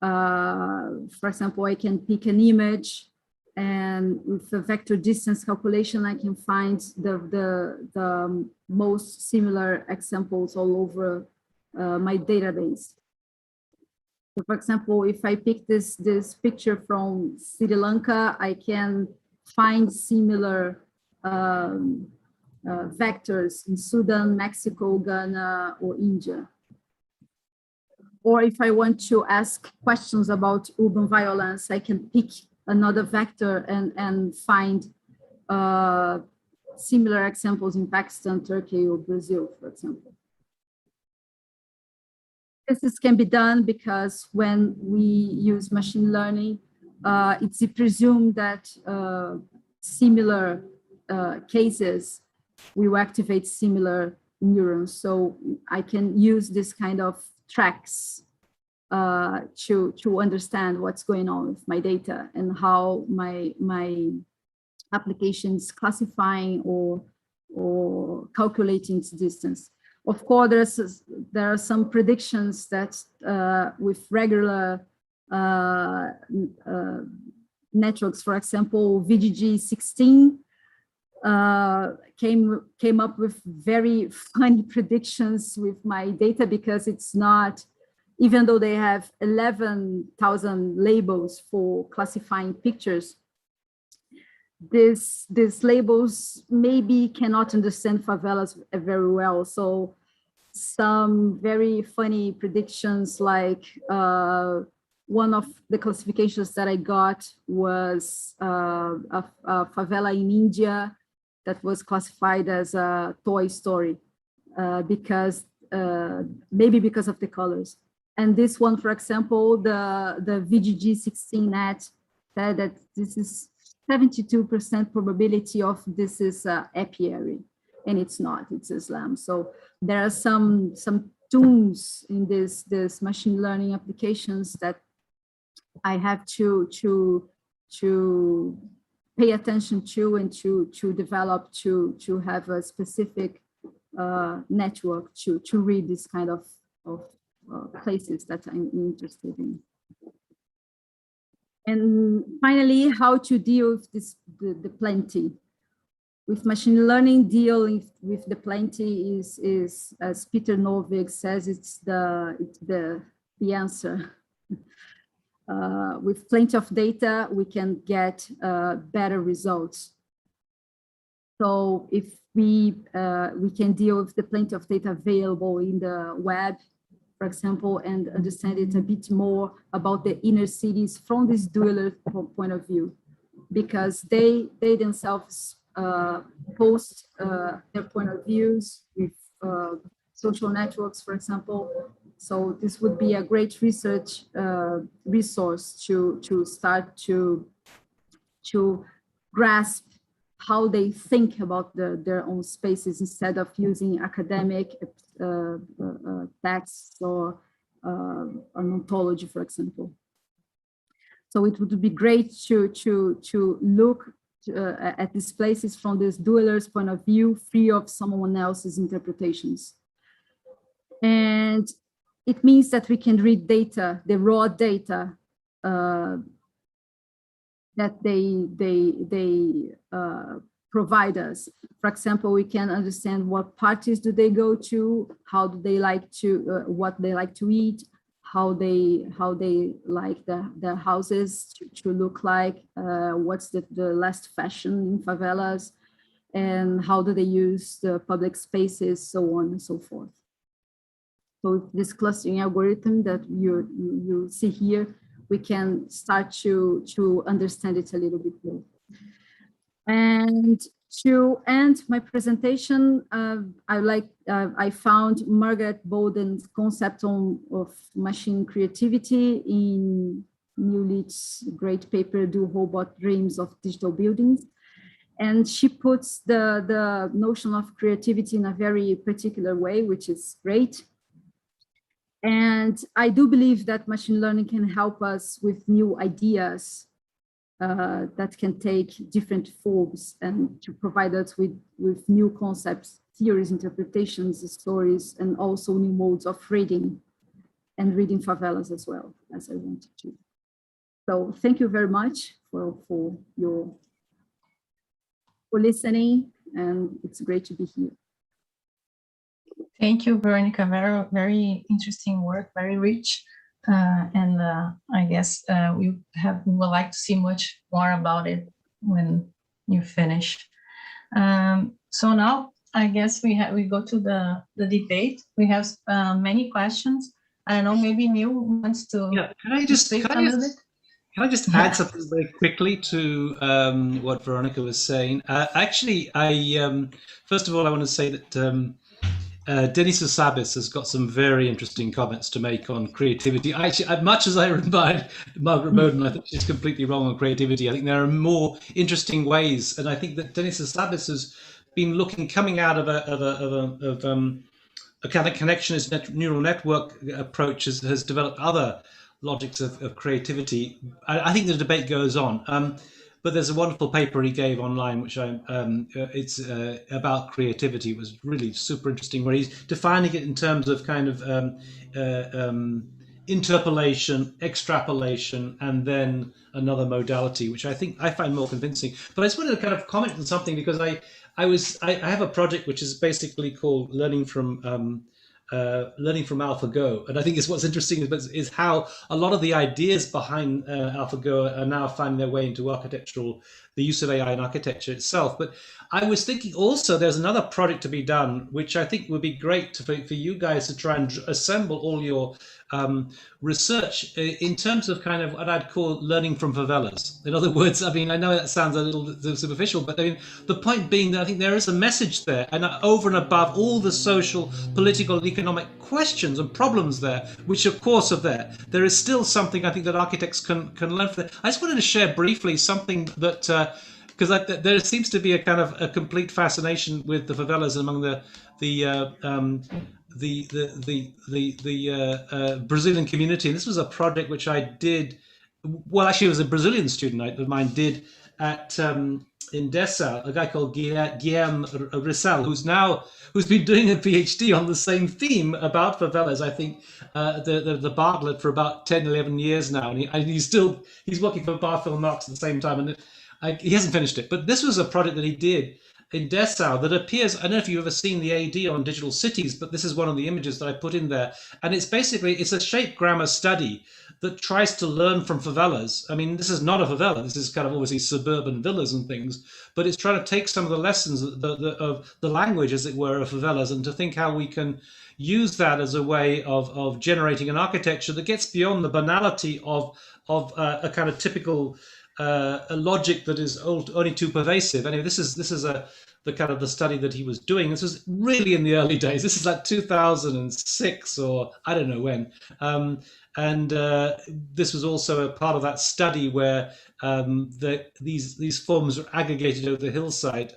for example, I can pick an image and with a vector distance calculation, I can find the most similar examples all over my database. So for example, if I pick this picture from Sri Lanka, I can find similar vectors in Sudan, Mexico, Ghana, or India. Or if I want to ask questions about urban violence, I can pick another vector and find similar examples in Pakistan, Turkey, or Brazil, for example. This can be done because when we use machine learning, it's presumed that similar cases will activate similar neurons. So I can use this kind of tracks to understand what's going on with my data and how my applications classifying or calculating its distance. Of course, there are some predictions that with regular networks, for example, VGG16 came up with very funny predictions with my data because it's not, even though they have 11,000 labels for classifying pictures, these labels maybe cannot understand favelas very well. So some very funny predictions, like one of the classifications that I got was a favela in India that was classified as a Toy Story because maybe because of the colors. And this one, for example, the VGG16 net said that this is 72% probability of this is apiary, and it's not, it's Islam. So there are some tools in this machine learning applications that I have to pay attention to and to develop to have a specific network to read this kind of places that I'm interested in. And finally, how to deal with this, the plenty. With machine learning, dealing with the plenty is as Peter Norvig says, it's the answer. With plenty of data, we can get better results. So if we can deal with the plenty of data available in the web, for example, and understand it a bit more about the inner cities from this dual point of view, because they themselves post their point of views with social networks, for example. So this would be a great research resource to start to grasp how they think about their own spaces instead of using academic texts or an ontology, for example. So it would be great to look at these places from this dualer's point of view, free of someone else's interpretations. And it means that we can read data, the raw data that they provide us. For example, we can understand what parties do they go to, how do they like to, what they like to eat, how they like their houses to look like, what's the last fashion in favelas, and how do they use the public spaces, so on and so forth. So this clustering algorithm that you see here, we can start to understand it a little bit more. And to end my presentation, I found Margaret Bolden's concept of machine creativity in Newly's great paper, Do Robot Dreams of Digital Buildings? And she puts the notion of creativity in a very particular way, which is great. And I do believe that machine learning can help us with new ideas that can take different forms and to provide us with new concepts, theories, interpretations, stories, and also new modes of reading and reading favelas as well, as I wanted to. So thank you very much for listening, and it's great to be here. Thank you, Veronica. Very, very interesting work, very rich. And I guess we would like to see much more about it when you finish. So now I guess we go to the debate. We have many questions. I don't know, maybe Neil wants to. Yeah, can I just add something very quickly to what Veronica was saying? Actually, first of all, I want to say that Denis Sabis has got some very interesting comments to make on creativity. Actually, as much as I remind Margaret Bowden, I think she's completely wrong on creativity. I think there are more interesting ways, and I think that Denis Sabis has been coming out of a kind of connectionist neural network approach, has developed other logics of creativity. I think the debate goes on. But there's a wonderful paper he gave online, which it's about creativity. It was really super interesting, where he's defining it in terms of kind of interpolation, extrapolation, and then another modality, which I find more convincing. But I just wanted to kind of comment on something, because I have a project which is basically called Learning from AlphaGo, and I think what's interesting is how a lot of the ideas behind AlphaGo are now finding their way into the use of AI in architecture itself. But I was thinking also there's another project to be done, which I think would be great for you guys to try and assemble all your research in terms of kind of what I'd call learning from favelas. In other words, I mean, I know that sounds a little superficial, but I mean, the point being that I think there is a message there, and over and above all the social, political, and economic questions and problems there, which of course are there is still something I think that architects can learn from that. I just wanted to share briefly something that because there seems to be a kind of a complete fascination with the favelas among the Brazilian community. And this was a project which I did. Well, actually, it was a Brazilian student of mine did at Dessau, a guy called Guillaume Rissal, who's been doing a PhD on the same theme about favelas. I think the Bartlett for about 10, 11 years now, and he's working for Barthel Knox at the same time, and he hasn't finished it. But this was a project that he did in Dessau that appears. I don't know if you've ever seen the AD on Digital Cities, but this is one of the images that I put in there, and it's a shape grammar study that tries to learn from favelas. I mean, this is not a favela. This is kind of obviously suburban villas and things, but it's trying to take some of the lessons of the language, as it were, of favelas, and to think how we can use that as a way of generating an architecture that gets beyond the banality of a kind of typical a logic that is only too pervasive. Anyway, this is the kind of the study that he was doing. This was really in the early days. This is like 2006 or I don't know when. And this was also a part of that study where these forms were aggregated over the hillside.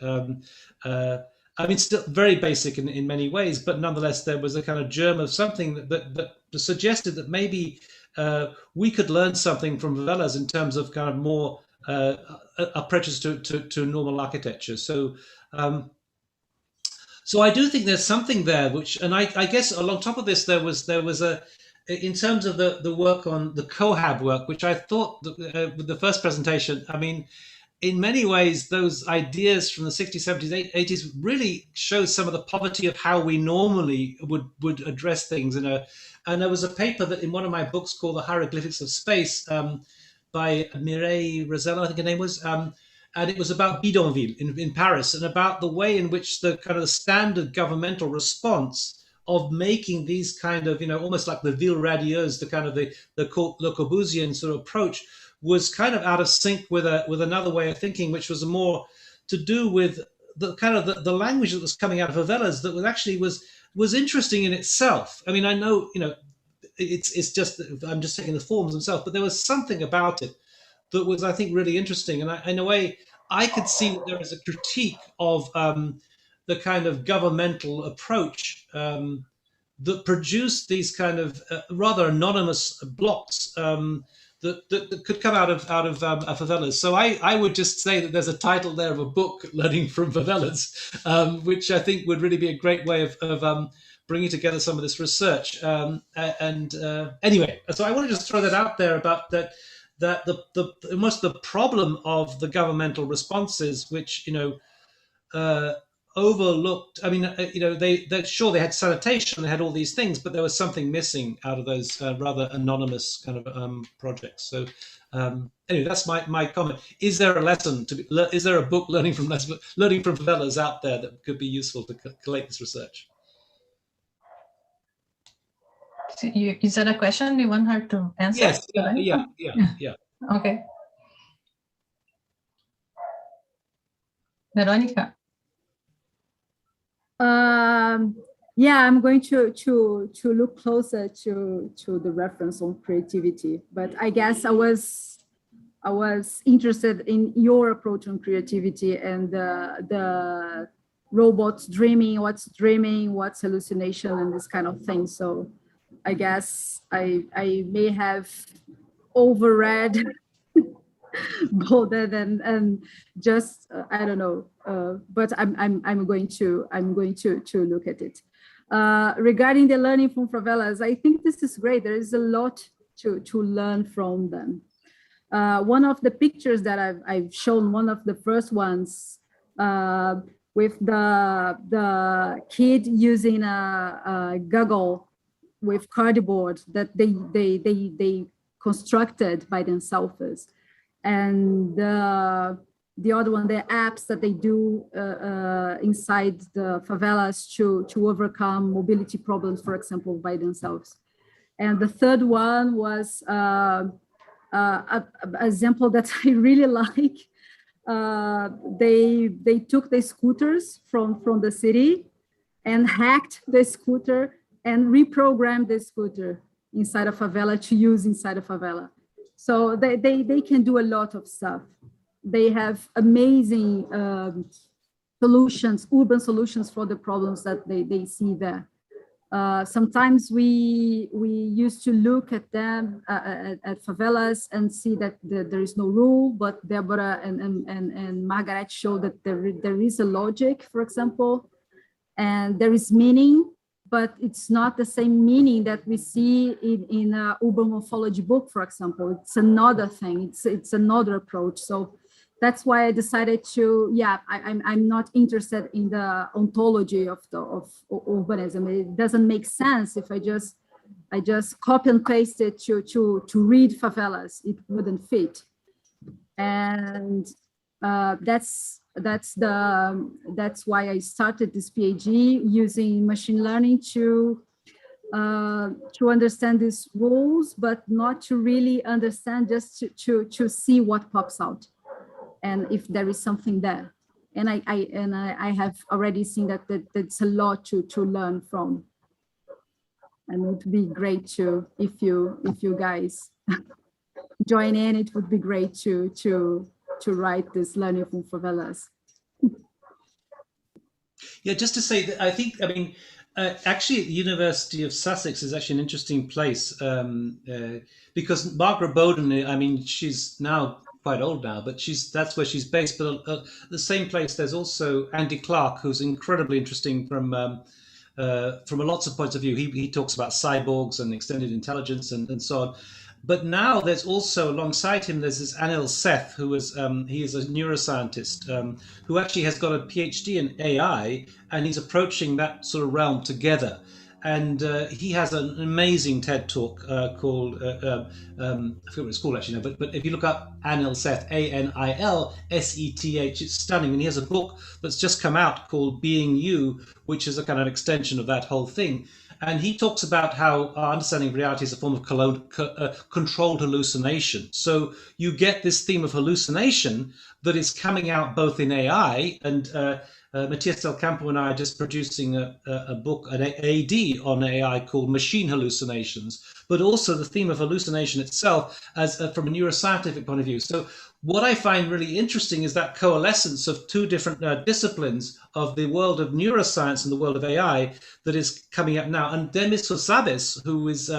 I mean, still very basic in many ways, but nonetheless, there was a kind of germ of something that suggested that maybe we could learn something from favelas in terms of kind of more approaches to normal architecture. So I do think there's something there, and I guess along top of this, there was in terms of the work on the cohab work, which I thought with the first presentation, I mean, in many ways, those ideas from the 60s, 70s, 80s really show some of the poverty of how we normally would address things. And there was a paper that in one of my books called The Hieroglyphics of Space by Mireille Rosello, I think her name was, and it was about bidonville in Paris, and about the way in which the kind of standard governmental response of making these kind of, almost like the ville radieuse, the kind of the Le Corbusian sort of approach, was kind of out of sync with another way of thinking, which was more to do with the kind of the language that was coming out of favelas that was interesting in itself. I mean, I know, it's just, I'm just taking the forms themselves, but there was something about it that was, I think, really interesting. And in a way, I could see that there is a critique of the kind of governmental approach that produced these kind of rather anonymous blocks that could come out of favelas. So I would just say that there's a title there of a book, Learning from Favelas, which I think would really be a great way of bringing together some of this research. Anyway, so I want to just throw that out there about that almost the problem of the governmental responses, which overlooked. I mean, they sure they had sanitation, they had all these things, but there was something missing out of those rather anonymous kind of projects. So anyway, that's my comment. Is there a lesson is there a book learning from favelas out there that could be useful to collate this research? So is that a question you want her to answer? Yes. Yeah. Okay. Verônica. Yeah, I'm going to look closer to the reference on creativity, but I guess I was interested in your approach on creativity and the robots dreaming, what's hallucination, and this kind of thing. So I guess I may have overread bolder than just I don't know, but I'm going to look at it. Regarding the learning from favelas, I think this is great. There is a lot to learn from them. One of the pictures that I've shown, one of the first ones, with the kid using a goggle with cardboard that they constructed by themselves, and the other one, the apps that they do inside the favelas to overcome mobility problems, for example, by themselves. And the third one was an example that I really like. They took the scooters from the city and hacked the scooter and reprogrammed the scooter inside a favela to use inside a favela. So they can do a lot of stuff. They have amazing solutions, urban solutions for the problems that they see there. Sometimes we used to look at them at favelas and see that there is no rule, but Débora and Margaret show that there is a logic, for example, and there is meaning, but it's not the same meaning that we see in a urban morphology book, for example. It's another thing. It's another approach. So that's why I decided to, I'm not interested in the ontology of urbanism. It doesn't make sense if I just copy and paste it to read favelas. It wouldn't fit. And that's why I started this PhD using machine learning to understand these rules, but not to really understand, just to see what pops out and if there is something there. And I have already seen that that's a lot to learn from. And it would be great to, if you guys join in, it would be great to write this learning from favelas. Yeah, just to say that actually the University of Sussex is actually an interesting place because Margaret Bowden, she's now quite old now, but that's where she's based. But the same place, there's also Andy Clark, who's incredibly interesting from lots of points of view. He talks about cyborgs and extended intelligence and so on. But now there's also, alongside him, there's this Anil Seth, who is he is a neuroscientist who actually has got a PhD in AI, and he's approaching that sort of realm together. And he has an amazing TED talk called, I forget what it's called actually now, but if you look up Anil Seth, ANILSETH, it's stunning. And he has a book that's just come out called Being You, which is a kind of extension of that whole thing. And he talks about how our understanding of reality is a form of controlled hallucination. So you get this theme of hallucination that is coming out both in AI, and Matthias Del Campo and I are just producing a book, an AD on AI called Machine Hallucinations, but also the theme of hallucination itself as from a neuroscientific point of view. So what I find really interesting is that coalescence of two different disciplines of the world of neuroscience and the world of AI that is coming up now. And Demis Hassabis, who is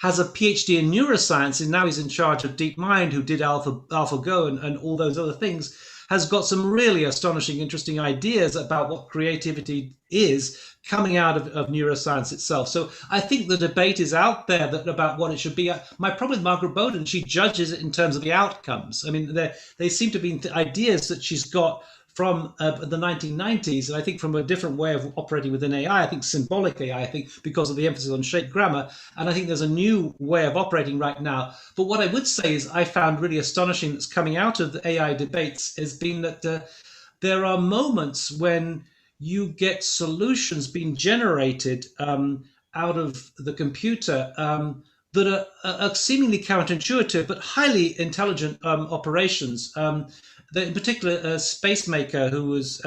has a PhD in neuroscience, and now he's in charge of DeepMind, who did AlphaGo and all those other things, has got some really astonishing, interesting ideas about what creativity is coming out of neuroscience itself. So I think the debate is out there about what it should be. My problem with Margaret Bowden, she judges it in terms of the outcomes. I mean, they seem to be ideas that she's got from the 1990s, and I think from a different way of operating within AI, I think symbolic AI, I think because of the emphasis on shaped grammar, and I think there's a new way of operating right now. But what I would say is I found really astonishing that's coming out of the AI debates has been that there are moments when you get solutions being generated out of the computer that are seemingly counterintuitive, but highly intelligent operations. In particular, a Spacemaker, who was,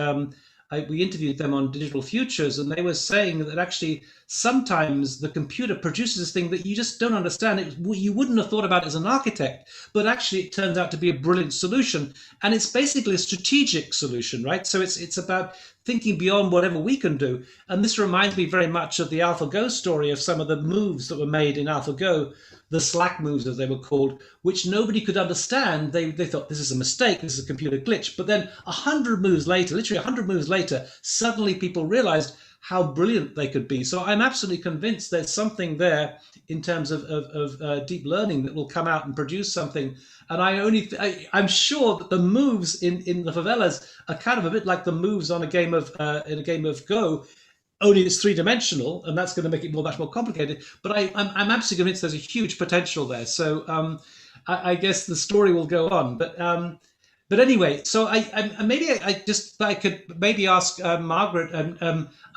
we interviewed them on Digital Futures, and they were saying that actually sometimes the computer produces this thing that you just don't understand. You wouldn't have thought about it as an architect, but actually it turns out to be a brilliant solution. And it's basically a strategic solution, right? So it's about thinking beyond whatever we can do. And this reminds me very much of the AlphaGo story, of some of the moves that were made in AlphaGo, the Slack moves as they were called, which nobody could understand. They thought this is a mistake, this is a computer glitch. But then 100 moves later, literally 100 moves later, suddenly people realized how brilliant they could be. So I'm absolutely convinced there's something there in terms of deep learning that will come out and produce something. And I'm sure that the moves in the favelas are kind of a bit like the moves on a game of Go. Only it's three-dimensional, and that's going to make it much more complicated. But I'm absolutely convinced there's a huge potential there. So I guess the story will go on. But anyway, so I could maybe ask Margaret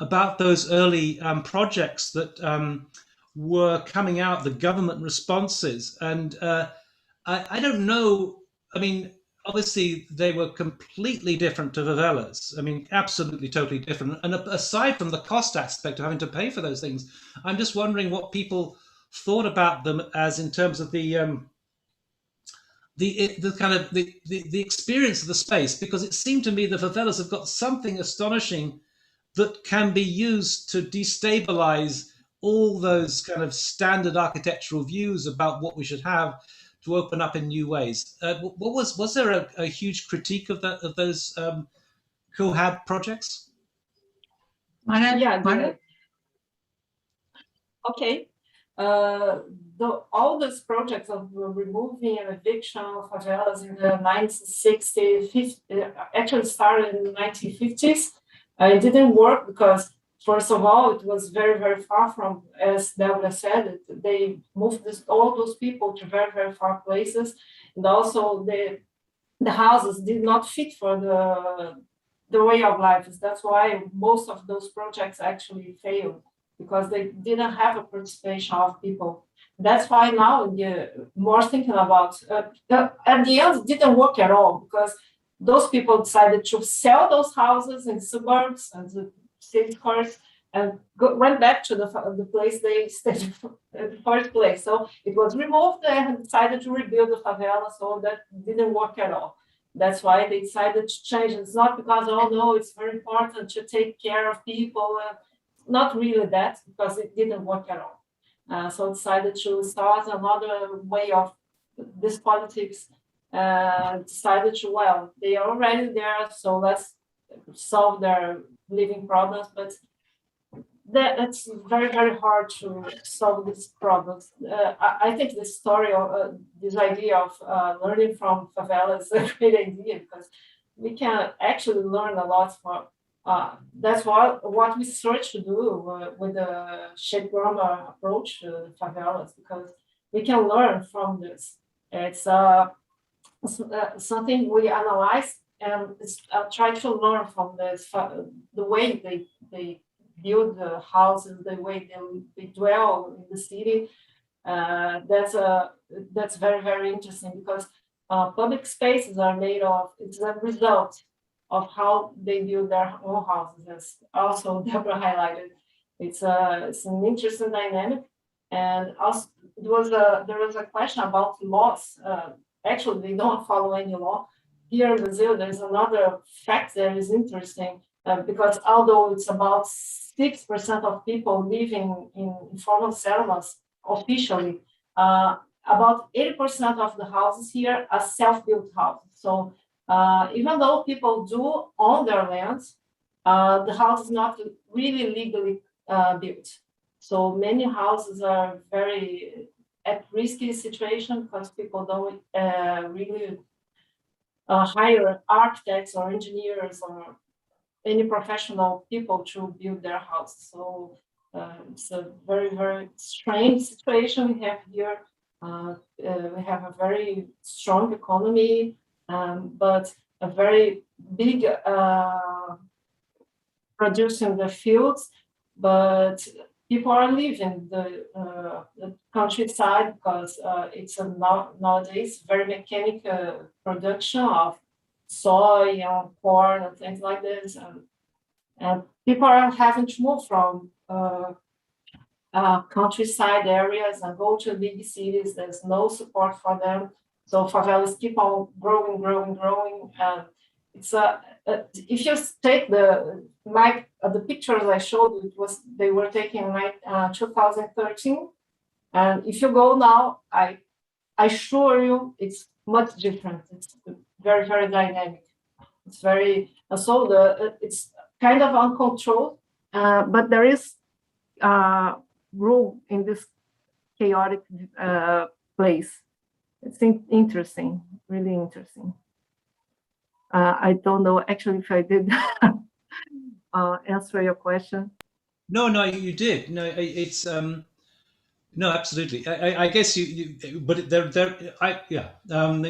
about those early projects that were coming out, the government responses, and I don't know. I mean, obviously they were completely different to favelas. I mean, absolutely, totally different. And aside from the cost aspect of having to pay for those things, I'm just wondering what people thought about them as in terms of the experience of the space, because it seemed to me the favelas have got something astonishing that can be used to destabilize all those kind of standard architectural views about what we should have to open up in new ways. Was there a huge critique of that, of those cohab projects? Margaret? Okay. All those projects of removing and eviction of favelas in the 1960s, actually started in the 1950s. It didn't work because, first of all, it was very, very far from, as Débora said, they moved all those people to very, very far places. And also the houses did not fit for the way of life. That's why most of those projects actually failed, because they didn't have a participation of people. That's why now more thinking about, at the end, it didn't work at all, because those people decided to sell those houses in suburbs and the city skirts and went back to the place they stayed in the first place. So it was removed and decided to rebuild the favela, so that didn't work at all. That's why they decided to change. It's not because, oh no, it's very important to take care of people. Not really that, because it didn't work at all. So decided to start another way of this politics. Decided to, well, they are already there, so let's solve their living problems. But that's very, very hard to solve these problems. I think this story of this idea of learning from favela is a great idea, because we can actually learn a lot from. That's what we search to do with the shape grammar approach to favelas, because we can learn from this. It's something we analyze and try to learn from this, the way they build the houses, the way they dwell in the city. That's very, very interesting, because public spaces are made of, it's a result of how they build their own houses, as also Débora highlighted. It's an interesting dynamic. And also there was a question about laws. Actually, they don't follow any law. Here in Brazil, there's another fact that is interesting, because although it's about 6% of people living in informal settlements officially, about 80% of the houses here are self-built houses. So even though people do own their lands, the house is not really legally built. So many houses are very at risky situation, because people don't really hire architects or engineers or any professional people to build their house. So it's a very, very strange situation we have here. We have a very strong economy, but a very big producing the fields, but people are leaving the countryside, because it's nowadays very mechanical production of soy and corn and things like this, and people are having to move from countryside areas and go to big cities. There's no support for them, so favelas keep on growing. And it's if you take the pictures I showed you, they were taken in 2013, and if you go now, I assure you it's much different. It's very, very dynamic. It's very it's kind of uncontrolled, but there is rule in this chaotic place. It's interesting, really interesting. I don't know actually if I did answer your question. No, you did. No, it's no, absolutely. I guess but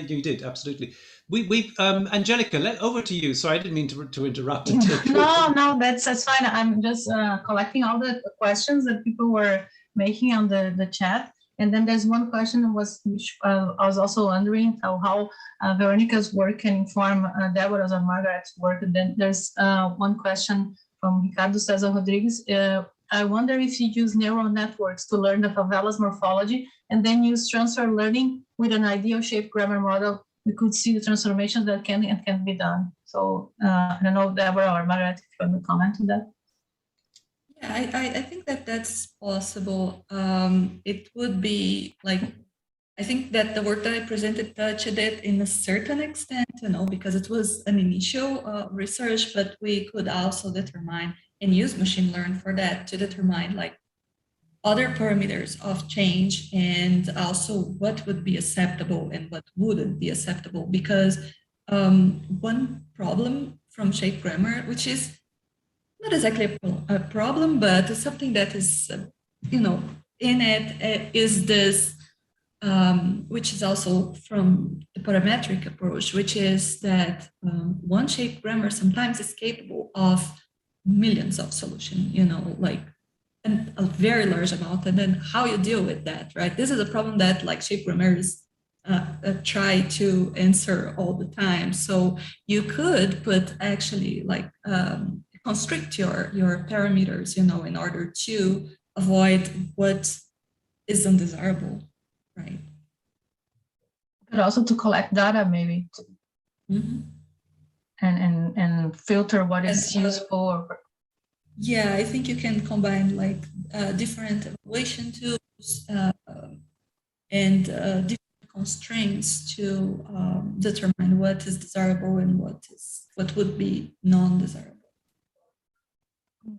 you did absolutely. We Angélica, over to you. Sorry, I didn't mean to interrupt. No, that's fine. I'm just collecting all the questions that people were making on the chat. And then there's one question which I was also wondering how Veronica's work can inform Débора's or Margaret's work. And then there's one question from Ricardo César Rodrigues. I wonder if you use neural networks to learn the favela's morphology and then use transfer learning with an ideal shape grammar model. We could see the transformations that can be done. So I don't know, Débora or Margaret, if you want to comment on that. Yeah, I think that that's possible. It would be like, I think that the work that I presented touched it in a certain extent, because it was an initial research, but we could also determine and use machine learning for that to determine like other parameters of change and also what would be acceptable and what wouldn't be acceptable. Because one problem from shape grammar, which is not exactly a problem, but something that is, in it, is this, which is also from the parametric approach, which is that one shape grammar sometimes is capable of millions of solutions, like a very large amount, and then how you deal with that, right? This is a problem that like shape grammars try to answer all the time. So you could put actually like constrict your parameters, in order to avoid what is undesirable, right? But also to collect data, maybe, and filter what is useful. Yeah, I think you can combine like different evaluation tools and different constraints to determine what is desirable and what would be non-desirable.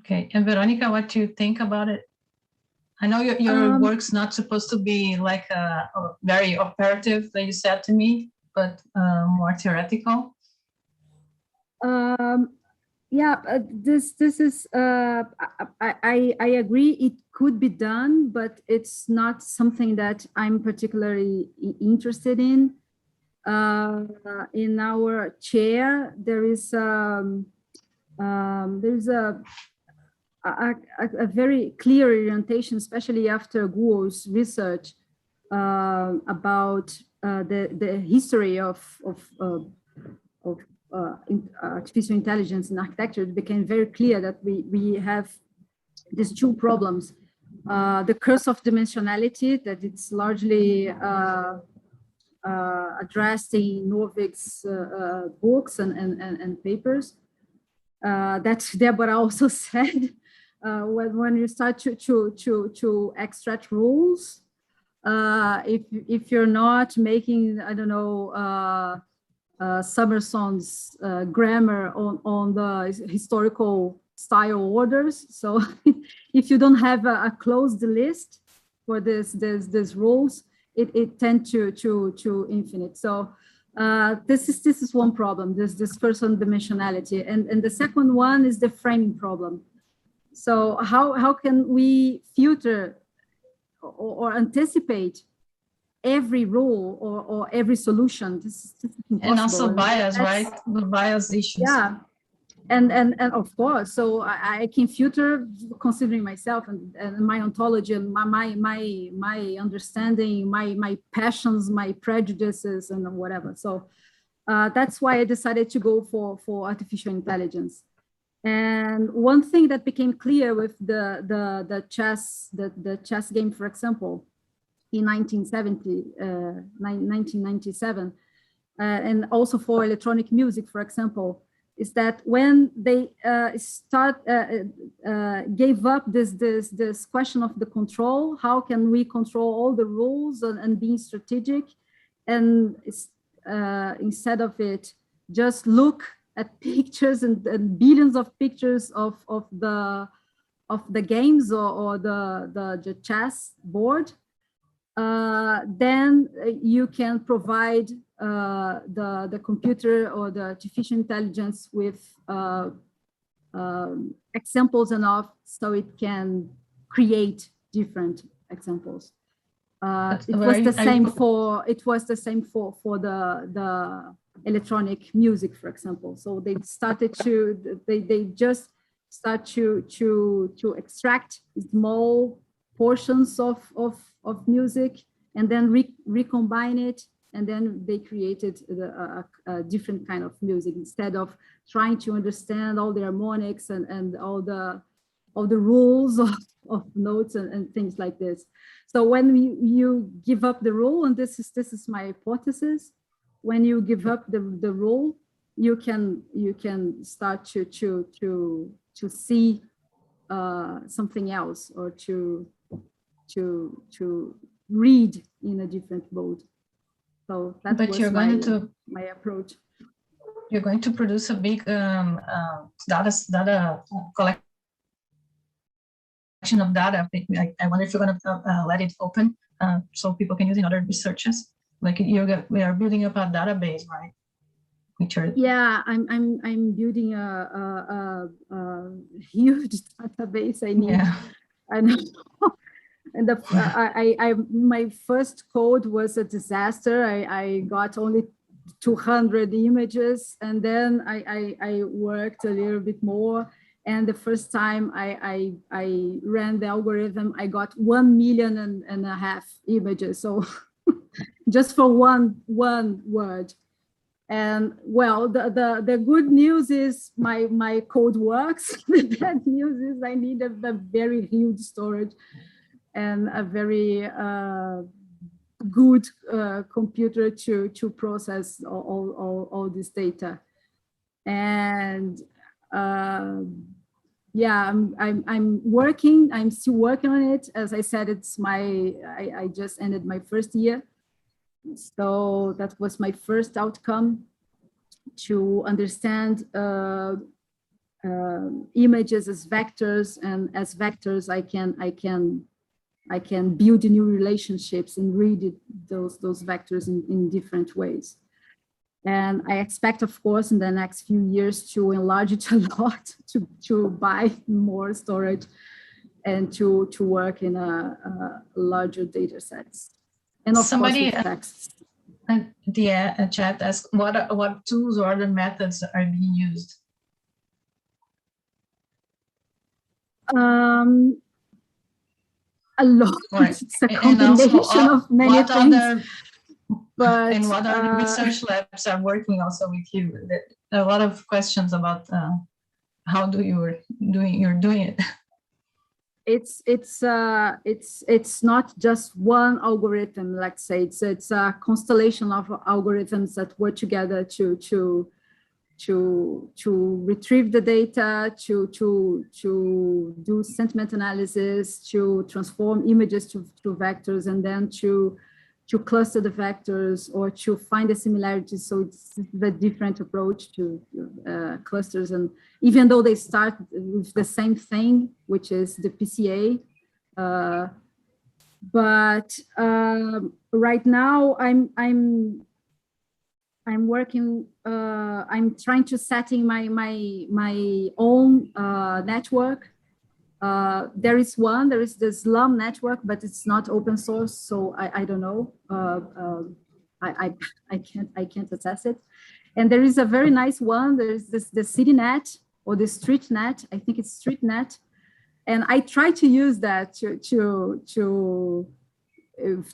Okay, and Verônica, what do you think about it? I know your work's not supposed to be like a very operative, that you said to me, but more theoretical. Yeah, this is I agree it could be done, but it's not something that I'm particularly interested in. In our chair, there is there's a very clear orientation, especially after Guo's research about the history of artificial intelligence in architecture. It became very clear that we have these two problems. The curse of dimensionality, that it's largely addressed in Norvik's books and papers. That Débora also said, when you start to extract rules, if you're not making, I don't know, Summerson's grammar on the historical style orders. So if you don't have a closed list for these rules, it tends to infinite. So this is one problem, this person dimensionality. And the second one is the framing problem. So how can we filter or anticipate every rule or every solution? This is impossible. And also bias, right? The bias issues. Yeah, and of course. So I can filter considering myself and my ontology and my understanding, my passions, my prejudices, and whatever. So that's why I decided to go for artificial intelligence. And one thing that became clear with the chess game, for example, in 1997, and also for electronic music, for example, is that when they gave up this question of the control, how can we control all the rules and being strategic, and instead of it, just look at pictures and billions of pictures of the games or the chess board. Then you can provide the computer or the artificial intelligence with examples enough so it can create different examples. It was the same for the electronic music, for example. So they started they just start to extract small portions of music and then recombine it, and then they created a different kind of music instead of trying to understand all the harmonics and all the rules of notes and things like this. So when you give up the rule, and this is my hypothesis, when you give up the rule, you can start to see something else, or to read in a different mode. So that but was you're going to my approach. You're going to produce a big data collection of data. I wonder if you're going to let it open so people can use in other researches. Like we are building up a database, right? Yeah, I'm building a huge database. I need. Yeah. I know. And my first code was a disaster. I got only 200 images, and then I worked a little bit more. And the first time I ran the algorithm, I got 1.5 million images. So just for one word. And well, the good news is my code works. The bad news is I need a very huge storage and a very good computer to process all this data. And yeah, I'm working. I'm still working on it. As I said, it's I just ended my first year. So that was my first outcome, to understand images as vectors, and as vectors I can build new relationships and read those vectors in different ways. And I expect, of course, in the next few years to enlarge it a lot, to buy more storage and to work in a larger data sets. And of Somebody course, with texts. The chat asked what tools or other methods are being used. A lot. Right. It's a combination of many things. But and what other research labs are working also with you? A lot of questions about how you're doing it. It's not just one algorithm. Let's say it's a constellation of algorithms that work together to retrieve the data, to do sentiment analysis, to transform images to vectors, and then to cluster the vectors or to find the similarities. So it's the different approach to clusters. And even though they start with the same thing, which is the PCA, but right now I'm working. I'm trying to setting my own network. There is the Slum network, but it's not open source, so I don't know. I can't assess it. And there is a very nice one. There's the CityNet or the StreetNet. I think it's StreetNet, and I try to use that to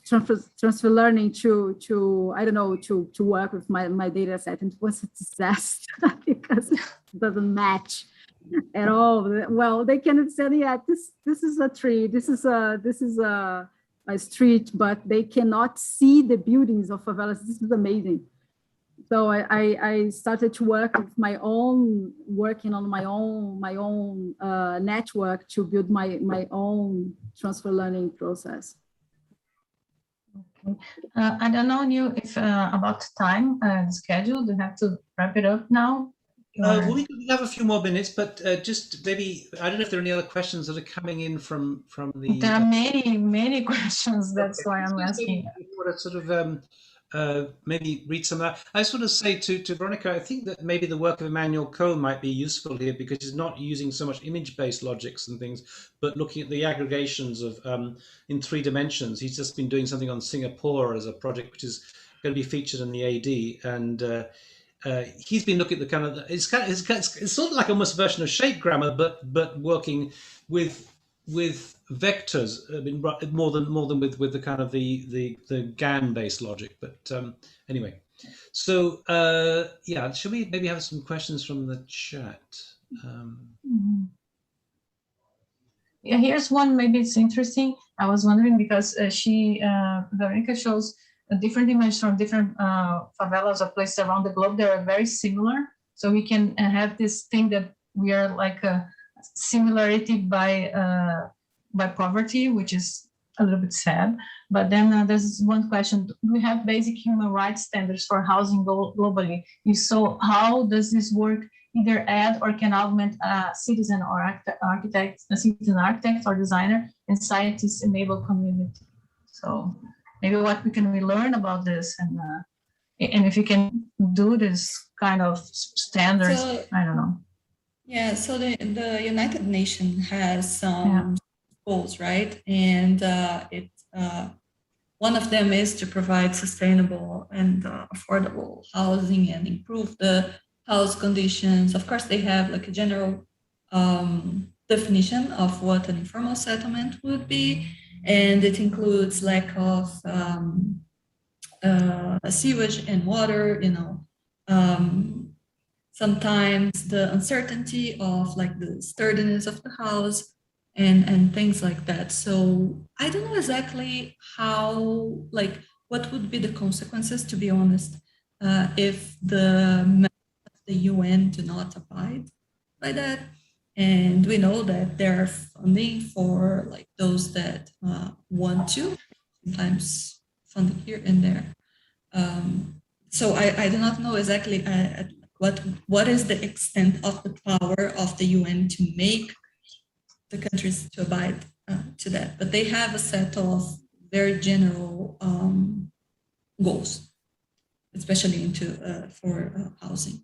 transfer learning to I don't know, to work with my data set, and it was a disaster because it doesn't match at all. Well, they cannot say, yeah, this is a tree, this is a street, but they cannot see the buildings of favelas. This is amazing. So I started to work with working on my own network to build my own transfer learning process. Okay. I don't know if about time schedule. Do you have to wrap it up now? We have a few more minutes, but just maybe, I don't know if there are any other questions that are coming in from the... There are many questions, that's why I'm asking. If you want to sort of maybe read some of that. I just want to say to Verônica, I think that maybe the work of Emmanuel Cole might be useful here, because he's not using so much image-based logics and things, but looking at the aggregations of in 3 dimensions. He's just been doing something on Singapore as a project, which is going to be featured in the AD, and he's been looking at the kind of it's sort of like almost a version of shape grammar, but working with vectors. I mean, more than with the kind of the GAN based logic. But anyway, so yeah, should we maybe have some questions from the chat? Yeah, here's one. Maybe it's interesting. I was wondering because Verônica shows a different image from different favelas or places around the globe. They are very similar. So we can have this thing that we are like similarity by poverty, which is a little bit sad. But then there's one question: do we have basic human rights standards for housing globally? If so, how does this work either add or can augment a citizen or architect, a citizen architect or designer and scientist enabled community? So maybe what can we learn about this, and if you can do this kind of standards, So, I don't know. Yeah, so the United Nations has some goals, right? And one of them is to provide sustainable and affordable housing and improve the house conditions. Of course, they have like a general definition of what an informal settlement would be, and it includes lack of sewage and water, you know, sometimes the uncertainty of like the sturdiness of the house and things like that. So I don't know exactly how, like, what would be the consequences, to be honest, if the UN do not abide by that. And we know that there are funding for like those that want to, sometimes funding here and there. So I do not know exactly what is the extent of the power of the UN to make the countries to abide to that. But they have a set of very general goals, especially for housing.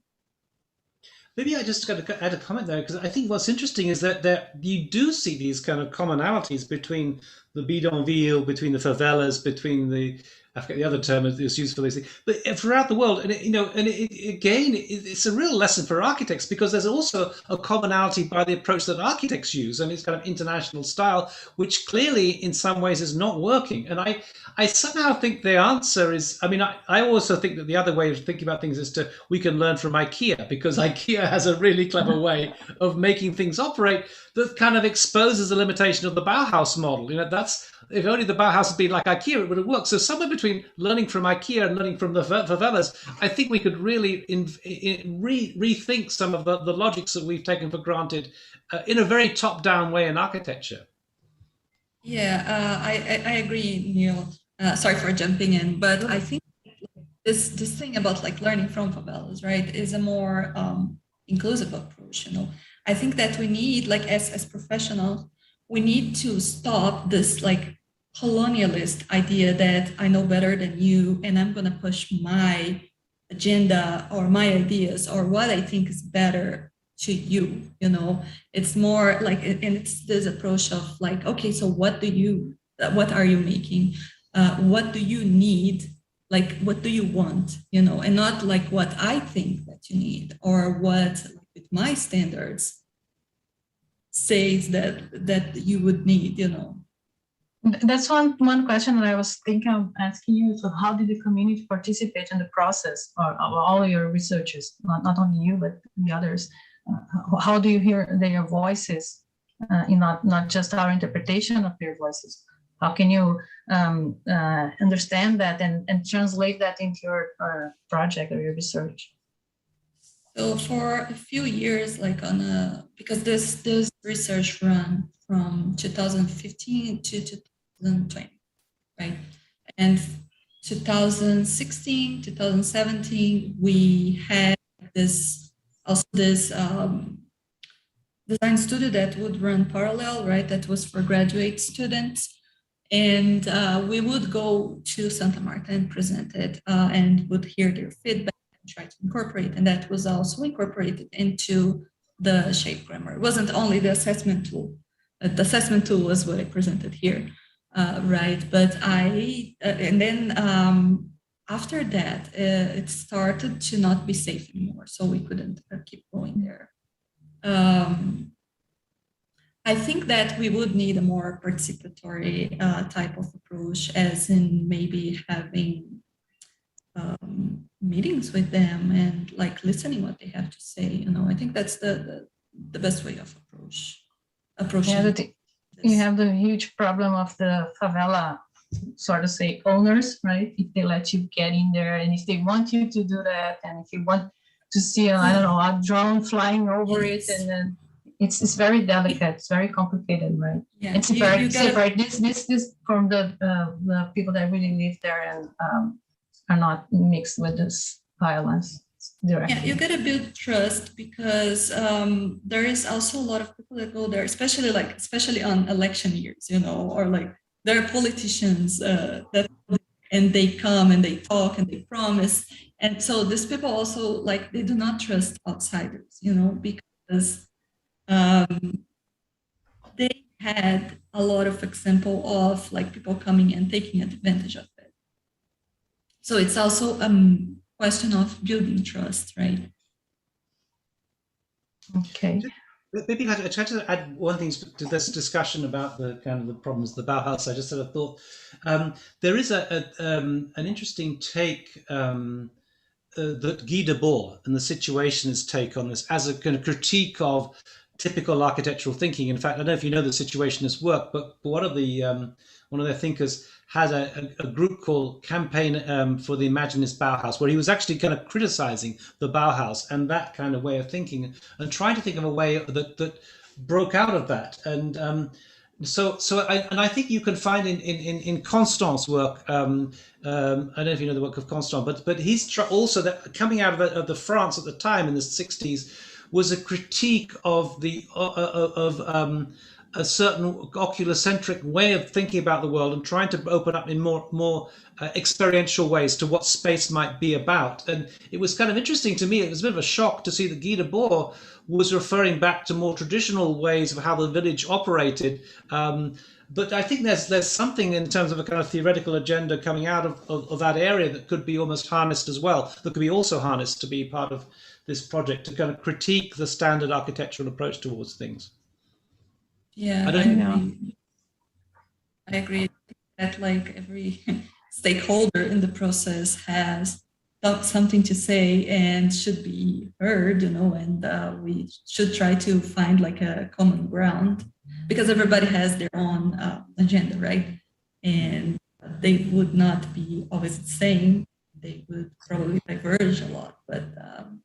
Maybe I just got to add a comment there, because I think what's interesting is that you do see these kind of commonalities between the bidonville, between the favelas, between the, I forget the other term that's used for these things, but throughout the world. And it's a real lesson for architects, because there's also a commonality by the approach that architects use, and it's kind of international style, which clearly in some ways is not working. And I somehow think the answer is, I mean, I also think that the other way of thinking about things is we can learn from IKEA, because IKEA has a really clever way of making things operate that kind of exposes the limitation of the Bauhaus model. You know, that's, if only the Bauhaus had been like IKEA, it would have worked. So somewhere between learning from IKEA and learning from the favelas, I think we could really rethink some of the logics that we've taken for granted in a very top-down way in architecture. Yeah, I agree, Neil. Sorry for jumping in, but I think this thing about like learning from favelas, right, is a more inclusive approach. You know, I think that we need, like, as professionals, we need to stop this like colonialist idea that I know better than you and I'm going to push my agenda or my ideas or what I think is better to you. You know, it's more like, and it's this approach of like, okay, so what are you making? What do you need? Like, what do you want? You know, and not like what I think that you need or what, like, with my standards says that you would need, you know. That's one question that I was thinking of asking you. So how did the community participate in the process, or all your researchers, not only you, but the others? How do you hear their voices, not just our interpretation of their voices? How can you understand that and translate that into your project or your research? So for a few years, like because this research ran from 2015 to 2020, right? And 2016, 2017, we had this design studio that would run parallel, right? That was for graduate students. And we would go to Santa Marta and present it and would hear their feedback and try to incorporate. And that was also incorporated into the shape grammar. It wasn't only the assessment tool. The assessment tool was what I presented here, right? But and then after that, it started to not be safe anymore. So we couldn't keep going there. I think that we would need a more participatory type of approach, as in maybe having meetings with them and like listening what they have to say. You know, I think that's the best way of approaching. Yeah, you have the huge problem of the favela, sort of say, owners, right? If they let you get in there, and if they want you to do that, and if you want to see, I don't know, a drone flying over it, and then it's very delicate, it's very complicated, right? Yeah, And separate this from the people that really live there and are not mixed with this violence directly. Yeah, you gotta build trust because there is also a lot of people that go there, especially on election years, you know, or like there are politicians that and they come and they talk and they promise, and so these people also like they do not trust outsiders, you know, because they had a lot of example of like people coming and taking advantage of it. So it's also question of building trust, right? Okay. Maybe I try to add one thing to this discussion about the kind of the problems of the Bauhaus. I just sort of thought there is an interesting take that Guy Debord and the Situationist take on this as a kind of critique of typical architectural thinking. In fact, I don't know if you know the Situationist work, but one of their thinkers had a group called Campaign for the Imaginist Bauhaus, where he was actually kind of criticizing the Bauhaus and that kind of way of thinking, and trying to think of a way that broke out of that. And I think you can find in Constant's work. I don't know if you know the work of Constant, but he's also that coming out of the France at the time in the 60s was a critique of the a certain oculocentric way of thinking about the world and trying to open up in more experiential ways to what space might be about. And it was kind of interesting to me. It was a bit of a shock to see that Guy Debord was referring back to more traditional ways of how the village operated. But I think there's something in terms of a kind of theoretical agenda coming out of that area that could be almost harnessed as well, that could be also harnessed to be part of this project to kind of critique the standard architectural approach towards things. Yeah, I agree that like every stakeholder in the process has something to say and should be heard, you know, and we should try to find like a common ground because everybody has their own agenda, right? And they would not be always the same. They would probably diverge a lot, but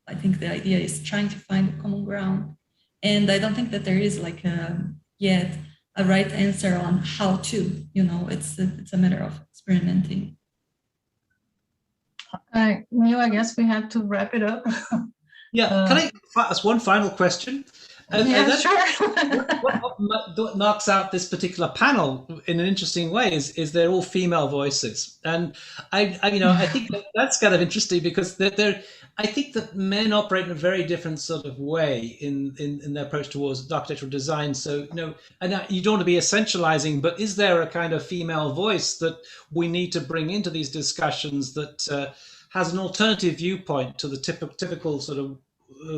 I think the idea is trying to find a common ground. And I don't think that there is like yet a right answer on how to, you know, it's a matter of experimenting. Neil, I guess we have to wrap it up. Yeah, can I ask one final question? Yeah, sure. what knocks out this particular panel in an interesting way is they're all female voices, and I think that's kind of interesting because I think that men operate in a very different sort of way in their approach towards architectural design. So and you don't want to be essentializing, but is there a kind of female voice that we need to bring into these discussions that has an alternative viewpoint to the typical sort of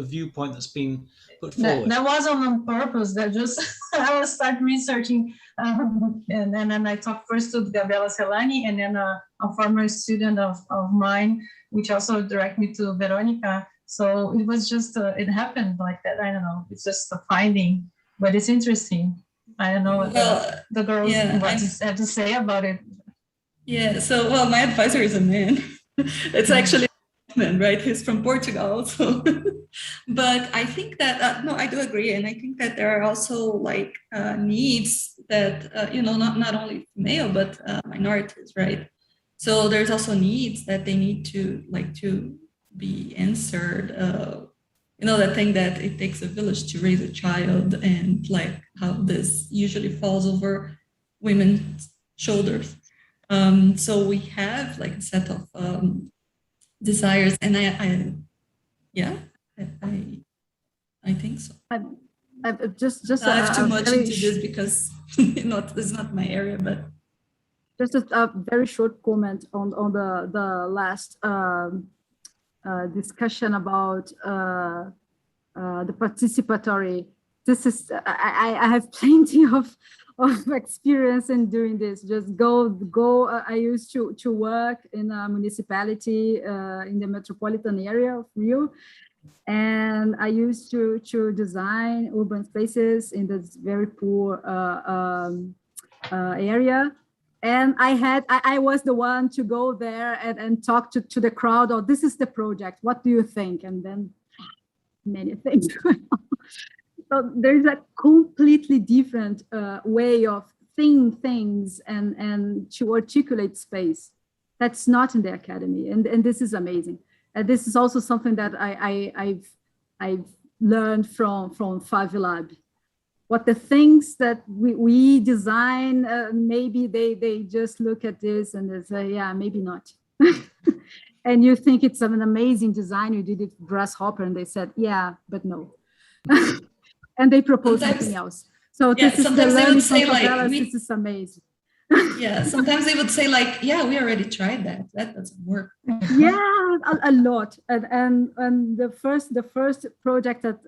viewpoint that's been put forward? That wasn't on purpose. That just I was start researching, and then I talked first to Gabriela Celani, and then a former student of mine, which also directed me to Verônica. So it was just it happened like that. I don't know. It's just a finding, but it's interesting. I don't know what the girls have to say about it. Yeah. So my advisor is a man. It's actually a man, right? He's from Portugal. So, but I think that no, I do agree, and I think that there are also like needs that not only male but minorities, right? So there's also needs that they need to be answered. That thing that it takes a village to raise a child, and like how this usually falls over women's shoulders. So we have like a set of desires, and I think so. I just I have too much into this because it's not my area, but just a very short comment on the last discussion about the participatory. This is I have plenty of experience in doing this. Just go. I used to work in a municipality in the metropolitan area of Rio, and I used to design urban spaces in this very poor area. And I was the one to go there and talk to the crowd. Oh, this is the project. What do you think? And then many things. So there's a completely different way of seeing things and to articulate space. That's not in the academy, and this is amazing. And this is also something that I've learned from Favelab. What the things that we design, maybe they just look at this and they say, yeah, maybe not. And you think it's an amazing design, you did it Grasshopper, and they said, yeah, but no. And they proposed something else. So yeah, this is the learning from Favelas, this is amazing. Yeah, sometimes they would say like, yeah, we already tried that. That doesn't work. Yeah, a lot. And the first project that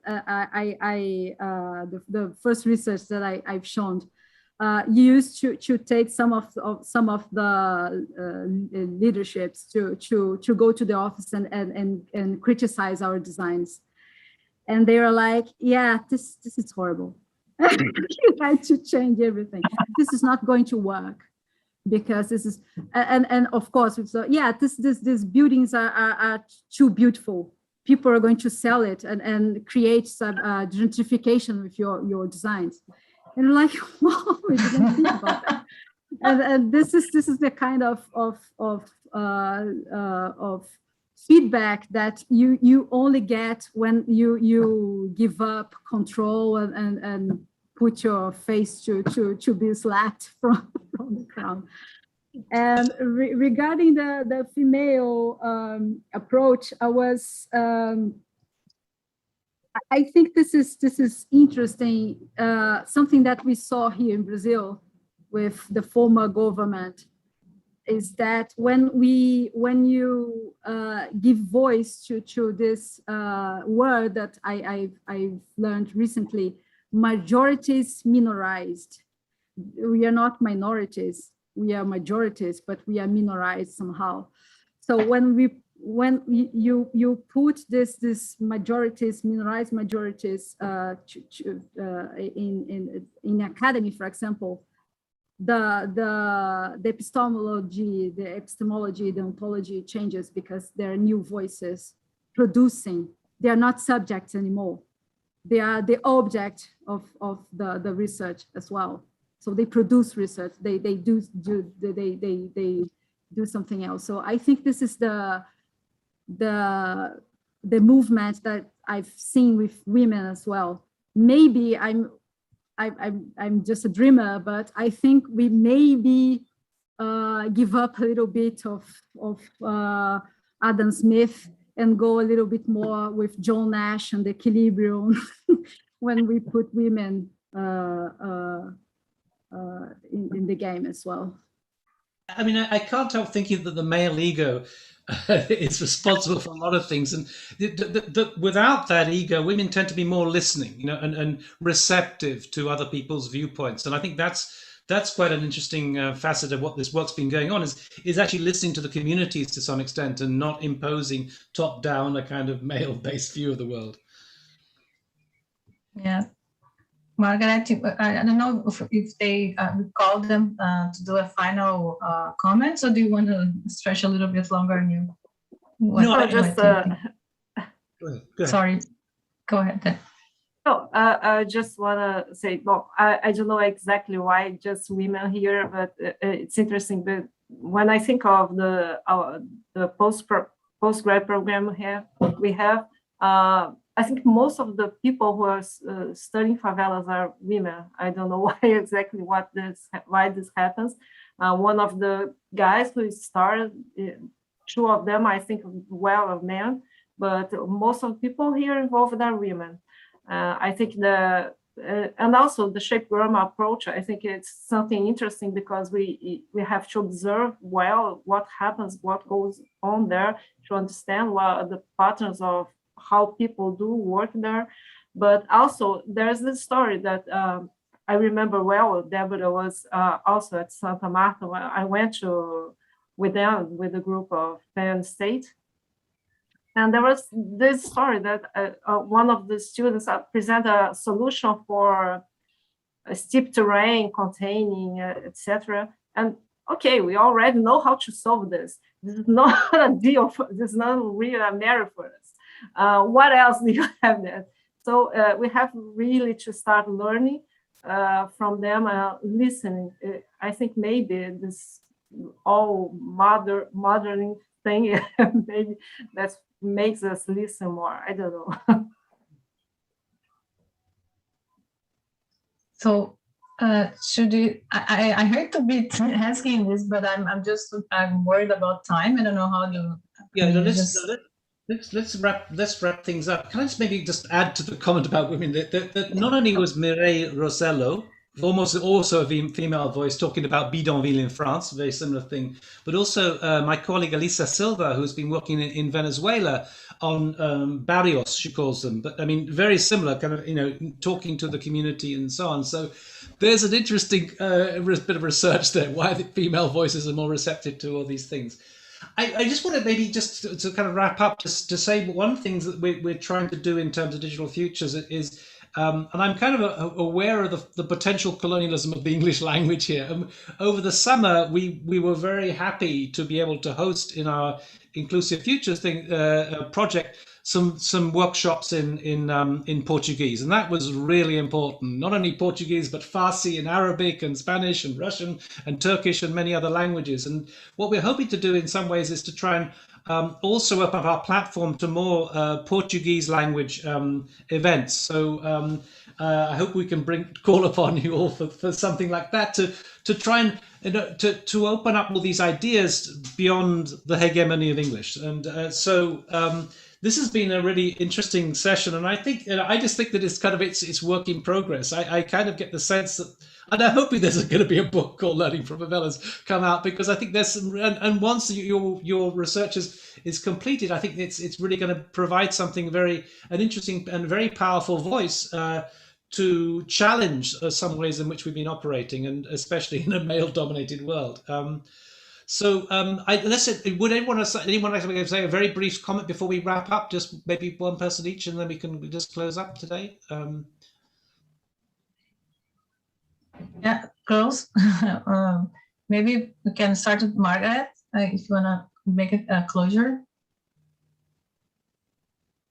the first research that I've shown used to take some of the leaderships to go to the office and criticize our designs. And they were like, yeah, this is horrible. You had to change everything. This is not going to work because this is, and of course, so yeah, these buildings are too beautiful. People are going to sell it and create some gentrification with your designs. And I'm like, wow, we didn't think about that. And this is the kind of feedback that you only get when you give up control and put your face to be slapped from the ground. And regarding the female approach, I think this is interesting. Something that we saw here in Brazil with the former government is that when you give voice to this word that I've learned recently, majorities minorized. We are not minorities, we are majorities, but we are minorized somehow. So when you put this majorities, minorized majorities in academy, for example, the epistemology, the ontology changes because there are new voices producing. They are not subjects anymore. They are the object of the research as well. So they produce research. They do something else. So I think this is the movement that I've seen with women as well. Maybe I'm just a dreamer, but I think we maybe give up a little bit of Adam Smith and go a little bit more with John Nash and the equilibrium when we put women in the game as well. I mean, I can't help thinking that the male ego is responsible for a lot of things, and without that ego, women tend to be more listening, and receptive to other people's viewpoints. And I think that's quite an interesting facet of what this work's been going on, is actually listening to the communities to some extent and not imposing top down a kind of male-based view of the world. Yeah. Margaret, I don't know if they call them to do a final comment, or do you want to stretch a little bit longer? No, I just Go ahead. Sorry, go ahead. No, I just want to say, no, I don't know exactly why just women here, but it's interesting. But when I think of the postgrad program we have, I think most of the people who are studying favelas are women. I don't know why exactly why this happens. One of the guys who started, two of them, I think, are men, but most of the people here involved are women. I think and also the shape grammar approach, I think it's something interesting because we have to observe well what happens, what goes on there, to understand what are the patterns of how people do work there. But also there's this story that I remember well. Débora was also at Santa Marta when I went with them, with a group of Penn State. And there was this story that one of the students presented a solution for a steep terrain containing, etc. And okay, we already know how to solve this. This is not a deal. This is not really a matter for us. What else do you have there? So we have really to start learning from them, listening. I think maybe this all modern thing, maybe that makes us listen more. I don't know. So should you? I heard to be asking this, but I'm worried about time. I don't know how to. Yeah, let's wrap things up. Can I just maybe just add to the comment about women that not only was Mireille Rosello, almost also a female voice, talking about bidonville in France, very similar thing, but also my colleague Elisa Silva, who's been working in Venezuela on barrios, she calls them, but I mean very similar, kind of talking to the community and so on. So there's an interesting bit of research there, why the female voices are more receptive to all these things. I just want to maybe just to kind of wrap up, just to say one thing that we're trying to do in terms of digital futures is, and I'm kind of aware of the potential colonialism of the English language here. Over the summer, we were very happy to be able to host in our Inclusive Futures project some workshops in Portuguese, and that was really important. Not only Portuguese, but Farsi and Arabic and Spanish and Russian and Turkish and many other languages. And what we're hoping to do in some ways is to try and also open up our platform to more Portuguese language events. So I hope we can call upon you all for something like that to try and to open up all these ideas beyond the hegemony of English. And this has been a really interesting session, and I think I just think that it's kind of it's work in progress. I kind of get the sense that, and I'm hoping there's going to be a book called Learning from Favelas come out, because I think there's some, and once your research is completed, I think it's really going to provide something an interesting and very powerful voice to challenge some ways in which we've been operating, and especially in a male-dominated world. So would anyone like to say a very brief comment before we wrap up? Just maybe one person each, and then we can just close up today. Yeah, girls. Maybe we can start with Margaret, if you want to make a closure.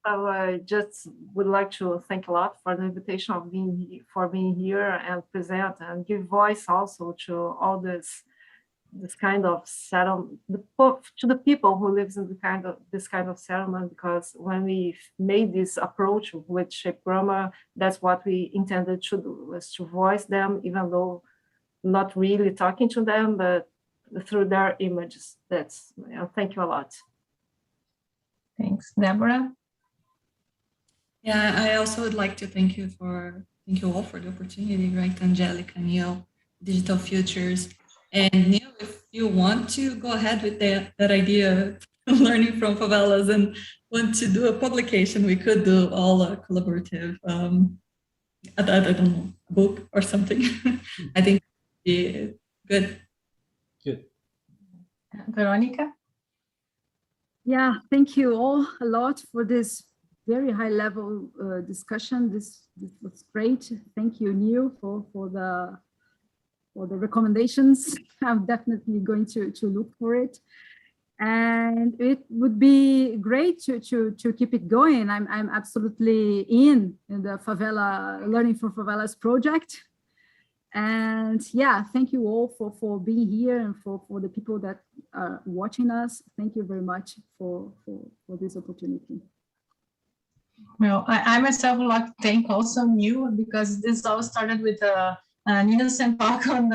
I just would like to thank a lot for the invitation of being here and present and give voice also to all this kind of settlement, to the people who lives in this kind of settlement, because when we made this approach with Shape Grammar, that's what we intended to do, was to voice them, even though not really talking to them, but through their images. Thank you a lot. Thanks. Débora? Yeah, I also would like to thank you all for the opportunity, right? Angélica, Neil, Digital Futures. And Neil, if you want to go ahead with that idea of learning from favelas and want to do a publication, we could do all a collaborative, I don't know, book or something. I think it'd be good. Good. Verônica? Yeah, thank you all a lot for this very high level discussion. This was great. Thank you, Neil, for the recommendations. I'm definitely going to look for it. And it would be great to keep it going. I'm absolutely in the favela, Learning from Favelas project. And yeah, thank you all for being here, and for the people that are watching us. Thank you very much for this opportunity. Well, I myself would like to thank also you, because this all started with Nina sent talk on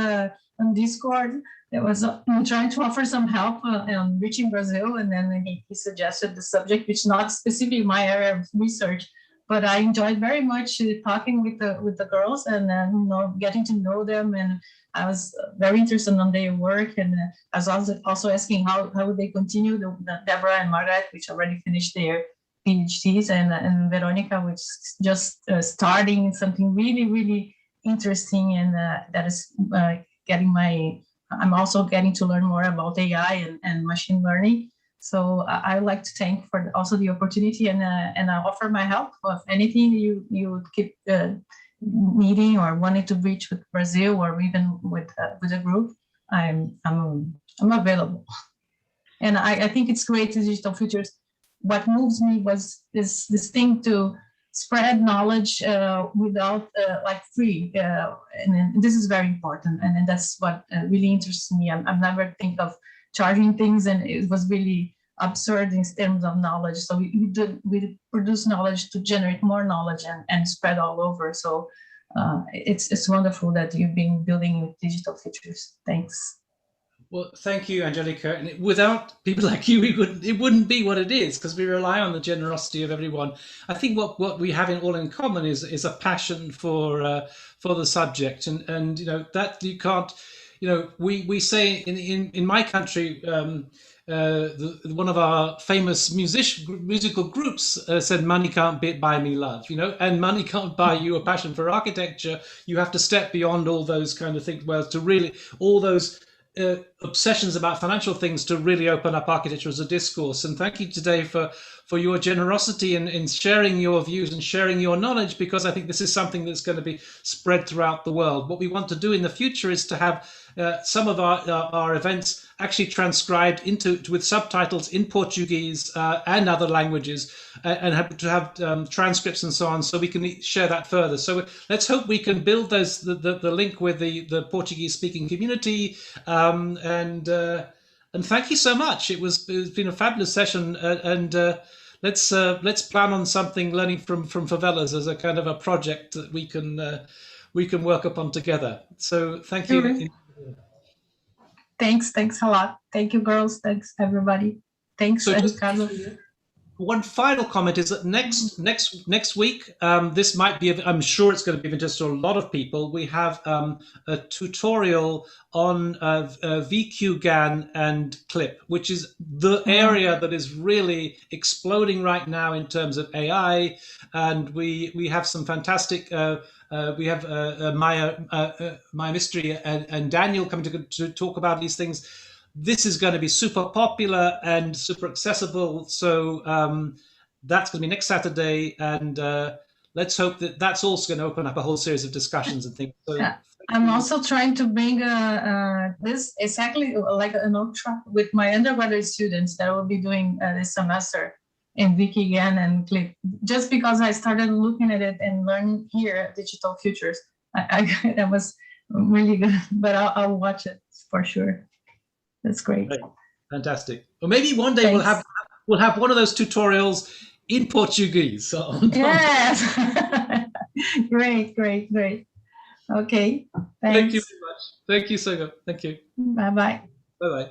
Discord. It was trying to offer some help on reaching Brazil, and then he suggested the subject, which is not specifically my area of research, but I enjoyed very much talking with the girls and getting to know them, and I was very interested in their work, and I was also asking how would they continue. Débora and Margaret, which already finished their PhDs, and Verônica, which is just starting something really, really interesting, and that is I'm also getting to learn more about AI and machine learning. So I would like to thank for also the opportunity, and I offer my help of anything you would keep needing or wanting to reach with Brazil, or even with a group. I'm available, and I think it's great in Digital Futures. What moves me was this thing to spread knowledge without like free, and this is very important, and that's what really interests me. I'm never think of charging things, and it was really absurd in terms of knowledge. So we produce knowledge to generate more knowledge and spread all over. So it's wonderful that you've been building with Digital Futures. Thanks. Well, thank you, Angélica. And without people like you, it wouldn't be what it is, because we rely on the generosity of everyone. I think what we have all in common is a passion for the subject, and you know that you can't. You know, we say in my country. One of our famous musical groups said, "Money can't buy me love," you know, and money can't buy you a passion for architecture. You have to step beyond all those kind of things, well, to really all those obsessions about financial things to really open up architecture as a discourse. And thank you today for your generosity in sharing your views and sharing your knowledge, because I think this is something that's going to be spread throughout the world. What we want to do in the future is to have some of our events actually transcribed with subtitles in Portuguese and other languages, and have transcripts and so on, so we can share that further. So let's hope we can build the link with the Portuguese speaking community, and thank you so much. It's been a fabulous session, and let's plan on something, learning from favelas as a kind of a project that we can work upon together. So thank you. Sure. Thanks a lot. Thank you, girls. Thanks, everybody. Thanks, Ricardo. One final comment is that next week, this might be, I'm sure it's going to be of interest to a lot of people. We have a tutorial on VQGAN and CLIP, which is the area that is really exploding right now in terms of AI. And we have some fantastic, we have Maya Mystery and Daniel coming to talk about these things. This is going to be super popular and super accessible. So that's going to be next Saturday. And let's hope that that's also going to open up a whole series of discussions and things. So, I'm also trying to bring this exactly like an workshop with my undergraduate students that I will be doing this semester in VQGAN and CLIP, just because I started looking at it and learning here at Digital Futures. That was really good, but I'll watch it for sure. That's great. Fantastic. Or maybe one day we'll have one of those tutorials in Portuguese. Yes. Great. Okay. Thanks. Thank you very much. Thank you so much. Thank you. Bye-bye. Bye-bye.